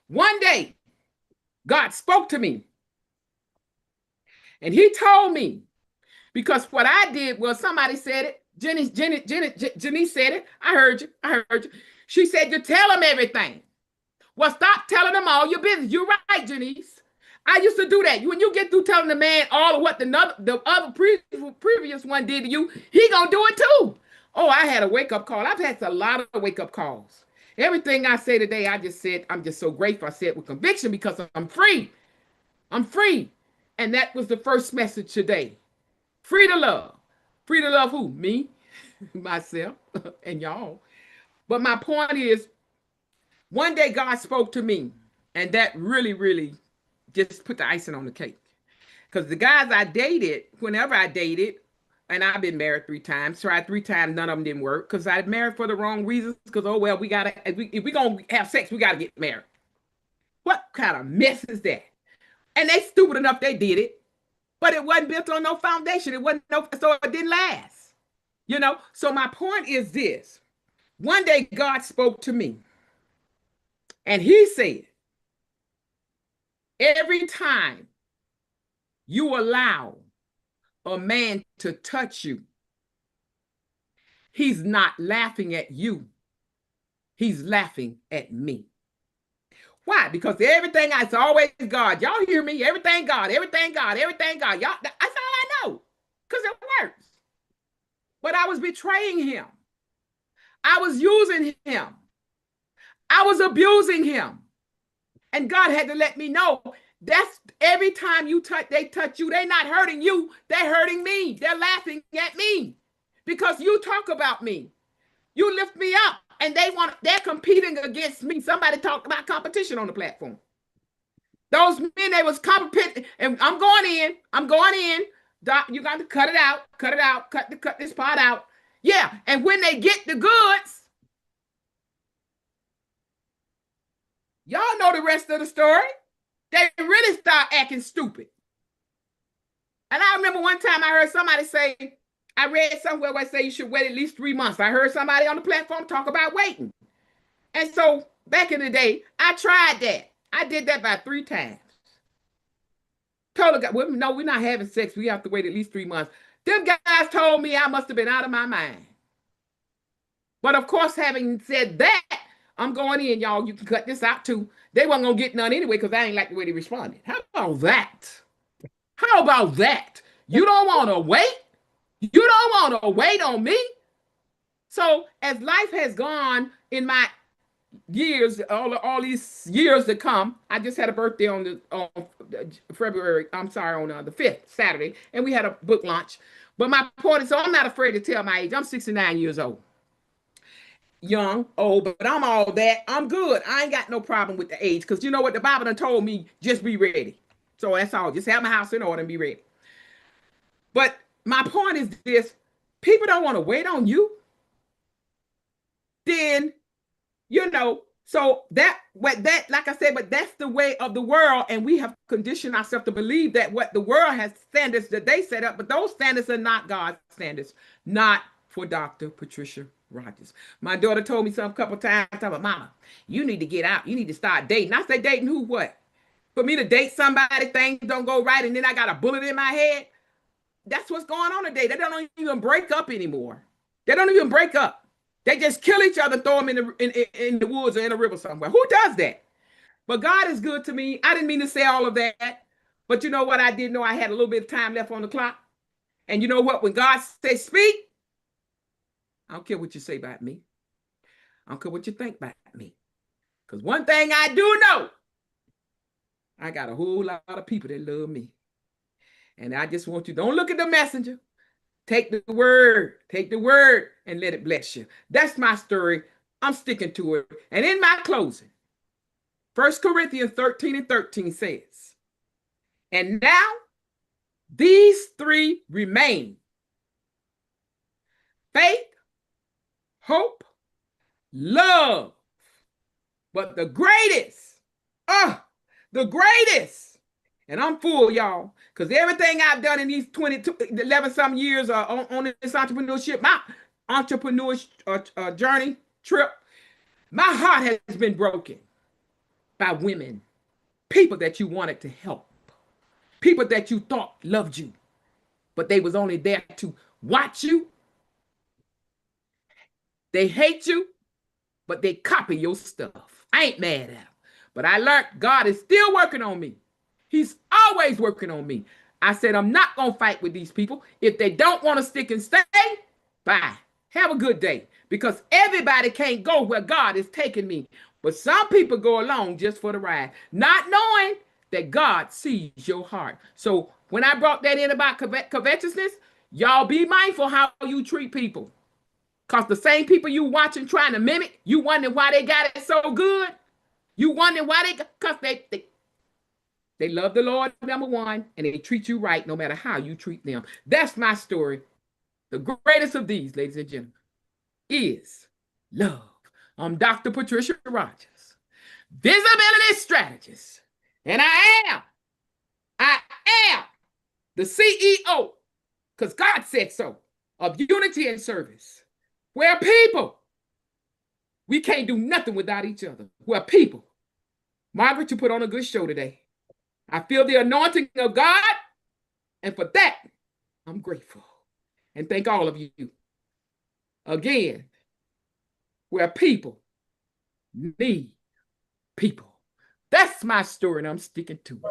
One day, God spoke to me. And he told me, because what I did was, somebody said it. Jenny said it. I heard you. She said, you tell them everything. Well, stop telling them all your business. You're right, Janice. I used to do that. When you get through telling the man all of what the other previous one did to you, he gonna do it too. Oh, I had a wake-up call. I've had a lot of wake-up calls. Everything I say today, I just said, I'm just so grateful. I said it with conviction because I'm free. I'm free. And that was the first message today. Free to love. Free to love who? Me, myself, and y'all. But my point is, one day God spoke to me. And that really, really just put the icing on the cake. Because the guys I dated, whenever I dated, and I've been married 3 times, tried 3 times, none of them didn't work because I married for the wrong reasons. Because, oh, well, if we going to have sex, we got to get married. What kind of mess is that? And they stupid enough, they did it. But it wasn't built on no foundation. So it didn't last. You know? So my point is this. One day God spoke to me. And he said, every time you allow a man to touch you, he's not laughing at you. He's laughing at me. Why? Because everything, it's always God. Y'all hear me? Everything God, everything God, everything God. Y'all, that's all I know. Because it works. But I was betraying him. I was using him. I was abusing him. And God had to let me know that's every time they touch you, they're not hurting you, they're hurting me. They're laughing at me because you talk about me. You lift me up and they're competing against me. Somebody talked about competition on the platform. Those men, they was competing, and I'm going in. Doc, you got to cut it out, cut this part out. Yeah, and when they get the goods, y'all know the rest of the story. They really start acting stupid. And I remember one time I heard somebody say, I read somewhere where it say you should wait at least 3 months. I heard somebody on the platform talk about waiting. And so back in the day, I tried that. I did that about 3 times. Told the guy, well, no, we're not having sex. We have to wait at least 3 months. Them guys told me I must have been out of my mind. But of course, having said that, I'm going in, y'all. You can cut this out too. They weren't going to get none anyway because I ain't like the way they responded. How about that? How about that? You don't want to wait? You don't want to wait on me? So as life has gone in my years, all these years to come, I just had a birthday on the 5th, Saturday, and we had a book launch. But my point is, so I'm not afraid to tell my age. I'm 69 years old. Young, old, but I'm all that. I'm good. I ain't got no problem with the age because you know what the Bible done told me, just be ready. So that's all. Just have my house in order and be ready. But my point is this, people don't want to wait on you. Then, you know, so like I said, but that's the way of the world. And we have conditioned ourselves to believe that what the world has standards that they set up, but those standards are not God's standards, not for Dr. Patricia Rogers. My daughter told me a couple times, Mama, you need to get out. You need to start dating. I say, dating who, what? For me to date somebody, things don't go right, and then I got a bullet in my head. That's what's going on today. They don't even break up anymore. They don't even break up. They just kill each other, throw them in the woods or in a river somewhere. Who does that? But God is good to me. I didn't mean to say all of that. But you know what? I did know I had a little bit of time left on the clock. And you know what? When God says speak, I don't care what you say about me. I don't care what you think about me. Because one thing I do know, I got a whole lot of people that love me. And I just want you, don't look at the messenger. Take the word, and let it bless you. That's my story. I'm sticking to it. And in my closing, 1 Corinthians 13:13 says, and now these 3 remain: faith, hope, love. But the greatest, and I'm full, y'all, because everything I've done in these 11 some years on this entrepreneurship, my entrepreneurship journey, trip, my heart has been broken by women, people that you wanted to help, people that you thought loved you, but they was only there to watch you. They hate you, but they copy your stuff. I ain't mad at them, but I learned God is still working on me. He's always working on me. I said, I'm not going to fight with these people. If they don't want to stick and stay, bye. Have a good day. Because everybody can't go where God is taking me. But some people go along just for the ride, not knowing that God sees your heart. So when I brought that in about covetousness, y'all be mindful how you treat people. Because the same people you watching trying to mimic, you wondering why they got it so good. You wonder why because they love the Lord, number one, and they treat you right no matter how you treat them. That's my story. The greatest of these, ladies and gentlemen, is love. I'm Dr. Patricia Rogers, visibility strategist, and I am the CEO, because God said so, of Unity and Service, where people, we can't do nothing without each other. Where people, Margaret, you put on a good show today. I feel the anointing of God, and for that, I'm grateful. And thank all of you. Again, where people need people. That's my story, and I'm sticking to it.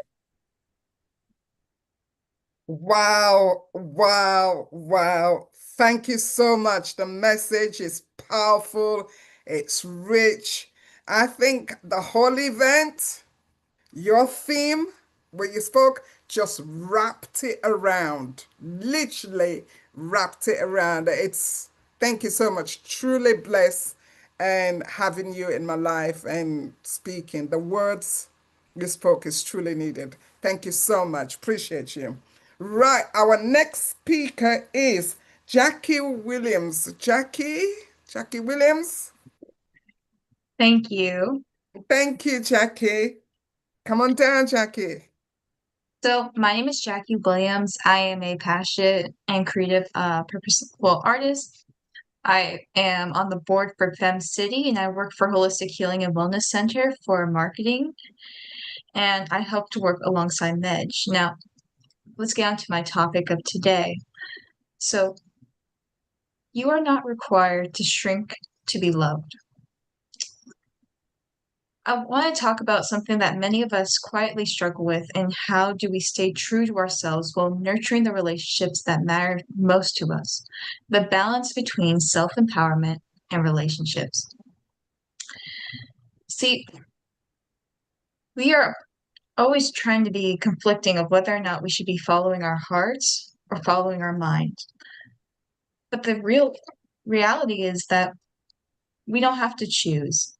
Wow, wow, wow. Thank you so much. The message is powerful, it's rich. I think the whole event, your theme, where you spoke, just wrapped it around, literally wrapped it around. Thank you so much. Truly blessed and having you in my life and speaking. The words you spoke is truly needed. Thank you so much. Appreciate you. Right, our next speaker is Jackie Williams. Jackie Williams.
Thank you.
Thank you, Jackie. Come on down, Jackie.
So my name is Jackie Williams. I am a passionate and creative purposeful artist. I am on the board for Fem City, and I work for Holistic Healing and Wellness Center for marketing. And I help to work alongside Medj. Now, let's get on to my topic of today. So, you are not required to shrink to be loved. I want to talk about something that many of us quietly struggle with, and how do we stay true to ourselves while nurturing the relationships that matter most to us. The balance between self-empowerment and relationships. See, we are always trying to be conflicting of whether or not we should be following our hearts or following our minds. But the real reality is that we don't have to choose.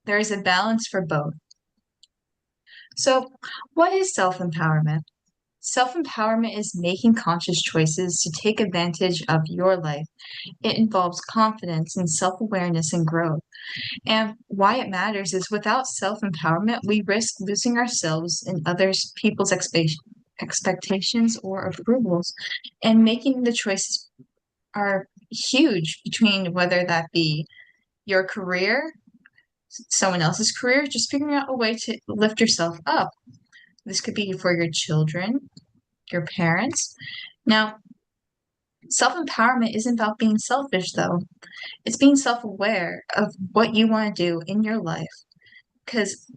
There is a balance for both. So, what is self-empowerment? Self-empowerment is making conscious choices to take advantage of your life. It involves confidence and self-awareness and growth. And why it matters is without self-empowerment, we risk losing ourselves in others people's expectations or approvals. And making the choices are huge between whether that be your career, someone else's career, just figuring out a way to lift yourself up. This could be for your children, your parents. Now, self-empowerment isn't about being selfish, though. It's being self-aware of what you want to do in your life, because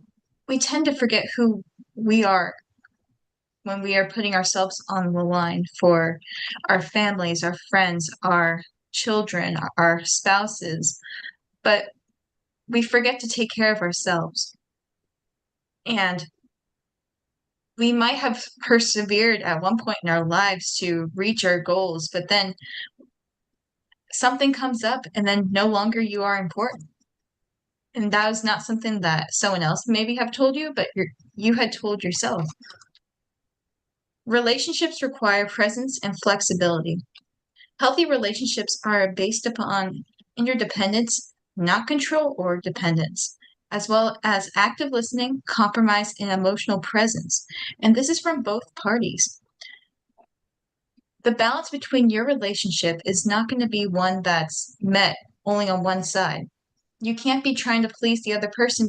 we tend to forget who we are when we are putting ourselves on the line for our families, our friends, our children, our spouses. But we forget to take care of ourselves. And we might have persevered at one point in our lives to reach our goals, but then something comes up and then no longer you are important. And that was not something that someone else maybe have told you, but you had told yourself. Relationships require presence and flexibility. Healthy relationships are based upon interdependence, not control or dependence, as well as active listening, compromise, and emotional presence. And this is from both parties. The balance between your relationship is not going to be one that's met only on one side. You can't be trying to please the other person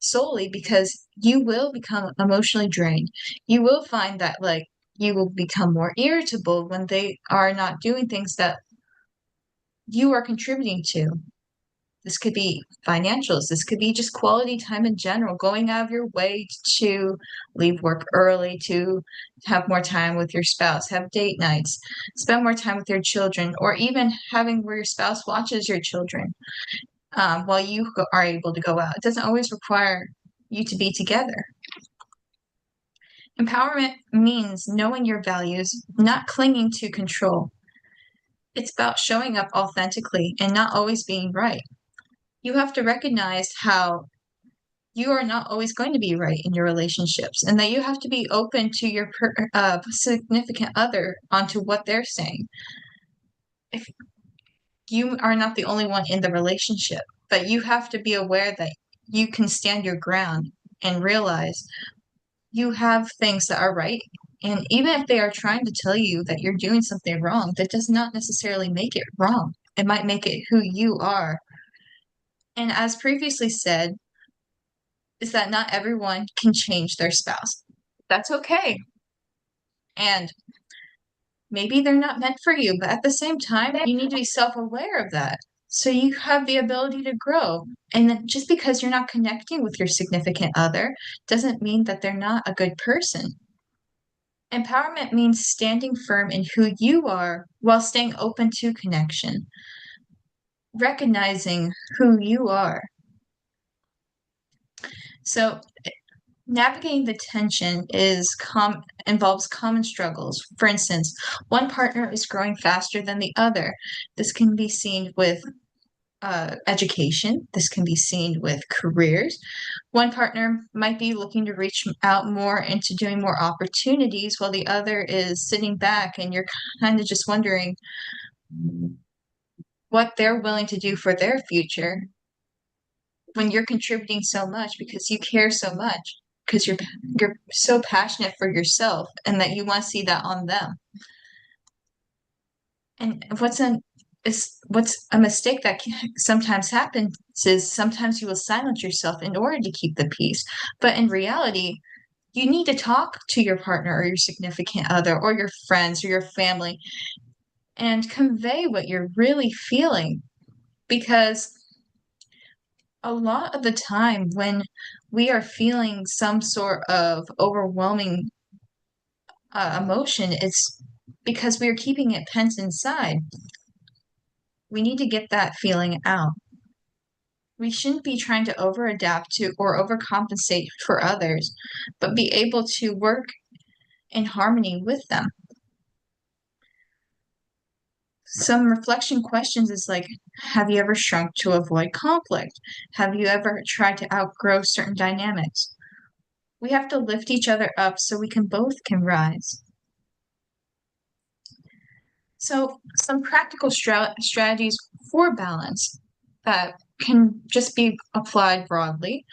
solely because you will become emotionally drained. You will find that you will become more irritable when they are not doing things that you are contributing to. This could be financials. This could be just quality time in general, going out of your way to leave work early, to have more time with your spouse, have date nights, spend more time with your children, or even having where your spouse watches your children while you are able to go out. It doesn't always require you to be together. Empowerment means knowing your values, not clinging to control. It's about showing up authentically and not always being right. You have to recognize how you are not always going to be right in your relationships, and that you have to be open to your significant other onto what they're saying. If you are not the only one in the relationship, but you have to be aware that you can stand your ground and realize you have things that are right. And even if they are trying to tell you that you're doing something wrong, that does not necessarily make it wrong. It might make it who you are. And as previously said, is that not everyone can change their spouse. That's okay. And maybe they're not meant for you, but at the same time, you need to be self-aware of that. So you have the ability to grow. And then just because you're not connecting with your significant other doesn't mean that they're not a good person. Empowerment means standing firm in who you are while staying open to connection, recognizing who you are. So navigating the tension involves common struggles. For instance, one partner is growing faster than the other. This can be seen with education. This can be seen with careers. One partner might be looking to reach out more into doing more opportunities, while the other is sitting back and you're kind of just wondering what they're willing to do for their future when you're contributing so much because you care so much, because you're so passionate for yourself and that you want to see that on them. And what's a mistake that sometimes happens is sometimes you will silence yourself in order to keep the peace. But in reality, you need to talk to your partner or your significant other or your friends or your family and convey what you're really feeling. Because a lot of the time when we are feeling some sort of overwhelming emotion, it's because we are keeping it pent inside. We need to get that feeling out. We shouldn't be trying to over-adapt to or overcompensate for others, but be able to work in harmony with them. Some reflection questions is like, have you ever shrunk to avoid conflict? Have you ever tried to outgrow certain dynamics? We have to lift each other up so we can rise. So some practical strategies for balance that can just be applied broadly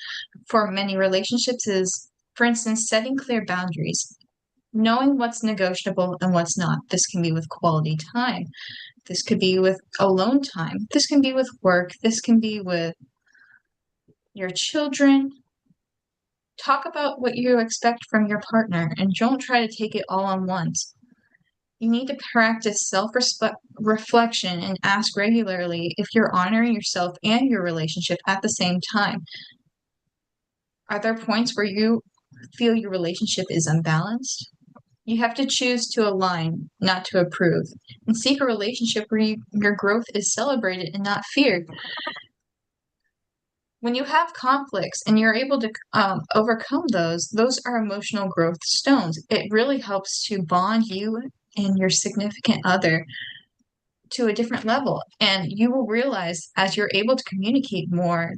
for many relationships is, for instance, setting clear boundaries, knowing what's negotiable and what's not. This can be with quality time. This could be with alone time. This can be with work. This can be with your children. Talk about what you expect from your partner and don't try to take it all on once. You need to practice self-reflection and ask regularly if you're honoring yourself and your relationship at the same time. Are there points where you feel your relationship is unbalanced? You have to choose to align, not to approve, and seek a relationship where your growth is celebrated and not feared. When you have conflicts and you're able to overcome those are emotional growth stones. It really helps to bond you and your significant other to a different level. And you will realize as you're able to communicate more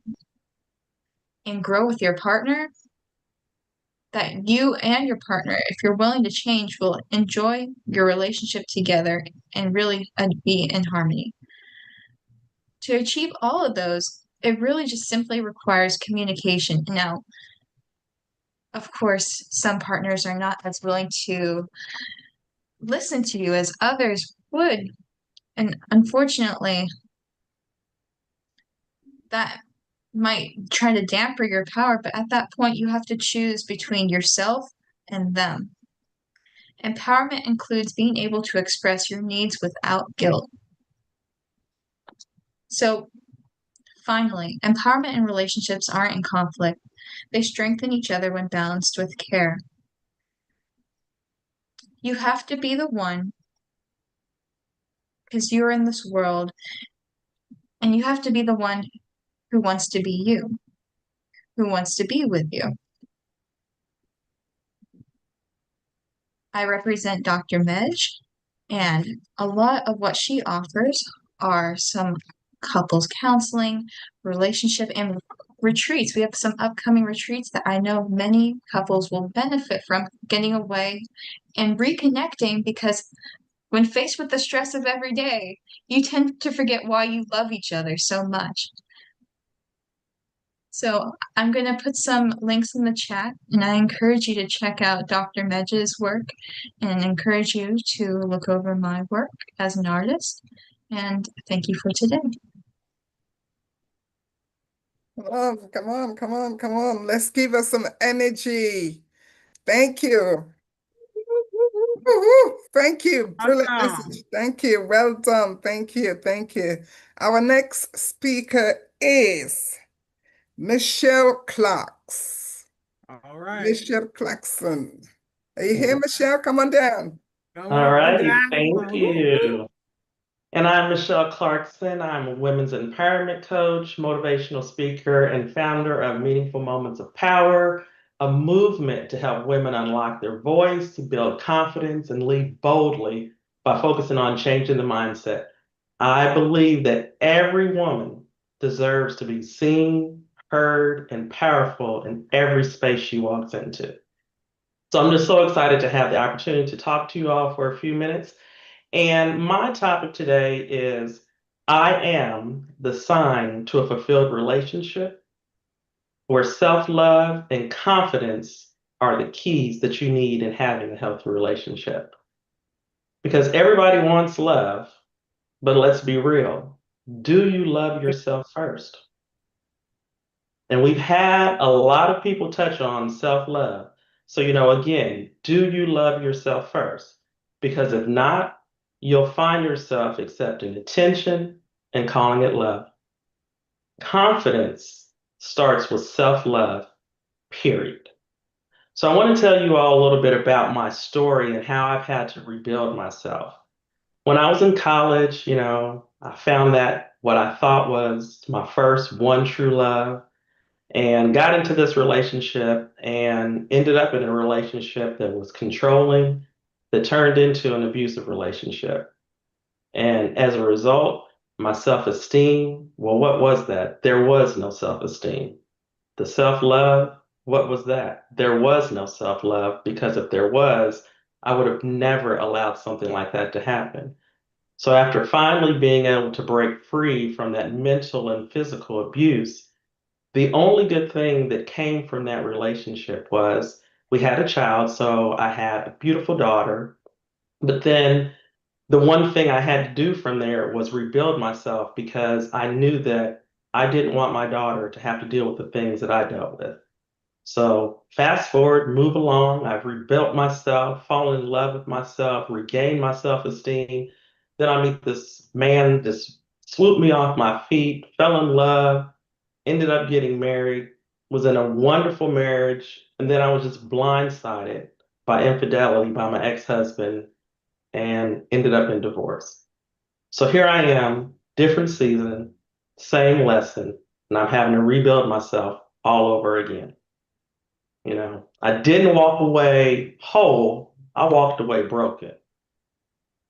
and grow with your partner, that you and your partner, if you're willing to change, will enjoy your relationship together and really be in harmony. To achieve all of those, it really just simply requires communication. Now, of course, some partners are not as willing to listen to you as others would. And unfortunately, that might try to dampen your power, but at that point, you have to choose between yourself and them. Empowerment includes being able to express your needs without guilt. So, finally, empowerment and relationships aren't in conflict. They strengthen each other when balanced with care. You have to be the one because you're in this world, and you have to be the one who wants to be you, who wants to be with you. I represent Dr. Medj, and a lot of what she offers are some couples counseling, relationship and retreats. We have some upcoming retreats that I know many couples will benefit from getting away and reconnecting, because when faced with the stress of every day, you tend to forget why you love each other so much. So I'm going to put some links in the chat, and I encourage you to check out Dr. Medge's work and encourage you to look over my work as an artist. And thank you for today.
Come on, come on, come on. Let's give us some energy. Thank you. Woo-hoo. Thank you. Brilliant message. Thank you. Well done. Thank you. Thank you. Our next speaker is Michelle Clarks.
All right.
Michelle Clarkson. Are you here, Michelle? Come on down.
All righty, thank you. And I'm Michelle Clarkson. I'm a women's empowerment coach, motivational speaker, and founder of Meaningful Moments of Power, a movement to help women unlock their voice, to build confidence, and lead boldly by focusing on changing the mindset. I believe that every woman deserves to be seen, heard, and powerful in every space she walks into. So I'm just so excited to have the opportunity to talk to you all for a few minutes. And my topic today is I am the sign to a fulfilled relationship where self-love and confidence are the keys that you need in having a healthy relationship. Because everybody wants love, but let's be real. Do you love yourself first? And we've had a lot of people touch on self-love. So, again, do you love yourself first? Because if not, you'll find yourself accepting attention and calling it love. Confidence starts with self-love, period. So I want to tell you all a little bit about my story and how I've had to rebuild myself. When I was in college, I found that what I thought was my first one true love, and got into this relationship and ended up in a relationship that was controlling, that turned into an abusive relationship. And as a result, my self-esteem, well, what was that? There was no self-esteem. The self-love, what was that? There was no self-love, because if there was, I would have never allowed something like that to happen. So after finally being able to break free from that mental and physical abuse, the only good thing that came from that relationship was we had a child. So I had a beautiful daughter. But then the one thing I had to do from there was rebuild myself, because I knew that I didn't want my daughter to have to deal with the things that I dealt with. So fast forward, move along. I've rebuilt myself, fallen in love with myself, regained my self-esteem. Then I meet this man, just swooped me off my feet, fell in love, ended up getting married, was in a wonderful marriage, and then I was just blindsided by infidelity by my ex-husband and ended up in divorce. So here I am, different season, same lesson, and I'm having to rebuild myself all over again. I didn't walk away whole, I walked away broken.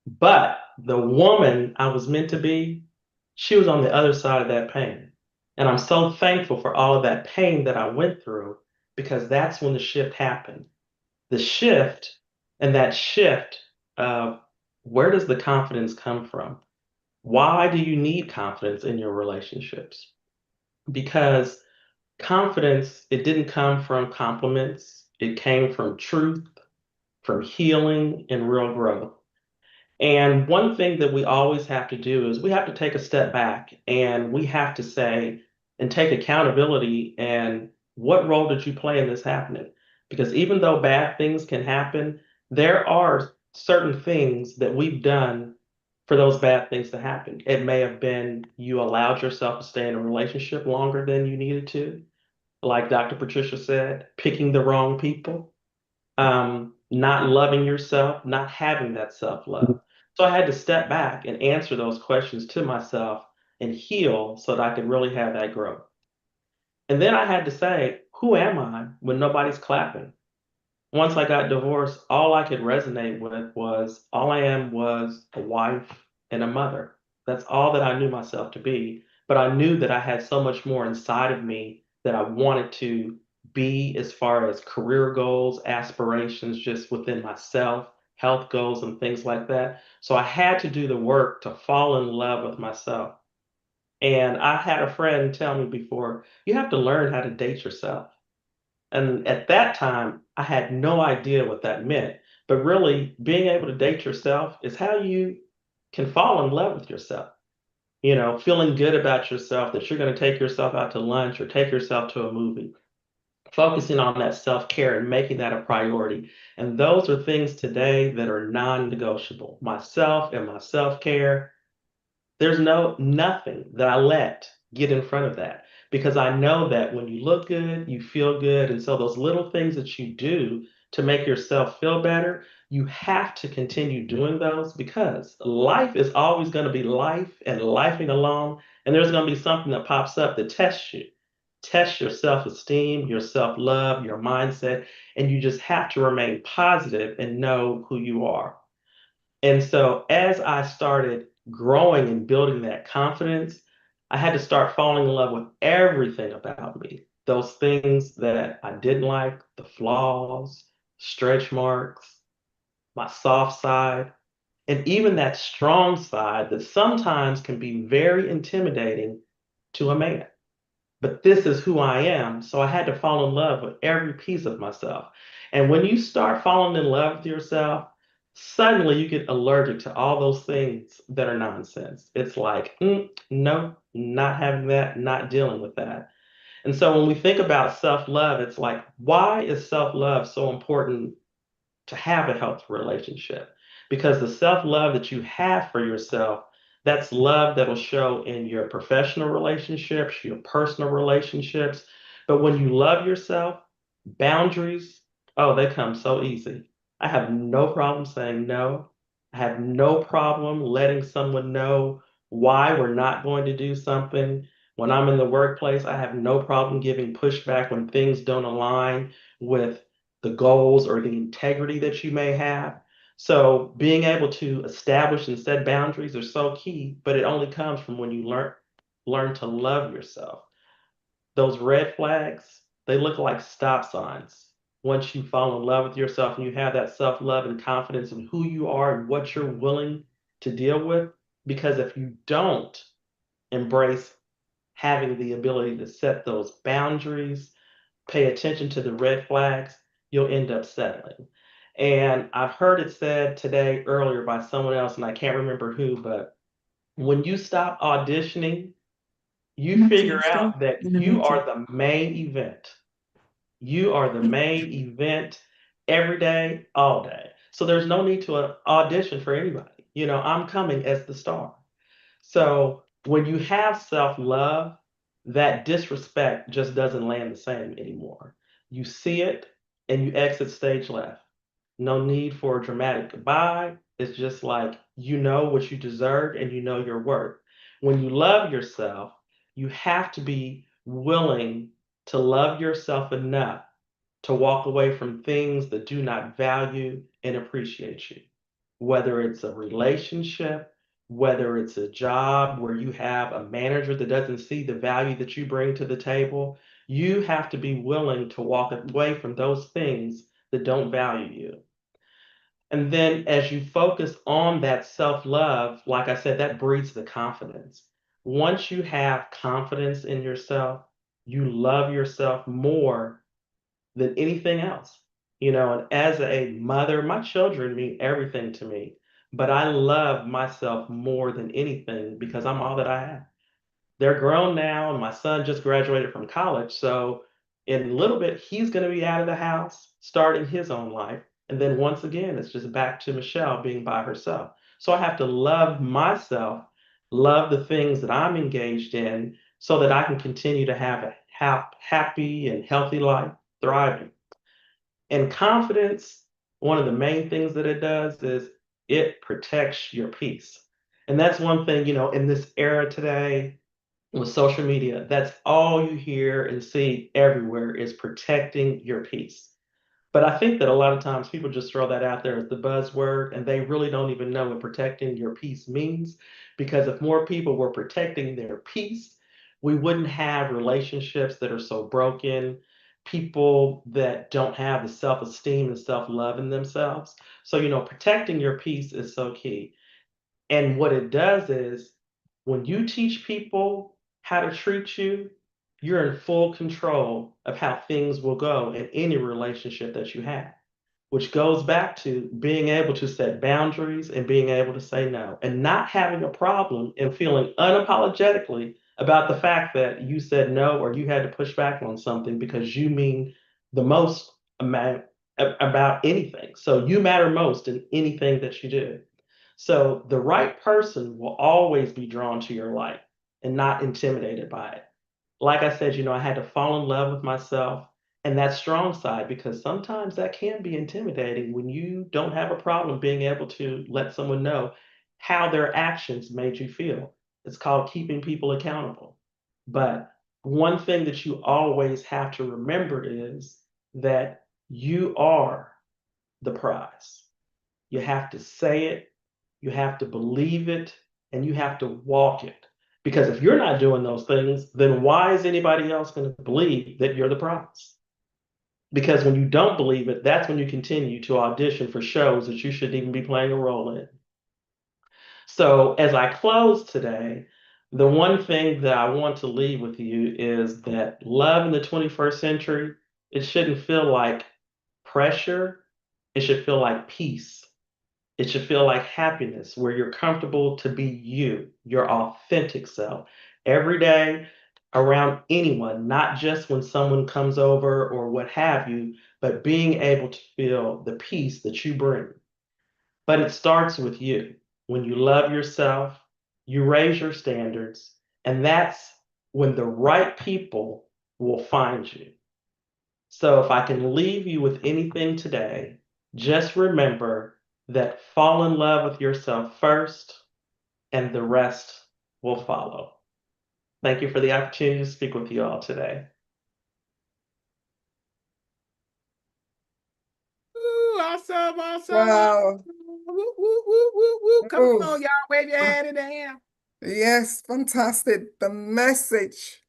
But the woman I was meant to be, she was on the other side of that pain. And I'm so thankful for all of that pain that I went through, because that's when the shift happened. The shift, and that shift of where does the confidence come from? Why do you need confidence in your relationships? Because confidence, it didn't come from compliments, it came from truth, from healing and real growth. And one thing that we always have to do is we have to take a step back, and we have to say and take accountability, and what role did you play in this happening? Because even though bad things can happen, there are certain things that we've done for those bad things to happen. It may have been you allowed yourself to stay in a relationship longer than you needed to, like Dr. Patricia said, picking the wrong people, not loving yourself, not having that self-love. So I had to step back and answer those questions to myself and heal so that I could really have that growth. And then I had to say, who am I when nobody's clapping? Once I got divorced, all I could resonate with was all I am was a wife and a mother. That's all that I knew myself to be. But I knew that I had so much more inside of me that I wanted to be as far as career goals, aspirations, just within myself, health goals, and things like that. So I had to do the work to fall in love with myself. And I had a friend tell me before, you have to learn how to date yourself. And at that time, I had no idea what that meant. But really, being able to date yourself is how you can fall in love with yourself. You know, feeling good about yourself, that you're going to take yourself out to lunch or take yourself to a movie, focusing on that self care and making that a priority. And those are things today that are non negotiable. Myself and my self care, there's nothing that I let get in front of that, because I know that when you look good, you feel good. And so those little things that you do to make yourself feel better, you have to continue doing those, because life is always going to be life and lifing along. And there's going to be something that pops up that tests your self-esteem, your self-love, your mindset, and you just have to remain positive and know who you are. And so as I started growing and building that confidence, I had to start falling in love with everything about me. Those things that I didn't like, the flaws, stretch marks, my soft side, and even that strong side that sometimes can be very intimidating to a man. But this is who I am. So I had to fall in love with every piece of myself. And when you start falling in love with yourself, suddenly you get allergic to all those things that are nonsense. It's like, no, not having that, not dealing with that. And so when we think about self love, it's like, why is self love so important to have a healthy relationship? Because the self love that you have for yourself, that's love that'll show in your professional relationships, your personal relationships. But when you love yourself, boundaries, oh, they come so easy. I have no problem saying no. I have no problem letting someone know why we're not going to do something. When I'm in the workplace, I have no problem giving pushback when things don't align with the goals or the integrity that you may have. So being able to establish and set boundaries are so key, but it only comes from when you learn to love yourself. Those red flags, they look like stop signs. Once you fall in love with yourself and you have that self-love and confidence in who you are and what you're willing to deal with, because if you don't embrace having the ability to set those boundaries, pay attention to the red flags, you'll end up settling. And I've heard it said today earlier by someone else, and I can't remember who, but when you stop auditioning, you figure out that you are the main event. You are the main event every day, all day. So there's no need to audition for anybody. You know, I'm coming as the star. So when you have self-love, that disrespect just doesn't land the same anymore. You see it and you exit stage left. No need for a dramatic goodbye. It's just like you know what you deserve and you know your worth. When you love yourself, you have to be willing to love yourself enough to walk away from things that do not value and appreciate you. Whether it's a relationship, whether it's a job where you have a manager that doesn't see the value that you bring to the table, you have to be willing to walk away from those things that don't value you. And then as you focus on that self-love, like I said, that breeds the confidence. Once you have confidence in yourself, you love yourself more than anything else. You know, and as a mother, my children mean everything to me, but I love myself more than anything because I'm all that I have. They're grown now, and my son just graduated from college. So in a little bit, he's going to be out of the house, starting his own life. And then once again, it's just back to Michelle being by herself. So I have to love myself, love the things that I'm engaged in so that I can continue to have a happy and healthy life, thriving. And confidence, one of the main things that it does is it protects your peace. And that's one thing, you know, in this era today, with social media, that's all you hear and see everywhere is protecting your peace. But I think that a lot of times people just throw that out there as the buzzword, and they really don't even know what protecting your peace means. Because if more people were protecting their peace, we wouldn't have relationships that are so broken, people that don't have the self-esteem and self-love in themselves. So, protecting your peace is so key. And what it does is when you teach people how to treat you, you're in full control of how things will go in any relationship that you have, which goes back to being able to set boundaries and being able to say no and not having a problem and feeling unapologetically about the fact that you said no or you had to push back on something because you mean the most about anything. So you matter most in anything that you do. So the right person will always be drawn to your light and not intimidated by it. Like I said, I had to fall in love with myself and that strong side because sometimes that can be intimidating when you don't have a problem being able to let someone know how their actions made you feel. It's called keeping people accountable. But one thing that you always have to remember is that you are the prize. You have to say it, you have to believe it, and you have to walk it. Because if you're not doing those things, then why is anybody else going to believe that you're the prize? Because when you don't believe it, that's when you continue to audition for shows that you shouldn't even be playing a role in. So as I close today, the one thing that I want to leave with you is that love in the 21st century, it shouldn't feel like pressure. It should feel like peace. It should feel like happiness where you're comfortable to be you, your authentic self, every day around anyone, not just when someone comes over or what have you, but being able to feel the peace that you bring. But it starts with you. When you love yourself, you raise your standards, and that's when the right people will find you. So if I can leave you with anything today, just remember that fall in love with yourself first, and the rest will follow. Thank you for the opportunity to speak with you all today.
Ooh, awesome, awesome,
Wow.
awesome. Woo, woo, woo, woo, woo. Come
Ooh.
on, y'all, wave your hand in the air.
Yes, fantastic. The message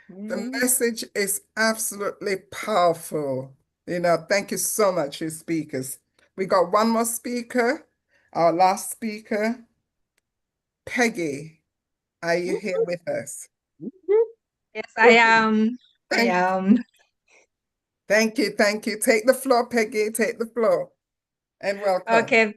Mhm.
is absolutely powerful. Thank you so much, you speakers. We got one more speaker, our last speaker. Peggy, are you here with us?
Yes, I am. I
Thank,
am.
thank you, thank you. Take the floor, Peggy, take the floor. And welcome.
Okay.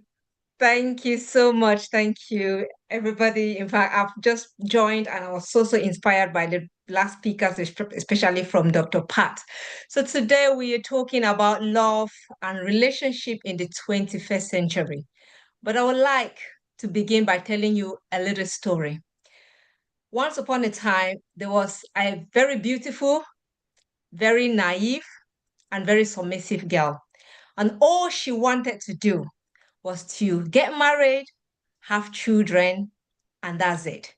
Thank you so much. Thank you, everybody. In fact, I've just joined and I was so inspired by the last speakers, especially from Dr. Pat. So today we are talking about love and relationship in the 21st century. But I would like to begin by telling you a little story. Once upon a time, there was a very beautiful, very naive, and very submissive girl. And all she wanted to do was to get married, have children, and that's it.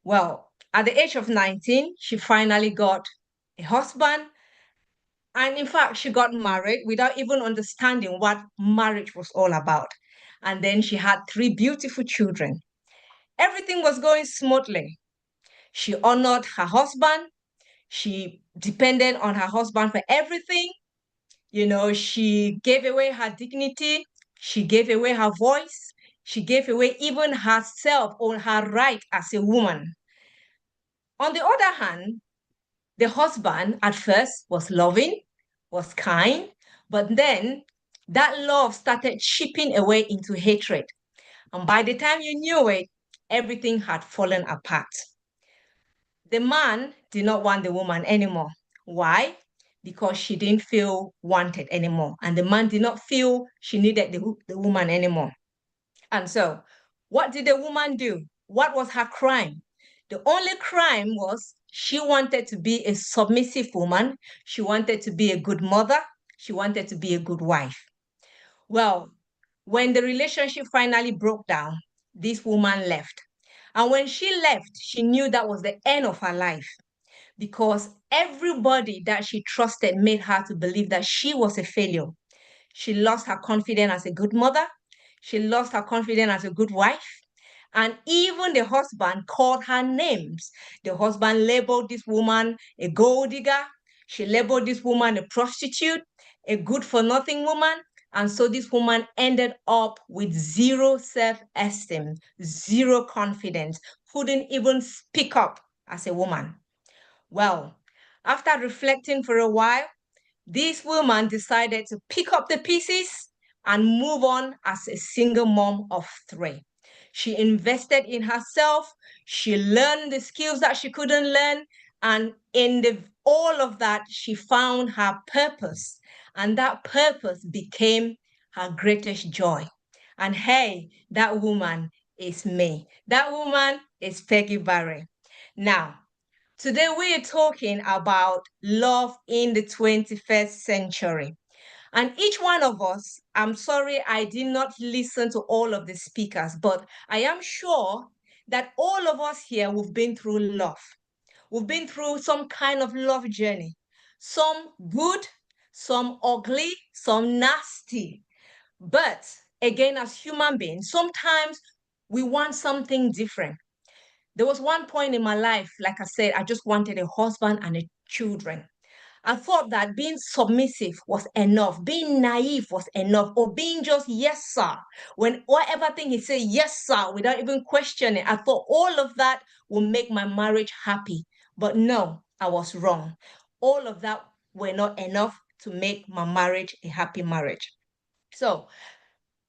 Well, at the age of 19, she finally got a husband. And in fact, she got married without even understanding what marriage was all about. And then she had 3 beautiful children. Everything was going smoothly. She honored her husband. She depended on her husband for everything. She gave away her dignity. She gave away her voice. She gave away even herself or her right as a woman. On the other hand, the husband at first was loving, was kind, but then that love started chipping away into hatred. And by the time you knew it, everything had fallen apart. The man did not want the woman anymore. Why? Because she didn't feel wanted anymore. And the man did not feel she needed the woman anymore. And so, what did the woman do? What was her crime? The only crime was she wanted to be a submissive woman. She wanted to be a good mother. She wanted to be a good wife. Well, when the relationship finally broke down, this woman left. And when she left, she knew that was the end of her life because everybody that she trusted made her to believe that she was a failure. She lost her confidence as a good mother. She lost her confidence as a good wife.
And even the husband called her names. The husband labeled this woman a gold digger. She labeled this woman a prostitute, a good-for-nothing woman. And so this woman ended up with zero self-esteem, zero confidence, couldn't even speak up as a woman. Well, after reflecting for a while, this woman decided to pick up the pieces and move on as a single mom of 3. She invested in herself. She learned the skills that she couldn't learn. And in all of that, she found her purpose. And that purpose became her greatest joy. And hey, that woman is me. That woman is Peggy Barry. Now, today we are talking about love in the 21st century. And each one of us, I'm sorry I did not listen to all of the speakers, but I am sure that all of us here, we've been through love. We've been through some kind of love journey. Some good, some ugly, some nasty. But again, as human beings, sometimes we want something different. There was one point in my life, like I said, I just wanted a husband and children. I thought that being submissive was enough, being naive was enough, or being just yes, sir. When whatever thing he said, yes, sir, without even questioning, I thought all of that will make my marriage happy. But no, I was wrong. All of that were not enough to make my marriage a happy marriage. So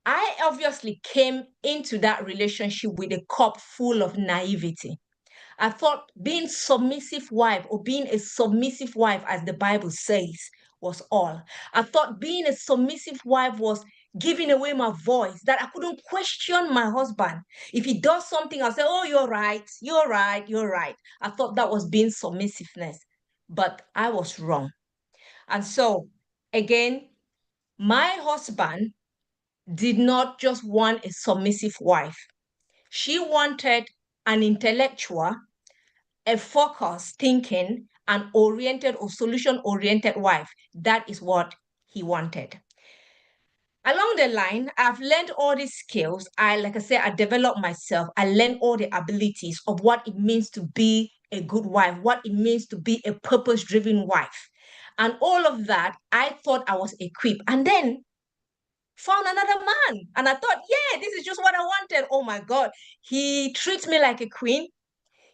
I obviously came into that relationship with a cup full of naivety. I thought being submissive wife or being a submissive wife, as the Bible says, was all. I thought being a submissive wife was giving away my voice, that I couldn't question my husband. If he does something, I'll say, oh, you're right, you're right, you're right. I thought that was being submissiveness, but I was wrong. And so, again, my husband did not just want a submissive wife. She wanted an intellectual, a focused thinking, an oriented or solution-oriented wife. That is what he wanted. Along the line, I've learned all these skills. Like I said, I developed myself. I learned all the abilities of what it means to be a good wife, what it means to be a purpose-driven wife. And all of that, I thought I was equipped. And then found another man. And I thought, yeah, this is just what I wanted. Oh my God. He treats me like a queen.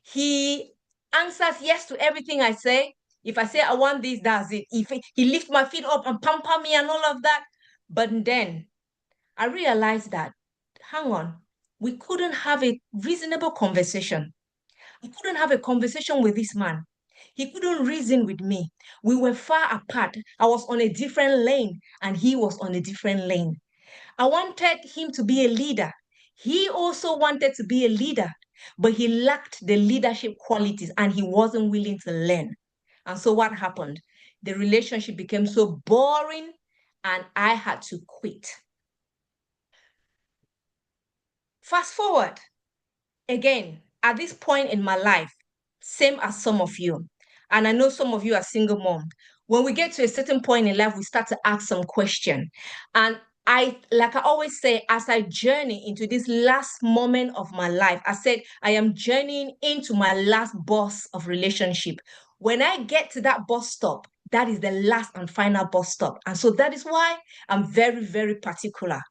He answers yes to everything I say. If I say I want this, that's it. If he lifts my feet up and pamper me and all of that. But then I realized that, hang on, we couldn't have a reasonable conversation. I couldn't have a conversation with this man. He couldn't reason with me. We were far apart. I was on a different lane and he was on a different lane. I wanted him to be a leader. He also wanted to be a leader, but he lacked the leadership qualities and he wasn't willing to learn. And so what happened? The relationship became so boring and I had to quit. Fast forward, again, at this point in my life, same as some of you, and I know some of you are single mom, when we get to a certain point in life, we start to ask some questions. And like I always say, as I journey into this last moment of my life, I said, I am journeying into my last bus of relationship. When I get to that bus stop, that is the last and final bus stop. And so that is why I'm very, very particular.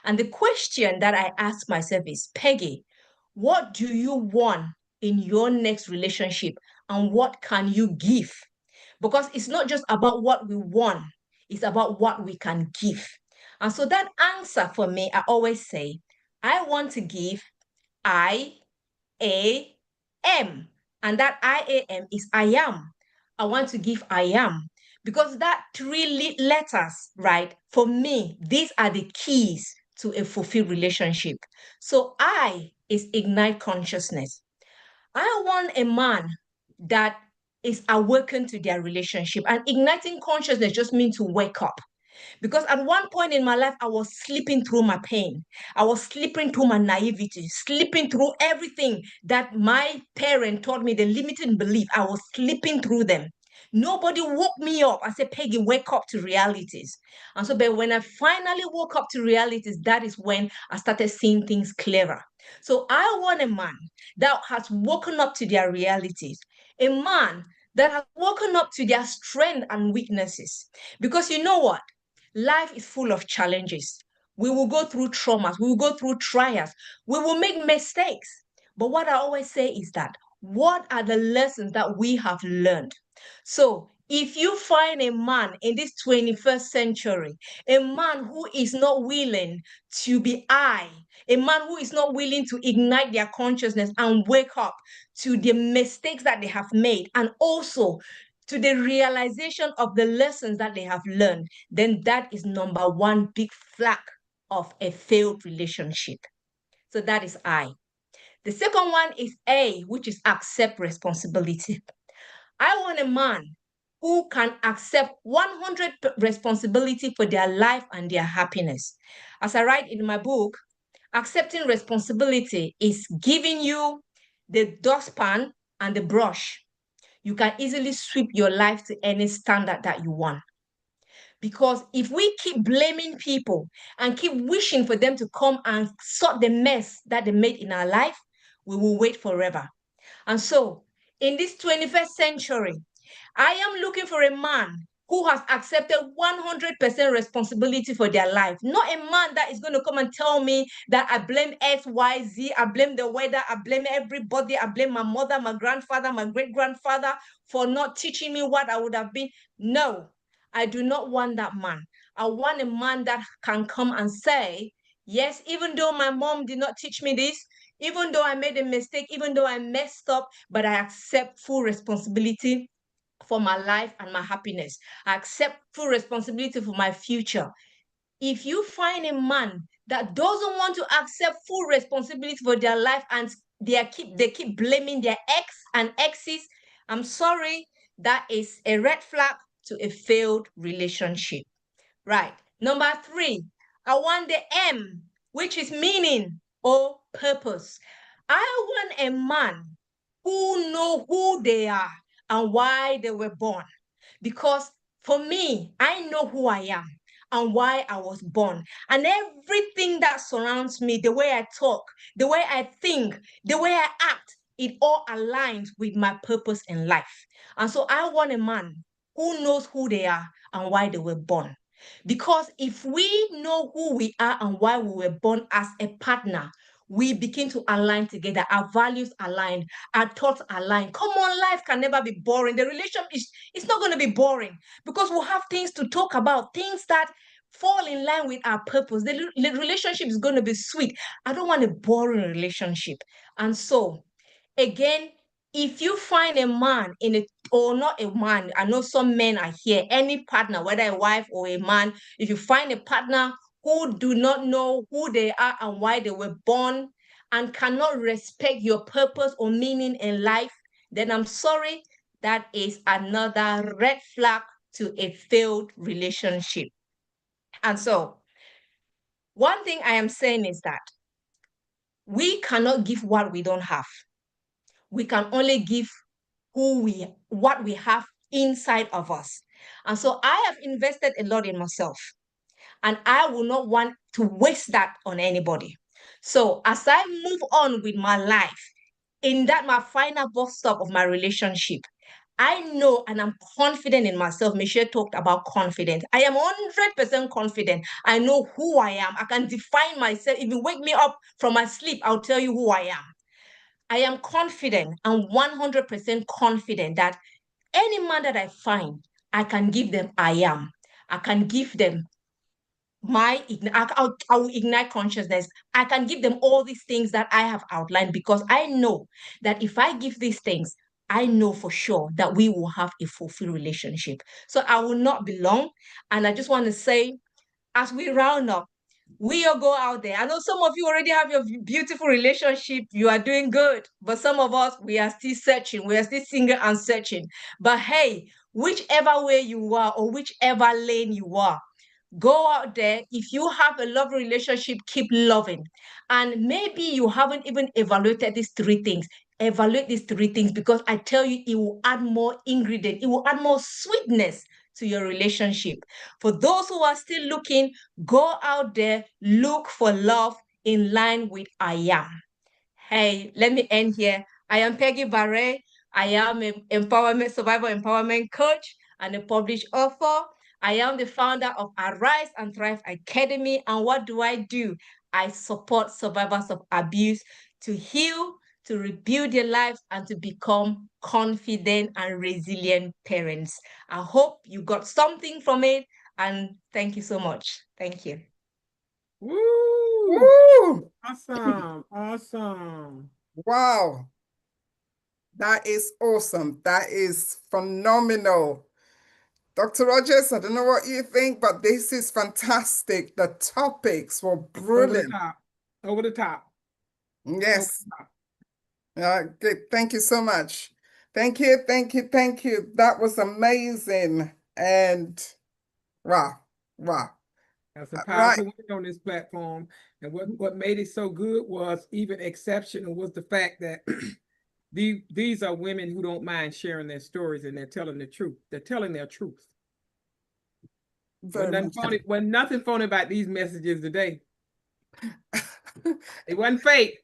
And the question that I ask myself is, Peggy, what do you want in your next relationship and what can you give? Because it's not just about what we want, it's about what we can give. And so that answer for me, I always say, I want to give I-A-M. And that I-A-M is I am. I want to give I am. Because that 3 letters, right, for me, these are the keys to a fulfilled relationship. So I is ignite consciousness. I want a man that is awakened to their relationship. And igniting consciousness just means to wake up. Because at one point in my life, I was slipping through my pain. I was slipping through my naivety, slipping through everything that my parent taught me, the limiting belief. I was slipping through them. Nobody woke me up and said, Peggy, wake up to realities. And so, but when I finally woke up to realities, that is when I started seeing things clearer. So I want a man that has woken up to their realities, a man that has woken up to their strength and weaknesses. Because you know what? Life is full of challenges. We will go through traumas. We will go through trials. We will make mistakes. But what I always say is that, what are the lessons that we have learned? So if you find a man in this 21st century, a man who is not willing to be a man who is not willing to ignite their consciousness and wake up to the mistakes that they have made, and also to the realization of the lessons that they have learned, then that is number one big flag of a failed relationship. So that is I. The second one is A, which is accept responsibility. I want a man who can accept 100% responsibility for their life and their happiness. As I write in my book, accepting responsibility is giving you the dustpan and the brush. You can easily sweep your life to any standard that you want. Because if we keep blaming people and keep wishing for them to come and sort the mess that they made in our life, we will wait forever. And so, in this 21st century, I am looking for a man who has accepted 100% responsibility for their life. Not a man that is going to come and tell me that I blame X, Y, Z, I blame the weather, I blame everybody, I blame my mother, my grandfather, my great-grandfather for not teaching me what I would have been. No, I do not want that man. I want a man that can come and say, yes, even though my mom did not teach me this, even though I made a mistake, even though I messed up, but I accept full responsibility for my life and my happiness. I accept full responsibility for my future. If you find a man that doesn't want to accept full responsibility for their life and they keep blaming their ex and exes, I'm sorry, that is a red flag to a failed relationship. Right. Number 3, I want the M, which is meaning or purpose. I want a man who know who they are and why they were born. Because for me, I know who I am and why I was born. And everything that surrounds me, the way I talk, the way I think, the way I act, it all aligns with my purpose in life. And so I want a man who knows who they are and why they were born. Because if we know who we are and why we were born as a partner, we begin to align together. Our values align, our thoughts align. Come on, life can never be boring. The relationship it's not going to be boring because we'll have things to talk about, things that fall in line with our purpose. The relationship is going to be sweet. I don't want a boring relationship. And so, again, if you find a man or not a man, I know some men are here, any partner, whether a wife or a man, if you find a partner who do not know who they are and why they were born and cannot respect your purpose or meaning in life, then I'm sorry, that is another red flag to a failed relationship. And so, one thing I am saying is that we cannot give what we don't have. We can only give what we have inside of us. And so I have invested a lot in myself, and I will not want to waste that on anybody. So as I move on with my life, in that my final bus stop of my relationship, I know and I'm confident in myself. Michelle talked about confidence. I am 100% confident. I know who I am. I can define myself. If you wake me up from my sleep, I'll tell you who I am. I am confident and 100% confident that any man that I find, I can give them I am. I can give them I will ignite consciousness. I can give them all these things that I have outlined because I know that if I give these things, I know for sure that we will have a fulfilled relationship. So I will not be long. And I just want to say, as we round up, we all go out there. I know some of you already have your beautiful relationship. You are doing good. But some of us, we are still searching. We are still single and searching. But hey, whichever way you are or whichever lane you are, go out there. If you have a love relationship, keep loving. And maybe you haven't even evaluated these 3 things. evaluate these three things, because I tell you, it will add more ingredient, it will add more sweetness to your relationship. For those who are still looking, go out there, look for love in line with I am. Hey, let me end here. I am Peggy Barre. I am an survival empowerment coach and a published author. I am the founder of Arise and Thrive Academy. And what do? I support survivors of abuse to heal, to rebuild their lives, and to become confident and resilient parents. I hope you got something from it. And thank you so much. Thank you.
Woo!
Woo!
Awesome. Awesome.
Wow. That is awesome. That is phenomenal. Dr. Rogers, I don't know what you think, but this is fantastic. The topics were brilliant.
Over the top.
Yes.
Over the top.
Good. Thank you so much. Thank you. Thank you. Thank you. That was amazing. And wow. Wow.
That's a
Right.
powerful word on this platform. And what made it so good was even exceptional was the fact that these are women who don't mind sharing their stories, and they're telling the truth. They're telling their truth. Wasn't nothing phony about these messages today. It wasn't fake.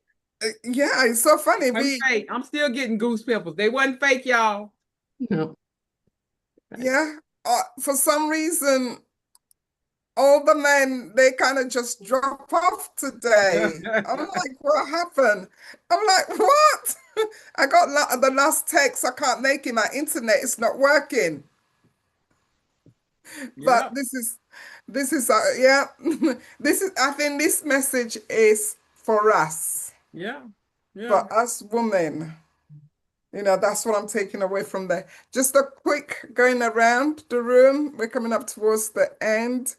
Yeah, it's so funny.
Fake. I'm still getting goosebumps. They wasn't fake, y'all.
No.
Yeah. For some reason, all the men, they kind of just drop off today. I'm like, what happened? I'm like, what? I got the last text. I can't make it. My internet is not working. But this is yeah. I think this message is for us.
Yeah.
For us women. You know, that's what I'm taking away from there. Just a quick going around the room. We're coming up towards the end.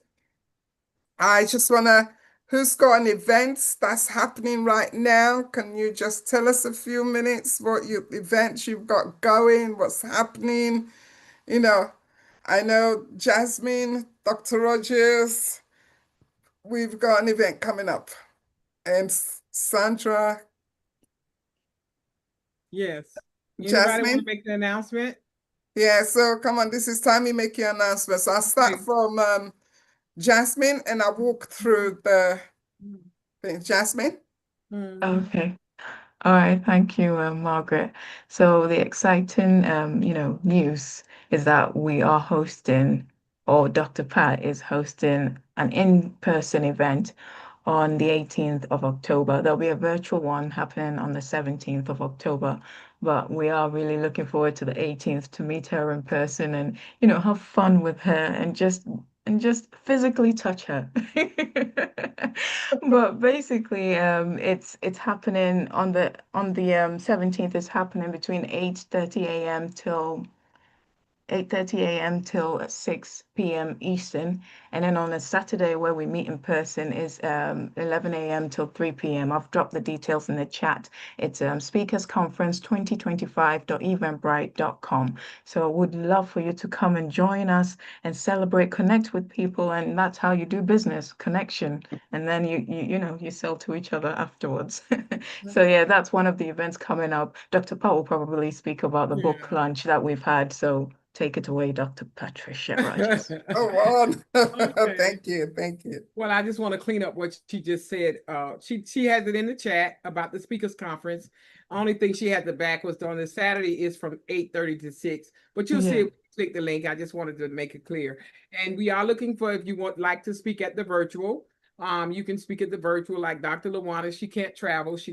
I just want to, who's got an event that's happening right now? Can you just tell us a few minutes what events you've got going, what's happening? You know, I know Jasmine, Dr. Rogers, we've got an event coming up. And Sandra.
Yes. Anybody want to make the announcement?
Yeah, so come on, this is time you make your announcement. So I'll start from Jasmine and I'll walk through the thing. Jasmine?
Okay. All right, thank you, Margaret. So the exciting, news is that we are hosting, or Dr. Pat is hosting an in-person event on the 18th of October. There'll be a virtual one happening on the 17th of October, but we are really looking forward to the 18th to meet her in person and, have fun with her and just physically touch her. But basically, it's happening on the 17th. It's happening between 8:30 a.m. till 8:30 a.m. till 6 p.m. Eastern. And then on a Saturday where we meet in person is 11 a.m. till 3 p.m. I've dropped the details in the chat. It's Speakers Conference 2025.eventbrite.com. So I would love for you to come and join us and celebrate, connect with people. And that's how you do business, connection. And then you sell to each other afterwards. So yeah, that's one of the events coming up. Dr. Pat will probably speak about the book lunch that we've had. So take it away, Dr. Patricia Rogers.
On. Thank you. Thank you.
Well, I just want to clean up what she just said. She has it in the chat about the speakers conference. Only thing she had the back was on the Saturday is from 8:30 to 6. But you'll see if you click the link. I just wanted to make it clear. And we are looking for, if you like to speak at the virtual, you can speak at the virtual like Dr. LaWanda. She can't travel. She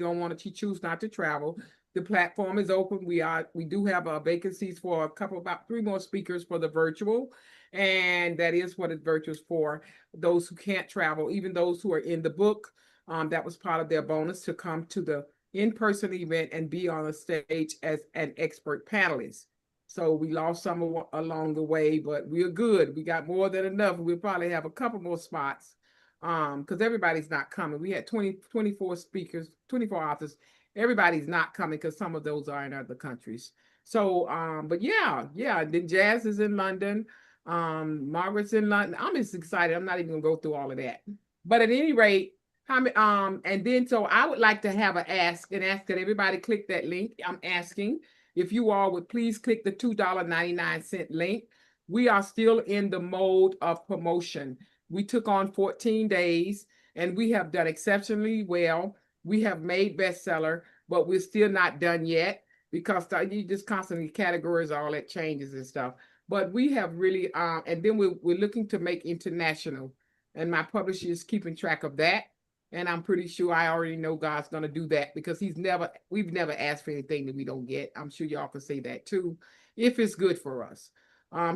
choose not to travel. The platform is open. We do have vacancies for about 3 more speakers for the virtual. And that is what it's virtual is for. Those who can't travel, even those who are in the book, that was part of their bonus to come to the in-person event and be on a stage as an expert panelist. So we lost some along the way, but we're good. We got more than enough. We'll probably have a couple more spots because everybody's not coming. We had 24 speakers, 24 authors. Everybody's not coming because some of those are in other countries. So, but yeah. Then Jazz is in London. Margaret's in London. I'm just excited. I'm not even gonna go through all of that. But at any rate, And then so I would like to have an ask and ask that everybody click that link. I'm asking if you all would please click the $2.99 link. We are still in the mode of promotion. We took on 14 days and we have done exceptionally well. We have made bestseller, but we're still not done yet because you just constantly categories, all that changes and stuff. But we have really, and then we're looking to make international, and my publisher is keeping track of that. And I'm pretty sure I already know God's going to do that because we've never asked for anything that we don't get. I'm sure y'all can say that too, if it's good for us.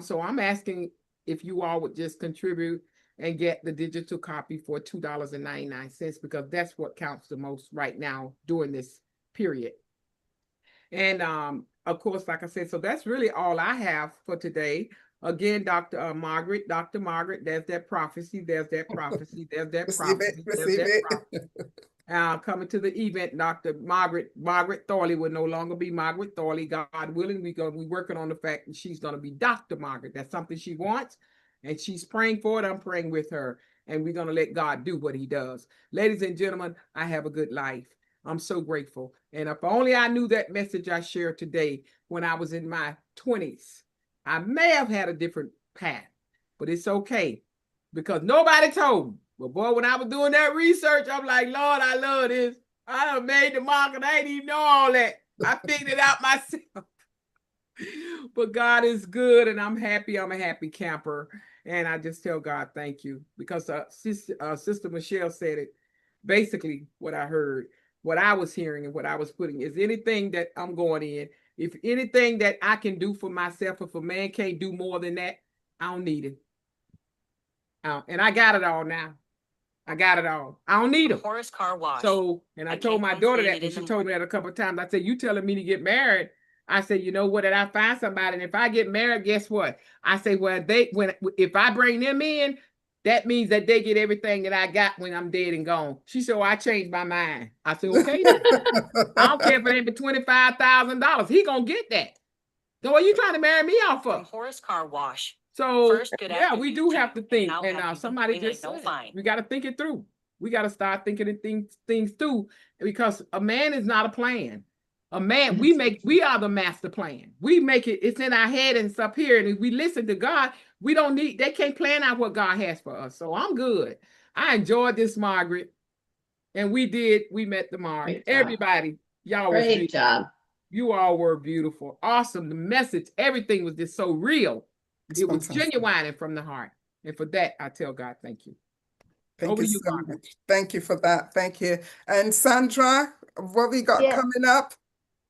So I'm asking if you all would just contribute and get the digital copy for $2.99 because that's what counts the most right now during this period. And of course, like I said, so that's really all I have for today. Again, Dr. Margaret, there's that prophecy, there's that prophecy, there's that prophecy, there's that prophecy. Coming to the event, Dr. Margaret Thorli will no longer be Margaret Thorli. God willing, we're working on the fact that she's going to be Dr. Margaret. That's something she wants, and she's praying for it. I'm praying with her, and we're going to let God do what he does. Ladies and gentlemen, I have a good life. I'm so grateful. And if only I knew that message I shared today when I was in my 20s, I may have had a different path, but it's okay because nobody told me. But boy, when I was doing that research, I'm like, Lord, I love this. I done made the mark and I didn't even know all that. I figured it out myself. But God is good and I'm happy. I'm a happy camper. And I just tell God, thank you. Because Sister Michelle said it, basically what I heard, what I was hearing and what I was putting is anything that I'm going in, if anything that I can do for myself, if a man can't do more than that, I don't need it. And I got it all now. I got it all. I don't need them.
Horace Car Wash.
So, and I told my daughter that, and she told me that a couple of times. I said, you telling me to get married? I said, you know what? Did I find somebody? And if I get married, guess what? I say, well, if I bring them in, that means that they get everything that I got when I'm dead and gone. She said, well, I changed my mind. I said, okay. I don't care if it ain't for $25,000. He gonna get that. So what are you trying to marry me off of?
Horace Car Wash.
So
First,
yeah, we do have to think, and somebody just
said,
we got to think it through. We got to start thinking of things through because a man is not a plan. A man, we are the master plan. We make it. It's in our head and it's up here, and if we listen to God, they can't plan out what God has for us. So I'm good. I enjoyed this, Margaret, and we met the mark. Everybody, y'all was
Great job.
You all were beautiful, awesome. The message, everything was just so real. It was genuine and from the heart. And for that, I tell God, thank you.
Thank you so much. Thank you for that. Thank you. And Sandra, what we got coming up?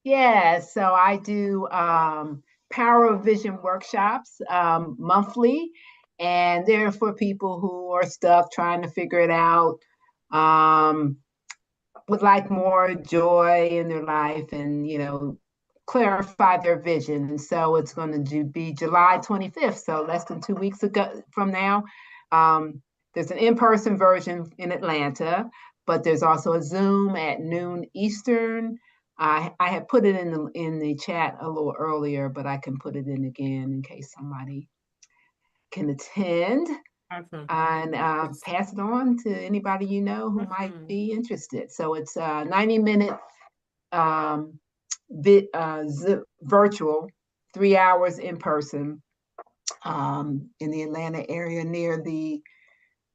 Yeah, so I do Power of Vision workshops monthly, and they're for people who are stuck trying to figure it out, would like more joy in their life and, clarify their vision. And so it's going to be July 25th, so less than 2 weeks ago from now. There's an in-person version in Atlanta, but there's also a Zoom at noon Eastern. I had put it in the chat a little earlier, but I can put it in again in case somebody can attend.
Awesome.
And pass it on to anybody you know who might be interested. So it's a 90-minute virtual, 3 hours in person in the Atlanta area near the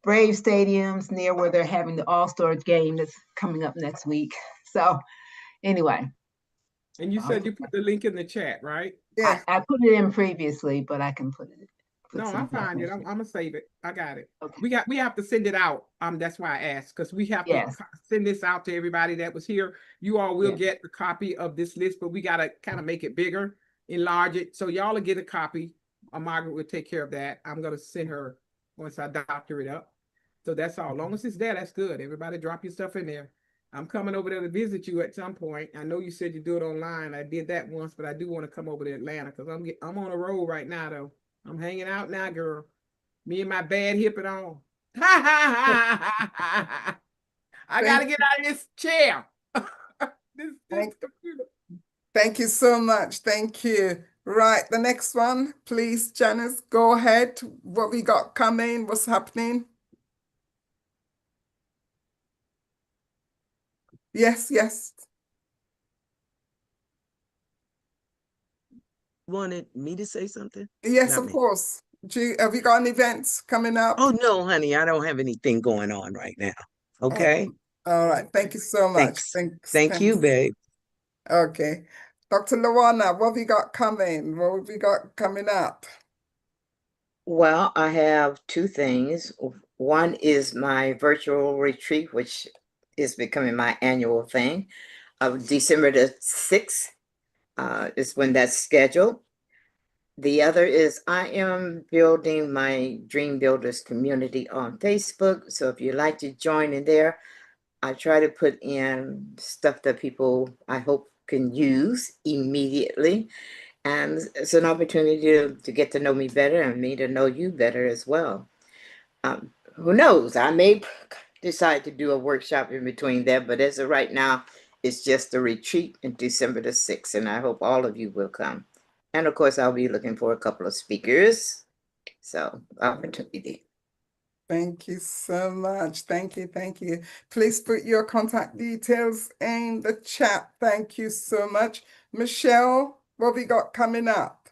Brave stadiums, near where they're having the All-Star game that's coming up next week. So anyway.
And you said you put the link in the chat, right?
Yeah. I put it in previously, but I can put it in.
No, I find it. I'm gonna save it. I got it. Okay. We have to send it out. That's why I asked, because we have to send this out to everybody that was here. You all will get a copy of this list, but we gotta kind of make it bigger, enlarge it. So y'all will get a copy. Margaret will take care of that. I'm gonna send her once I doctor it up. So that's all. As long as it's there, that's good. Everybody drop your stuff in there. I'm coming over there to visit you at some point. I know you said you do it online. I did that once, but I do want to come over to Atlanta because I'm on a roll right now though. I'm hanging out now, girl. Me and my bad hip and all. I gotta get out of this chair. this computer.
Thank you so much. Thank you. Right, the next one, please, Janice, go ahead. What we got coming? What's happening? Yes, yes.
Wanted me to say something?
Yes,
Not
of
me.
course. Have you got any events coming up?
Oh, no, honey, I don't have anything going on right now. Okay.
All right. Thank you so much.
Thanks.
Thanks.
Thank you,
Thanks.
babe.
Okay. Dr. Luana, what have you got coming? What have you got coming up?
Well, I have two things. One is my virtual retreat, which is becoming my annual thing. Of December the 6th is when that's scheduled. The other is I am building my Dream Builders community on Facebook. So if you'd like to join in there, I try to put in stuff that people I hope can use immediately. And it's an opportunity to get to know me better and me to know you better as well. Who knows? I may decide to do a workshop in between there, but as of right now, it's just a retreat in December the 6th, and I hope all of you will come. And of course, I'll be looking for a couple of speakers. So, opportunity.
Thank you so much. Thank you. Thank you. Please put your contact details in the chat. Thank you so much. Michelle, what have we got coming up?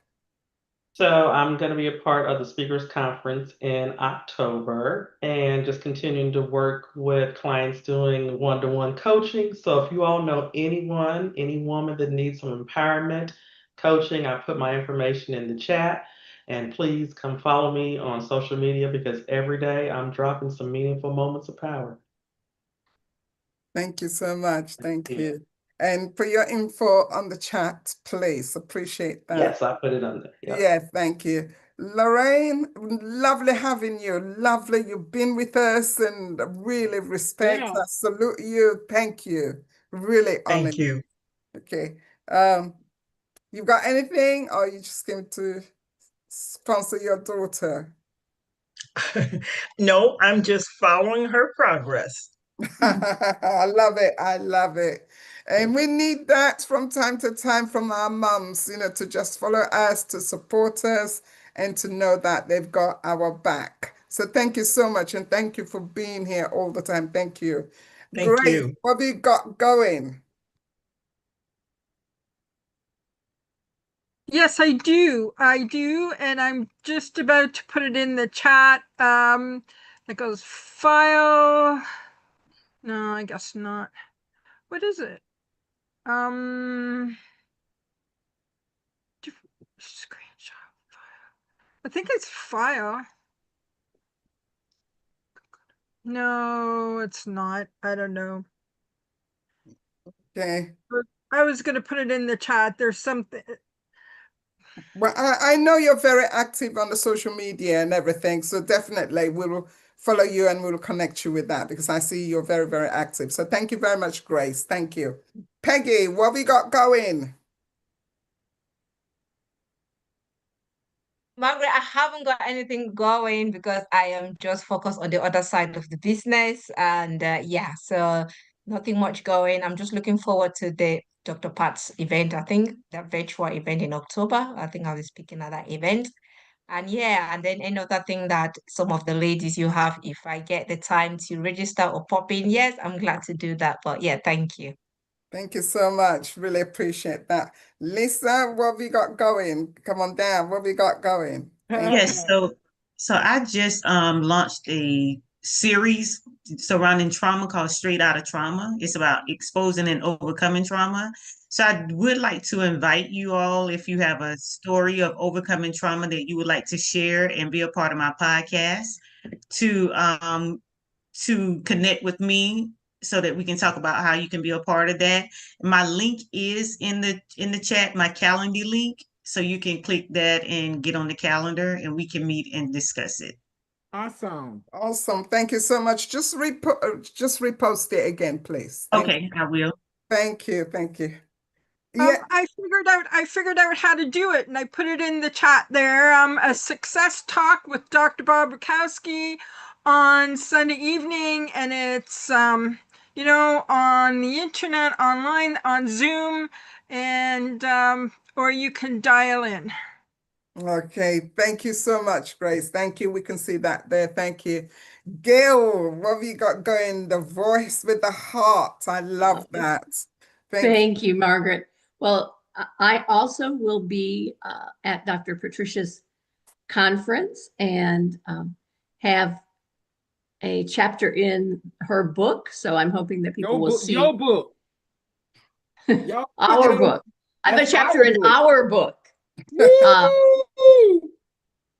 So I'm going to be a part of the speakers conference in October and just continuing to work with clients doing one-to-one coaching. So if you all know anyone, any woman that needs some empowerment coaching, I put my information in the chat. And please come follow me on social media because every day I'm dropping some meaningful moments of power.
Thank you so much. Thank
Yeah.
you. And put your info on the chat, please. Appreciate that.
Yes, I put it on there. Yep.
Yeah, thank you. Lorraine, lovely having you. Lovely. You've been with us and really respect.
Yeah.
I salute you. Thank you. Really honored.
Thank you.
Okay. You got anything or you just came to sponsor your daughter?
No, I'm just following her progress.
I love it. I love it. And we need that from time to time from our mums, to just follow us, to support us, and to know that they've got our back. So thank you so much. And thank you for being here all the time. Thank you.
Thank
Great.
you.
What have you got going?
Yes, I do. I do. And I'm just about to put it in the chat. It goes file. No, I guess not. What is it? Screenshot file. I think it's file. No, it's not. I don't know.
Okay.
I was going to put it in the chat. There's something.
Well, I know you're very active on the social media and everything. So definitely we'll follow you and we'll connect you with that because I see you're very, very active. So thank you very much, Grace. Thank you. Peggy, what have we got going?
Margaret, I haven't got anything going because I am just focused on the other side of the business. And yeah, so nothing much going. I'm just looking forward to the Dr. Pat's event. I think the virtual event in October. I think I'll be speaking at that event. And yeah, and then another thing that some of the ladies you have, if I get the time to register or pop in, yes, I'm glad to do that. But yeah, thank you.
Thank you so much. Really appreciate that. Lisa, what have you got going? Come on down. What have you got going? Thank you.
Yes, so I just launched a series surrounding trauma called Straight Out of Trauma. It's about exposing and overcoming trauma. So I would like to invite you all, if you have a story of overcoming trauma that you would like to share and be a part of my podcast, to connect with me so that we can talk about how you can be a part of that. My link is in the chat, my calendar link. So you can click that and get on the calendar and we can meet and discuss it.
Awesome.
Awesome. Thank you so much. Just repost it again, please.
Okay, I will.
Thank you. Thank you. Yeah.
I figured out how to do it and I put it in the chat there. A success talk with Dr. Bob Bukowski on Sunday evening, and it's on the internet, online, on Zoom, and or you can dial in.
Okay, thank you so much, Grace. Thank you. We can see that there. Thank you. Gail, what have you got going? The voice with the heart. I love that.
Thank you, Margaret. Well, I also will be at Dr. Patricia's conference and have a chapter in her book. So I'm hoping that people will see
your book.
our book. I have a chapter in our book.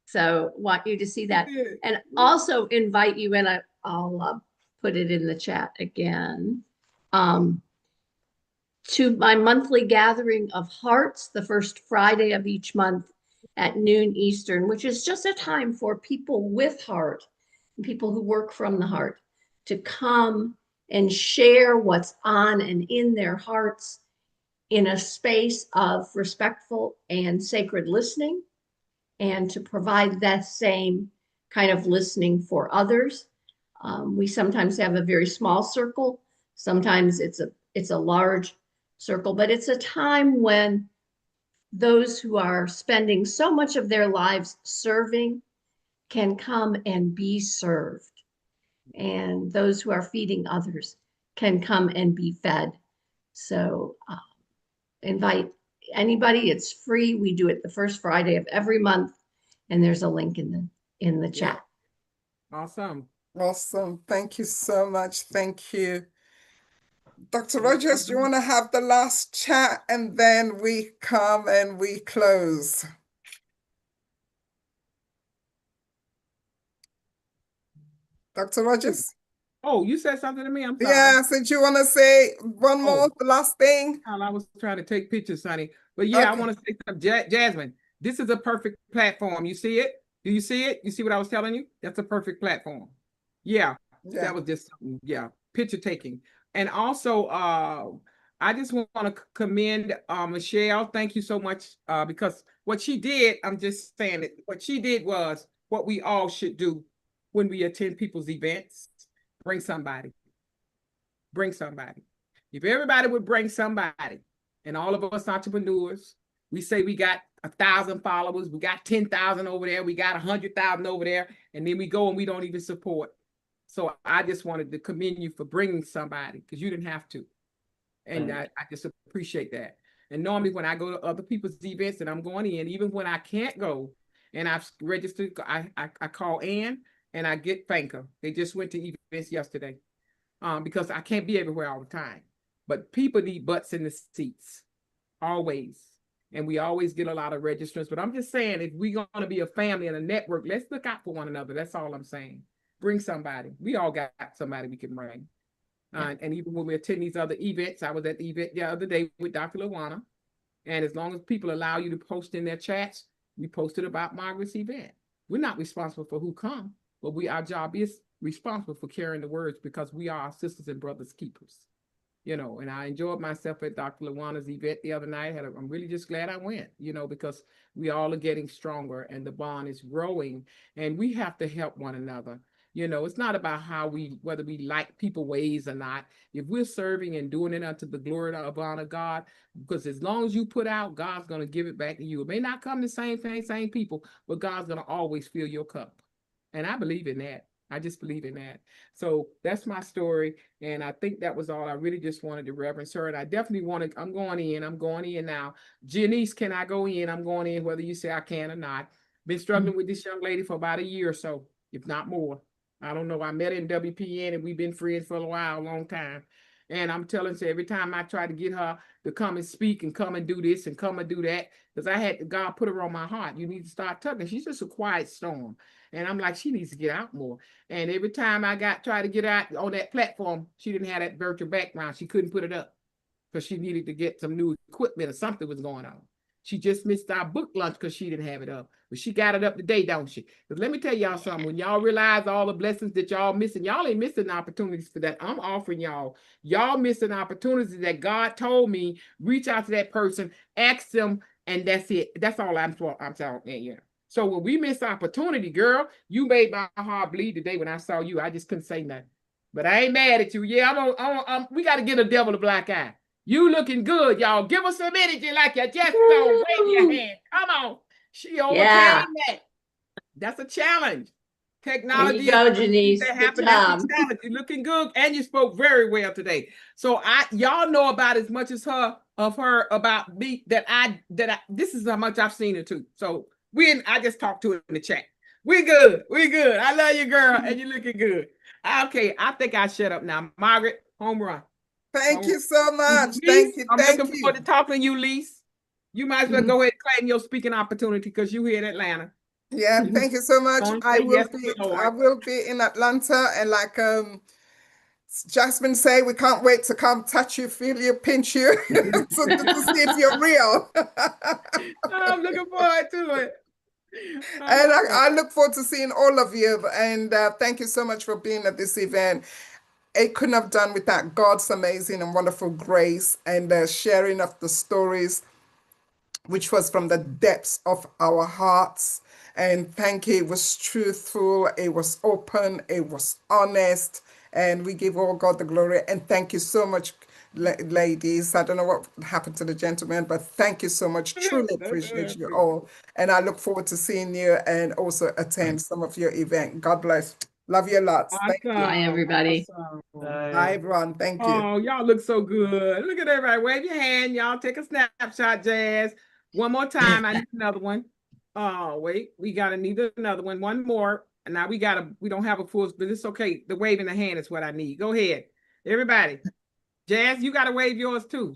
So want you to see that, and also invite you, and I'll put it in the chat again, to my monthly gathering of hearts, the first Friday of each month at noon Eastern, which is just a time for people with heart, and people who work from the heart, to come and share what's on and in their hearts in a space of respectful and sacred listening, and to provide that same kind of listening for others. We sometimes have a very small circle. Sometimes it's a large circle, but it's a time when those who are spending so much of their lives serving can come and be served. And those who are feeding others can come and be fed. So invite anybody. It's free. We do it the first Friday of every month, and there's a link in the chat.
Awesome.
Awesome. Thank you so much. Thank you. Dr. Rogers, do you want to have the last chat and then we come and we close? Dr. Rogers?
Oh, you said something to me? I'm sorry.
Yeah, so do you want to say one more, the last thing?
I was trying to take pictures, Sonny. But yeah, I want to say something. Jasmine, this is a perfect platform. You see it? Do you see it? You see what I was telling you? That's a perfect platform. Yeah. That was just, picture taking. And also, I just want to commend Michelle. Thank you so much, because what she did, I'm just saying it, what she did was what we all should do when we attend people's events. Bring somebody. Bring somebody. If everybody would bring somebody, and all of us entrepreneurs, we say we got 1,000 followers, we got 10,000 over there, we got 100,000 over there, and then we go and we don't even support. So I just wanted to commend you for bringing somebody, because you didn't have to. And I just appreciate that. And normally when I go to other people's events and I'm going in, even when I can't go and I've registered, I call Ann and I thank her. They just went to events yesterday, because I can't be everywhere all the time. But people need butts in the seats, always. And we always get a lot of registrants. But I'm just saying, if we're going to be a family and a network, let's look out for one another. That's all I'm saying. Bring somebody. We all got somebody we can bring. And even when we attend these other events, I was at the event the other day with Dr. Lawana. And as long as people allow you to post in their chats, we posted about Margaret's event. We're not responsible for who come, but our job is responsible for carrying the words, because we are our sisters and brothers keepers. And I enjoyed myself at Dr. Lawana's event the other night. I'm really just glad I went, because we all are getting stronger and the bond is growing, and we have to help one another. It's not about whether we like people ways or not. If we're serving and doing it unto the glory of honor God, because as long as you put out, God's going to give it back to you. It may not come the same thing, same people, but God's going to always fill your cup. And I believe in that. I just believe in that. So that's my story. And I think that was all. I really just wanted to reverence her. And I definitely I'm going in now. Janice, can I go in? I'm going in, whether you say I can or not. Been struggling with this young lady for about a year or so, if not more. I don't know. I met her in WPN and we've been friends for a long time. And I'm telling you, every time I try to get her to come and speak and come and do this and come and do that, because God put her on my heart. You need to start talking. She's just a quiet storm. And I'm like, she needs to get out more. And every time I try to get out on that platform, she didn't have that virtual background. She couldn't put it up because she needed to get some new equipment or something was going on. She just missed our book lunch because she didn't have it up. But she got it up today, don't she? Because let me tell y'all something. When y'all realize all the blessings that y'all missing, y'all ain't missing opportunities for that. I'm offering y'all. Y'all missing opportunities that God told me. Reach out to that person, ask them, and that's it. That's all I'm telling you. So when we miss opportunity, girl, you made my heart bleed today when I saw you. I just couldn't say nothing. But I ain't mad at you. Yeah, we got to get a devil a black eye. You looking good, y'all. Give us some energy like you just don't. Wave your hand. Come on. She overcame
Yeah.
that. That's a challenge.
There
Technology
you go,
is
Janice.
that
Good
happen. That's
job.
a challenge. You're looking good, and you spoke very well today. So y'all know about as much as her about me that I this is how much I've seen her too. So I just talked to her in the chat. We good. We good. I love you, girl, and you're looking good. Okay, I think I shut up now. Margaret, home run.
Thank you so much.
Lise,
Thank you.
I'm
Thank
looking
you.
forward to talking to you, Lise. You might as well go ahead and claim your speaking opportunity because you're here in Atlanta.
Yeah, thank you so much.
Don't
I
say
will
yes to
be
the Lord.
I will be in Atlanta, and like Jasmine say, we can't wait to come touch you, feel you, pinch you to see if you're real.
I'm looking forward to it.
And I look forward to seeing all of you. And thank you so much for being at this event. It couldn't have done without God's amazing and wonderful grace and sharing of the stories, which was from the depths of our hearts. And thank you. It was truthful, it was open, it was honest, and we give all God the glory. And thank you so much, ladies. I don't know what happened to the gentlemen, but thank you so much. Truly appreciate you all. And I look forward to seeing you and also attend some of your event. God bless. Love you lots. Thank you.
Bye, everybody.
Awesome.
Bye, everyone. Thank you.
Oh, y'all look so good. Look at everybody. Wave your hand. Y'all take a snapshot, Jazz. One more time. I need another one. Oh, wait. We gotta need another one. One more. And now we don't have a full, but it's okay. The wave in the hand is what I need. Go ahead. Everybody. Jazz, you gotta wave yours too.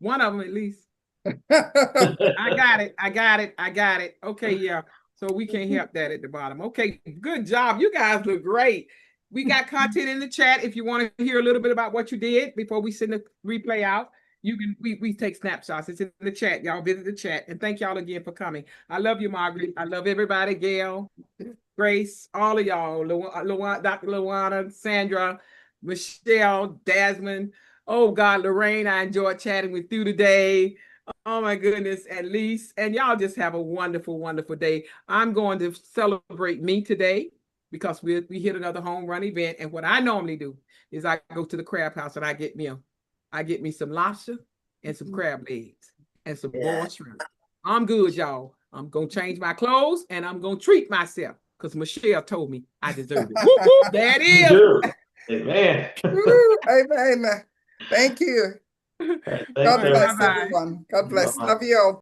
One of them at least. I got it. I got it. I got it. Okay, yeah. So we can't help that at the bottom. Okay, good job. You guys look great. We got content in the chat. If you want to hear a little bit about what you did before we send the replay out, you can we take snapshots. It's in the chat. Y'all visit the chat. And thank y'all again for coming. I love you, Margaret. I love everybody. Gail, Grace, all of y'all. Dr. Luana, Sandra, Michelle, Desmond. Oh God, Lorraine, I enjoyed chatting with you today. Oh my goodness, at least. And y'all just have a wonderful, wonderful day. I'm going to celebrate me today because we hit another home run event. And what I normally do is I go to the crab house and I get me some lobster and some crab legs and some boiled shrimp. I'm good, y'all. I'm gonna change my clothes and I'm gonna treat myself because Michelle told me I deserve it. Whoop, whoop, that is.
Amen.
Amen. Thank you.
Thanks,
God bless
everybody.
everyone. God bless.
Bye-bye.
Love you all.